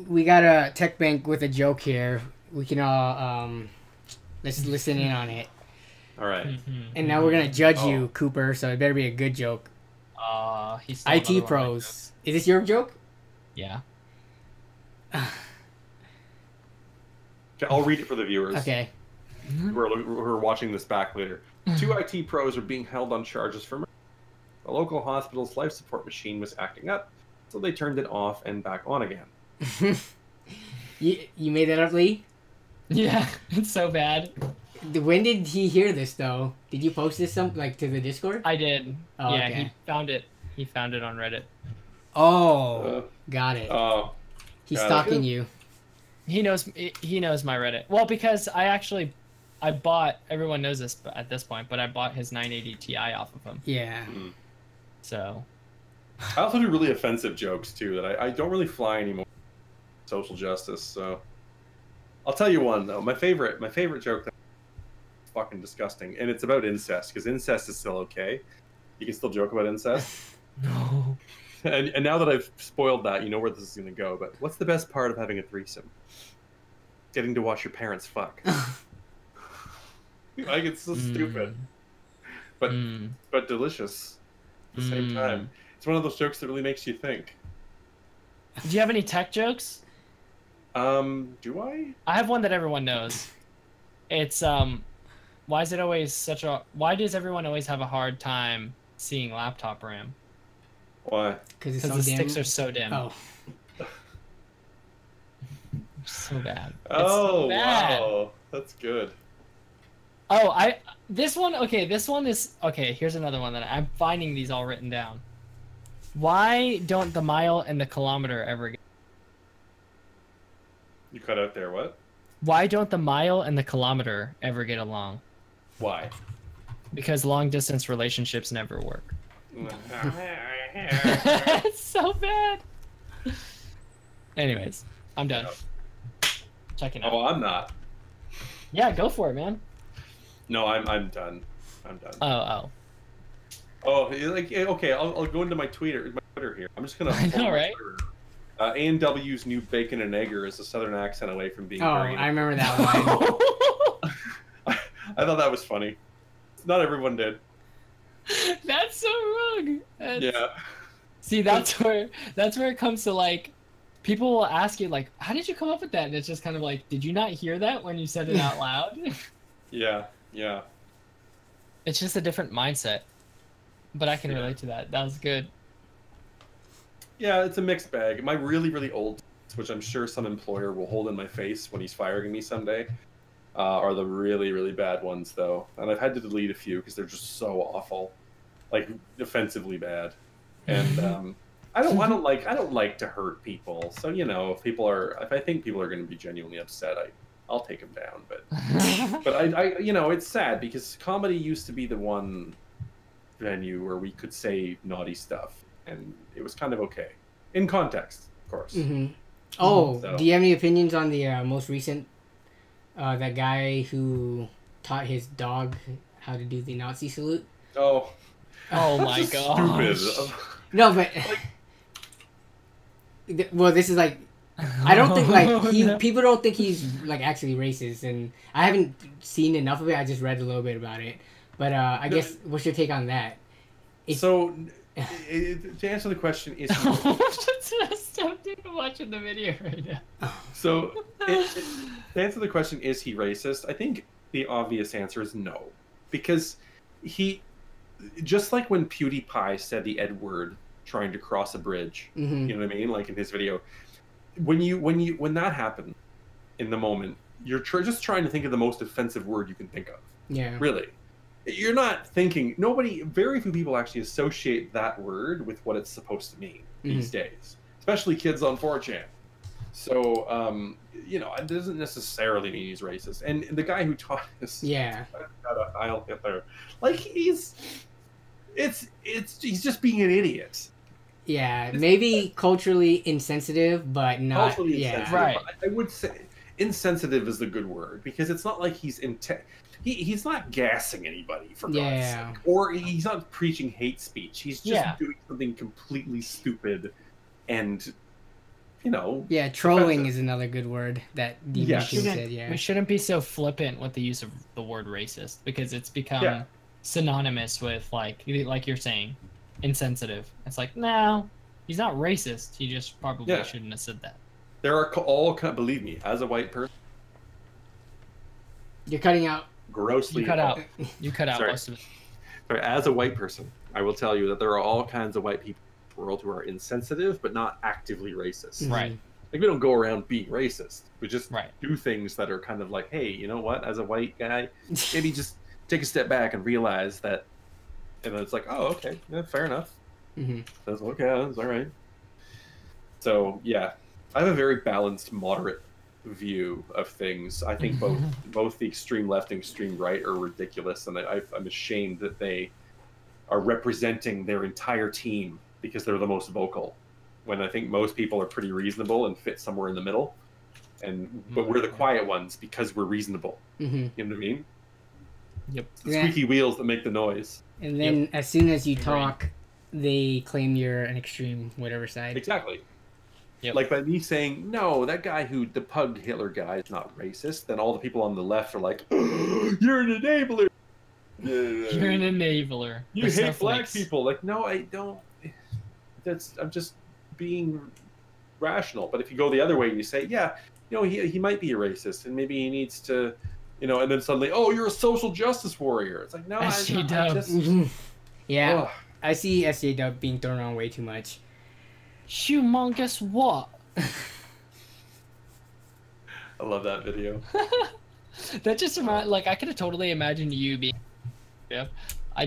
We got a tech bank with a joke here. We can all let's listen in on it. All right. And now we're gonna judge Oh. you, Cooper. So it better be a good joke. He's still another IT one of my pros. jokes. Is this your joke? Yeah. Okay, I'll read it for the viewers Okay. who are watching this back later. Two IT pros are being held on charges for murder. The local hospital's life support machine was acting up, so they turned it off and back on again. You made that up, Lee? Yeah, it's so bad. When did he hear this though? Did you post this to the Discord? I did. Oh, yeah, okay. he found it. He found it on Reddit. Oh, Uh, got it. He's got it. stalking you. He knows my Reddit. Well, because I bought, everyone knows this at this point, but I bought his 980 Ti off of him. Yeah. So, I also do really offensive jokes too that I don't really fly anymore. Social justice. So I'll tell you one though. My favorite joke that's fucking disgusting, and it's about incest because incest is still okay. You can still joke about incest. no. And now that I've spoiled that, you know where this is going to go. But what's the best part of having a threesome? Getting to watch your parents fuck. Like it's so stupid, but delicious at the same time. It's one of those jokes that really makes you think. Do you have any tech jokes? Do I? I have one that everyone knows. It's why does everyone always have a hard time seeing laptop RAM. Why? Because it's Because so the dim. sticks are so dim. Oh. So bad. It's Oh, so bad. wow. That's good. Oh, this one, okay, this one is, okay, here's another one that I'm finding these all written down. Why don't the mile and the kilometer ever get... You cut out there, what? Why don't the mile and the kilometer ever get along? Why? Because long distance relationships never work. It's so bad. Anyways, I'm done. Checking out. Oh, I'm not. Yeah, go for it, man. No, I'm done. I'm done. Oh. Oh, like okay, I'll go into my Twitter here. I'm just gonna. I know, right? A&W's new bacon and egger is a southern accent away from being. Oh, very I remember that one. I thought that was funny. Not everyone did. That's so wrong. Yeah. See, that's where it comes to, like, people will ask you, like, how did you come up with that? And it's just kind of like, did you not hear that when you said it out loud? Yeah. It's just a different mindset. But I can Yeah. relate to that. That was good. Yeah, it's a mixed bag. My really, really old, which I'm sure some employer will hold in my face when he's firing me someday, are the really, really bad ones, though. And I've had to delete a few because they're just so awful, like offensively bad. And I don't like to hurt people. So if I think people are going to be genuinely upset, I'll take them down. But I it's sad because comedy used to be the one venue where we could say naughty stuff, and it was kind of okay in context, of course. Mm-hmm. Oh, So- do you have any opinions on the most recent that guy who taught his dog how to do the Nazi salute? Oh, Oh my that's god. stupid. No, but well, this is like I don't think like people don't think he's like actually racist, and I haven't seen enough of it. I just read a little bit about it, but I guess what's your take on that? So, to answer the question, is he, That's messed up, dude. I'm watching the video right now. so to answer the question, is he racist? I think the obvious answer is no, because he, just like when PewDiePie said the N word trying to cross a bridge, Mm-hmm. you know what I mean? Like in his video, when that happened, in the moment, you're just trying to think of the most offensive word you can think of. Yeah. Really, you're not thinking. Very few people actually associate that word with what it's supposed to mean these days, especially kids on 4chan. So, it doesn't necessarily mean he's racist. And the guy who taught us, Yeah. Heil Hitler, like he's just being an idiot. Yeah. Maybe culturally insensitive, but not. Culturally Yeah. insensitive. Right. I would say insensitive is the good word, because it's not like he's he's not gassing anybody, for God's Yeah. sake, or he's not preaching hate speech. He's just Yeah. doing something completely stupid, and Yeah. Trolling offensive. is another good word that Yes. Dean said. Yeah. We shouldn't be so flippant with the use of the word racist, because it's become Yeah. synonymous with like you're saying, insensitive. It's like, no, he's not racist. He just probably Yeah. shouldn't have said that. there are all kind. Believe me, as a white person, You're cutting out. grossly. You cut out. You cut out Sorry. most of it. Sorry, as a white person, I will tell you that there are all kinds of white people in the world who are insensitive, but not actively racist. Right. Like, we don't go around being racist. We just Right. do things that are kind of like, hey, you know what? As a white guy, maybe just take a step back and realize that. And then it's like, oh, okay, yeah, fair enough. Mm-hmm. That's okay, that's all right. So yeah, I have a very balanced, moderate view of things. I think both the extreme left and extreme right are ridiculous, and I'm ashamed that they are representing their entire team because they're the most vocal, when I think most people are pretty reasonable and fit somewhere in the middle. But we're the quiet ones because we're reasonable. Mm-hmm. You know what I mean? Yep. The Yeah. squeaky wheels that make the noise. And then as soon as you Agreed. talk, they claim you're an extreme whatever side. Exactly. Yep. Like by me saying, no, that guy the pug Hitler guy is not racist, then all the people on the left are like, you're an enabler. You're an enabler. You The hate black snowflakes. people. Like, no, I don't. I'm just being rational. But if you go the other way and you say, yeah, he might be a racist, and maybe he needs to, and then suddenly, oh, you're a social justice warrior. It's like, no, SJW. I just, Mhm. Yeah. ugh. I see SJW being thrown around way too much. Humongous what? I love that video. That just like I could have totally imagined you being. Yeah, I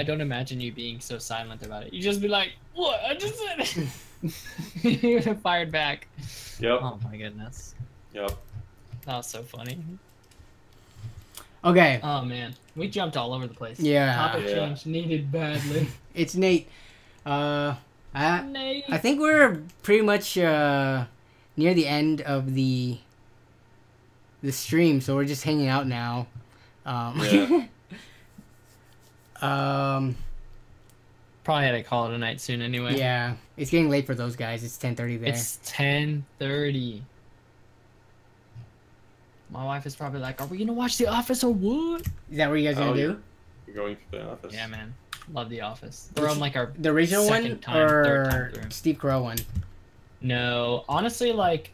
don't imagine you being so silent about it. You just be like, "What? I just said it." You fired back. Yep. Oh my goodness. Yep. That was so funny. Okay. Oh man, we jumped all over the place. Yeah. Topic Yeah. change needed badly. It's Nate. Nate. I think we're pretty much near the end of the stream, so we're just hanging out now. Yeah. Probably had to call it a night soon anyway. Yeah, it's getting late for those guys. It's 10:30 there. It's 10:30. My wife is probably like, "Are we gonna watch The Office or what?" Is that what you guys gonna do? You're going to the office. Yeah, man. Love The Office. We're on like our The original one second time, third time or through. Steve Carell one? No, honestly, like,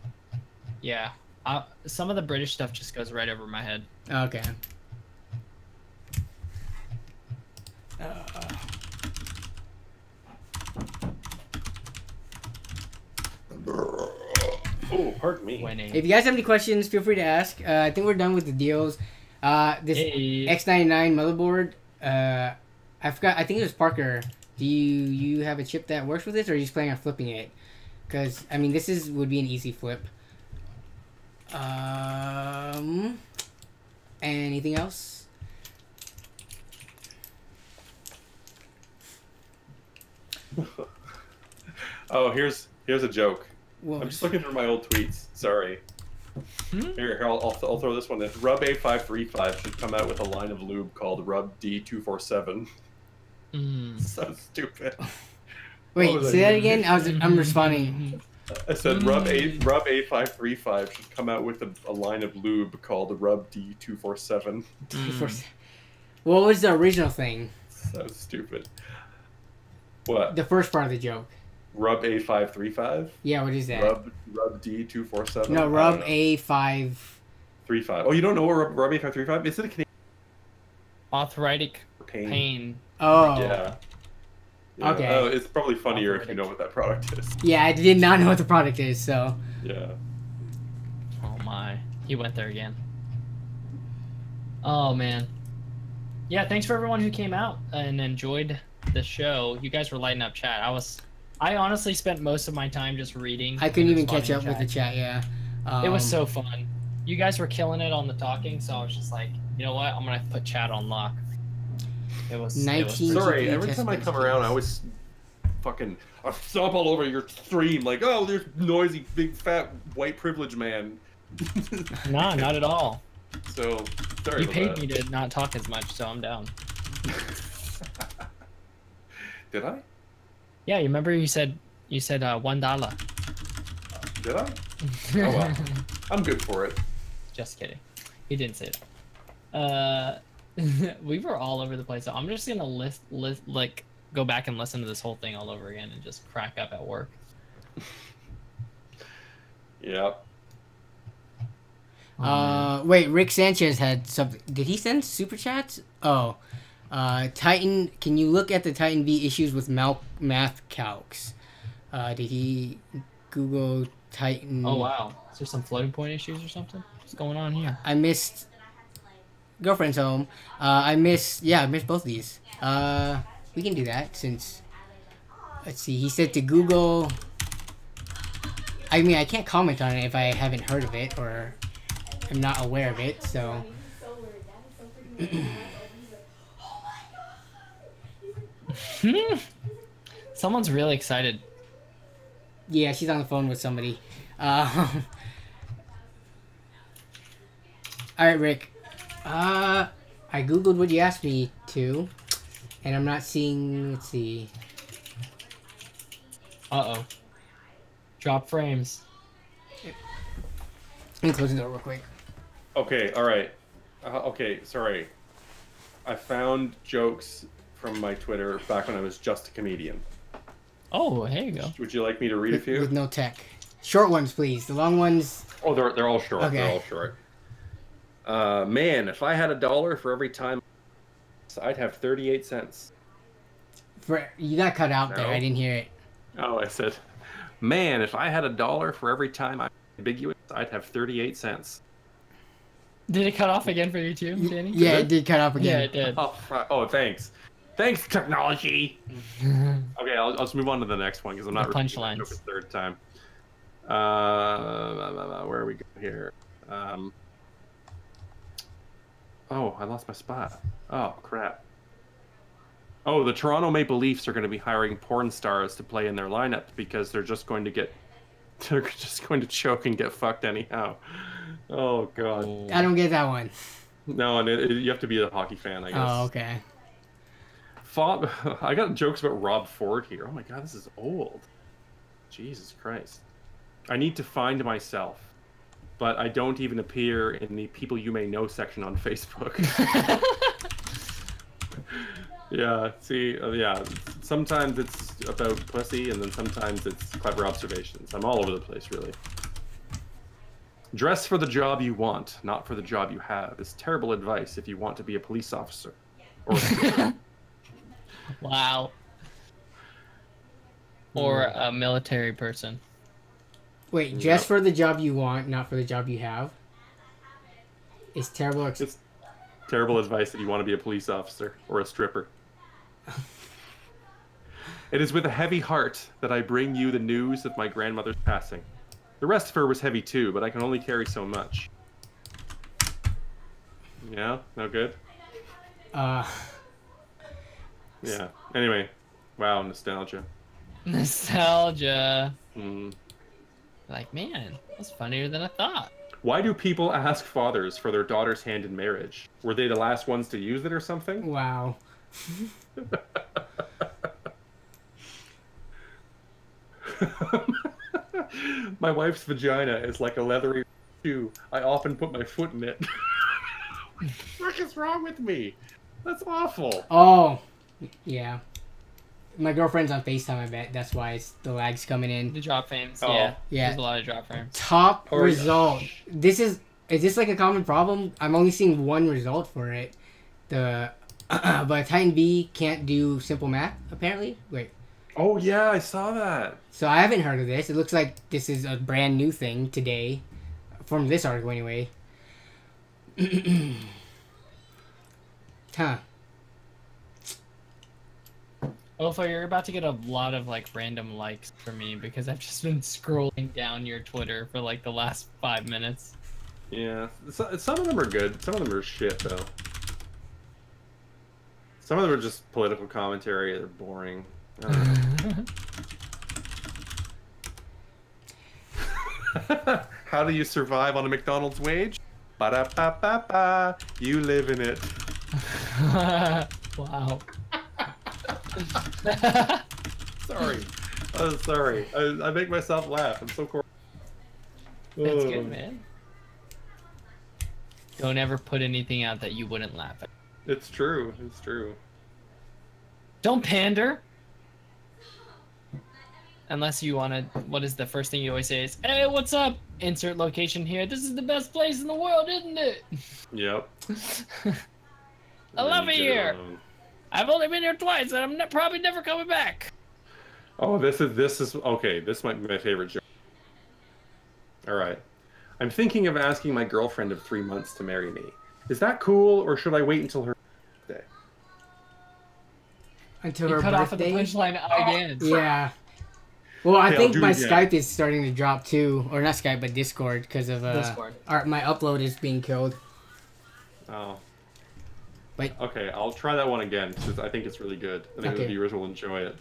yeah. Some of the British stuff just goes right over my head. Okay. Oh, pardon me. Winning. If you guys have any questions, feel free to ask. I think we're done with the deals. This Hey. X99 motherboard. I forgot. I think it was Parker. Do you have a chip that works with this, or are you just planning on flipping it? Because I mean, this would be an easy flip. Anything else? Oh, here's a joke. Well, I'm just looking through my old tweets. Sorry. Here, I'll throw this one in. Rub A535 should come out with a line of lube called Rub D247. So stupid. wait, was say I that again. I'm responding. I said Rub A535 should come out with a line of lube called Rub D247. What was the original thing? So stupid. What? The first part of the joke. Rub A535? Yeah, what is that? Rub D247? No, Rub A5. 35. Oh, you don't know what Rub A535 is? It a Canadian Arthritic pain? pain. Oh. Yeah. Yeah. Okay. Oh, it's probably funnier if you know what that product is. Yeah, I did not know what the product is, so. Yeah. Oh my. He went there again. Oh man. Yeah, thanks for everyone who came out and enjoyed the show. You guys were lighting up chat. I honestly spent most of my time just reading. I couldn't and even catch up responding with to the chat, yeah. It was so fun. You guys were killing it on the talking, so I was just like, you know what? I'm gonna put chat on lock. It was 19 Sorry, GPU every test time I bench come games. around, I always fucking I stomp all over your stream like, oh, there's noisy, big, fat, white privilege man. Nah, not at all. So, sorry You about paid that. me to not talk as much, so I'm down. Did I? Yeah, you remember you said $1. Did I? Oh well. I'm good for it. Just kidding. He didn't say that. We were all over the place. So I'm just gonna like go back and listen to this whole thing all over again and just crack up at work. Yep. Wait, Rick Sanchez had something. Did he send super chats? Oh. Titan, can you look at the Titan V issues with math calcs? Did he Google Titan? Oh wow. Is there some floating point issues or something? What's going on here? I missed Girlfriend's Home. I missed both of these. We can do that since, let's see, he said to Google, I mean, I can't comment on it if I haven't heard of it or I'm not aware of it, so. Someone's really excited. Yeah, she's on the phone with somebody. Alright, Rick. I googled what you asked me to, and I'm not seeing, let's see. Uh-oh. Drop frames. Let me close the door real quick. Okay, alright. Okay, sorry. I found jokes from my Twitter back when I was just a comedian. Oh, here you go. Would you like me to read a few? With no tech. Short ones, please. The long ones. Oh, they're all short. Okay. They're all short. Man, if I had $1 for every time, I'd have 38 cents. You got cut out there. No. I didn't hear it. Oh, I said, man, if I had $1 for every time I'm ambiguous, I'd have 38 cents. Did it cut off again for you too, Danny? Yeah, it did cut off again. Yeah, it did. Oh, thanks. Thanks, technology. Okay, I'll just move on to the next one because I'm not The punchlines. for the third time. Where are we going here? Oh, I lost my spot. Oh, crap. Oh, the Toronto Maple Leafs are going to be hiring porn stars to play in their lineup because they're just going to choke and get fucked anyhow. Oh, God. I don't get that one. No, and you have to be a hockey fan, I guess. Oh, okay. I got jokes about Rob Ford here. Oh my God, this is old. Jesus Christ. I need to find myself, but I don't even appear in the people you may know section on Facebook. Yeah, see, yeah, sometimes it's about pussy, and then sometimes it's clever observations. I'm all over the place, really. Dress for the job you want, not for the job you have, is terrible advice if you want to be a police officer. Or Wow. Or a military person. Wait, dress for the job you want, not for the job you have. It's terrible. It's terrible advice if you want to be a police officer or a stripper. It is with a heavy heart that I bring you the news of my grandmother's passing. The rest of her was heavy too, but I can only carry so much. Yeah? No good? Yeah. Anyway. Wow, nostalgia. Nostalgia. Hmm. Like, man, that's funnier than I thought. Why do people ask fathers for their daughter's hand in marriage? Were they the last ones to use it or something? Wow. My wife's vagina is like a leathery shoe. I often put my foot in it. What the fuck is wrong with me? That's awful. Oh, yeah. My girlfriend's on FaceTime, I bet. That's why the lag's coming in. The drop frames, Oh. yeah. Yeah. There's a lot of drop frames. Top Or- result. Is this like a common problem? I'm only seeing one result for it. But Titan V can't do simple math, apparently. Wait. Oh yeah, I saw that. So I haven't heard of this. It looks like this is a brand new thing today. From this article, anyway. Huh. Olfa, you're about to get a lot of like random likes from me because I've just been scrolling down your Twitter for like the last 5 minutes. Yeah, some of them are good. Some of them are shit though. Some of them are just political commentary. They're boring. I don't know. How do you survive on a McDonald's wage? Ba-da-ba-ba-ba. You live in it. Wow. Sorry. I'm sorry. I make myself laugh. I'm so cool. That's good, man. Don't ever put anything out that you wouldn't laugh at. It's true. It's true. Don't pander. Unless you want to, what is the first thing you always say is, hey, what's up? Insert location here. This is the best place in the world, isn't it? Yep. I love it here. Um, I've only been here twice, and I'm probably never coming back. Oh, this is okay. This might be my favorite joke. All right. I'm thinking of asking my girlfriend of 3 months to marry me. Is that cool, or should I wait until her birthday? Until You her cut off at the birthday. punchline again. Yeah. Well, I Okay, think I'll do my it again. Skype is starting to drop too, or not Skype, but Discord, because of Discord. my upload is being killed. Oh. Like- Okay, I'll try that one again because I think it's really good. I think the Okay. viewers will enjoy it.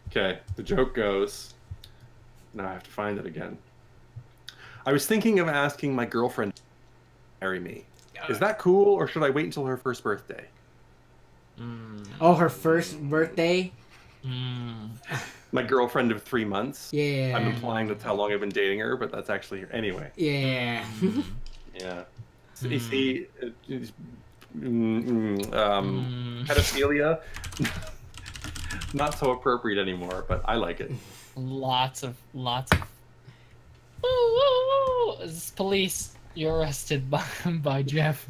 Okay, the joke goes. Now I have to find it again. I was thinking of asking my girlfriend to marry me. Is that cool, or should I wait until her first birthday? Oh, her first birthday. My girlfriend of 3 months. Yeah. I'm implying that's how long I've been dating her, but that's actually anyway. Yeah. Yeah. So, you see, pedophilia, not so appropriate anymore, but I like it. Lots of. Woo, woo, woo. This is police. You're arrested by Jeff.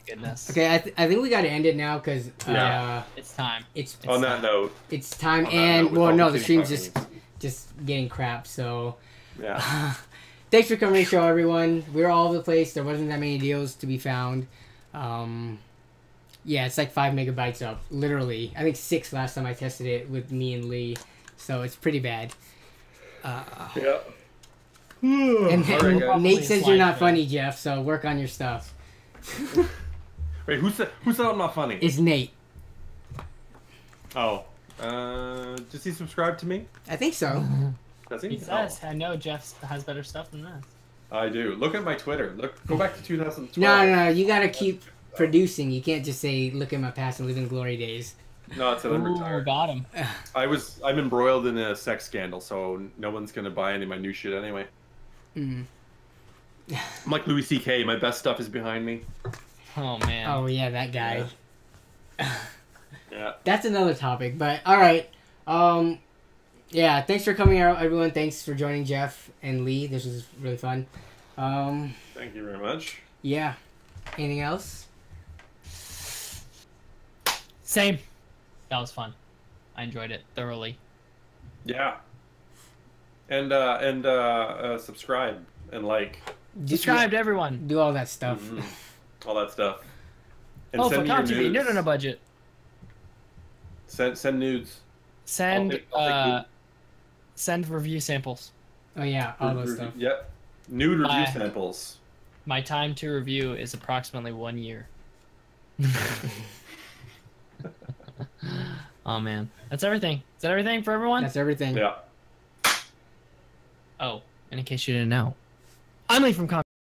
Goodness. Okay, I think we got to end it now because Yeah. It's time. it's On that note, it's time, On that and note, with well, all no, the the team stream's talking. just getting crap. So yeah. thanks for coming to the show, everyone. We're all over the place. There wasn't that many deals to be found. Yeah, it's like 5 megabytes up, literally. I think 6 last time I tested it with me and Lee. So it's pretty bad. Yeah. And All right, guys. Nate says you're not Slide, funny, Jeff. So work on your stuff. Wait, who said I'm not funny? It's Nate. Oh. Does he subscribe to me? I think so. Does he? He says, I know Jeff has better stuff than this. Oh, I do. Look at my Twitter. Go back to 2012. No. You gotta keep producing. You can't just say, "Look at my past and living glory days." No, it said I'm Ooh, retired. got him. I'm embroiled in a sex scandal, so no one's gonna buy any of my new shit anyway. Mm. I'm like Louis C.K. My best stuff is behind me. Oh, man. Oh yeah, that guy. Yeah. That's another topic, but all right. Yeah, thanks for coming out, everyone. Thanks for joining Jeff and Lee. This was really fun. Thank you very much. Yeah. Anything else? Same. That was fun. I enjoyed it thoroughly. Yeah. And subscribe and like Subscribe to everyone. Do all that stuff. all that stuff. And Oh, send for me your contribute. nudes. Nerd on a budget. Send nudes. Send I'll take send review samples. Oh yeah, all those stuff. Yep. Nude review Bye. samples. My time to review is approximately 1 year. Oh man, that's everything. Is that everything for everyone? That's everything. Yeah. Oh, and in case you didn't know, I'm Lee from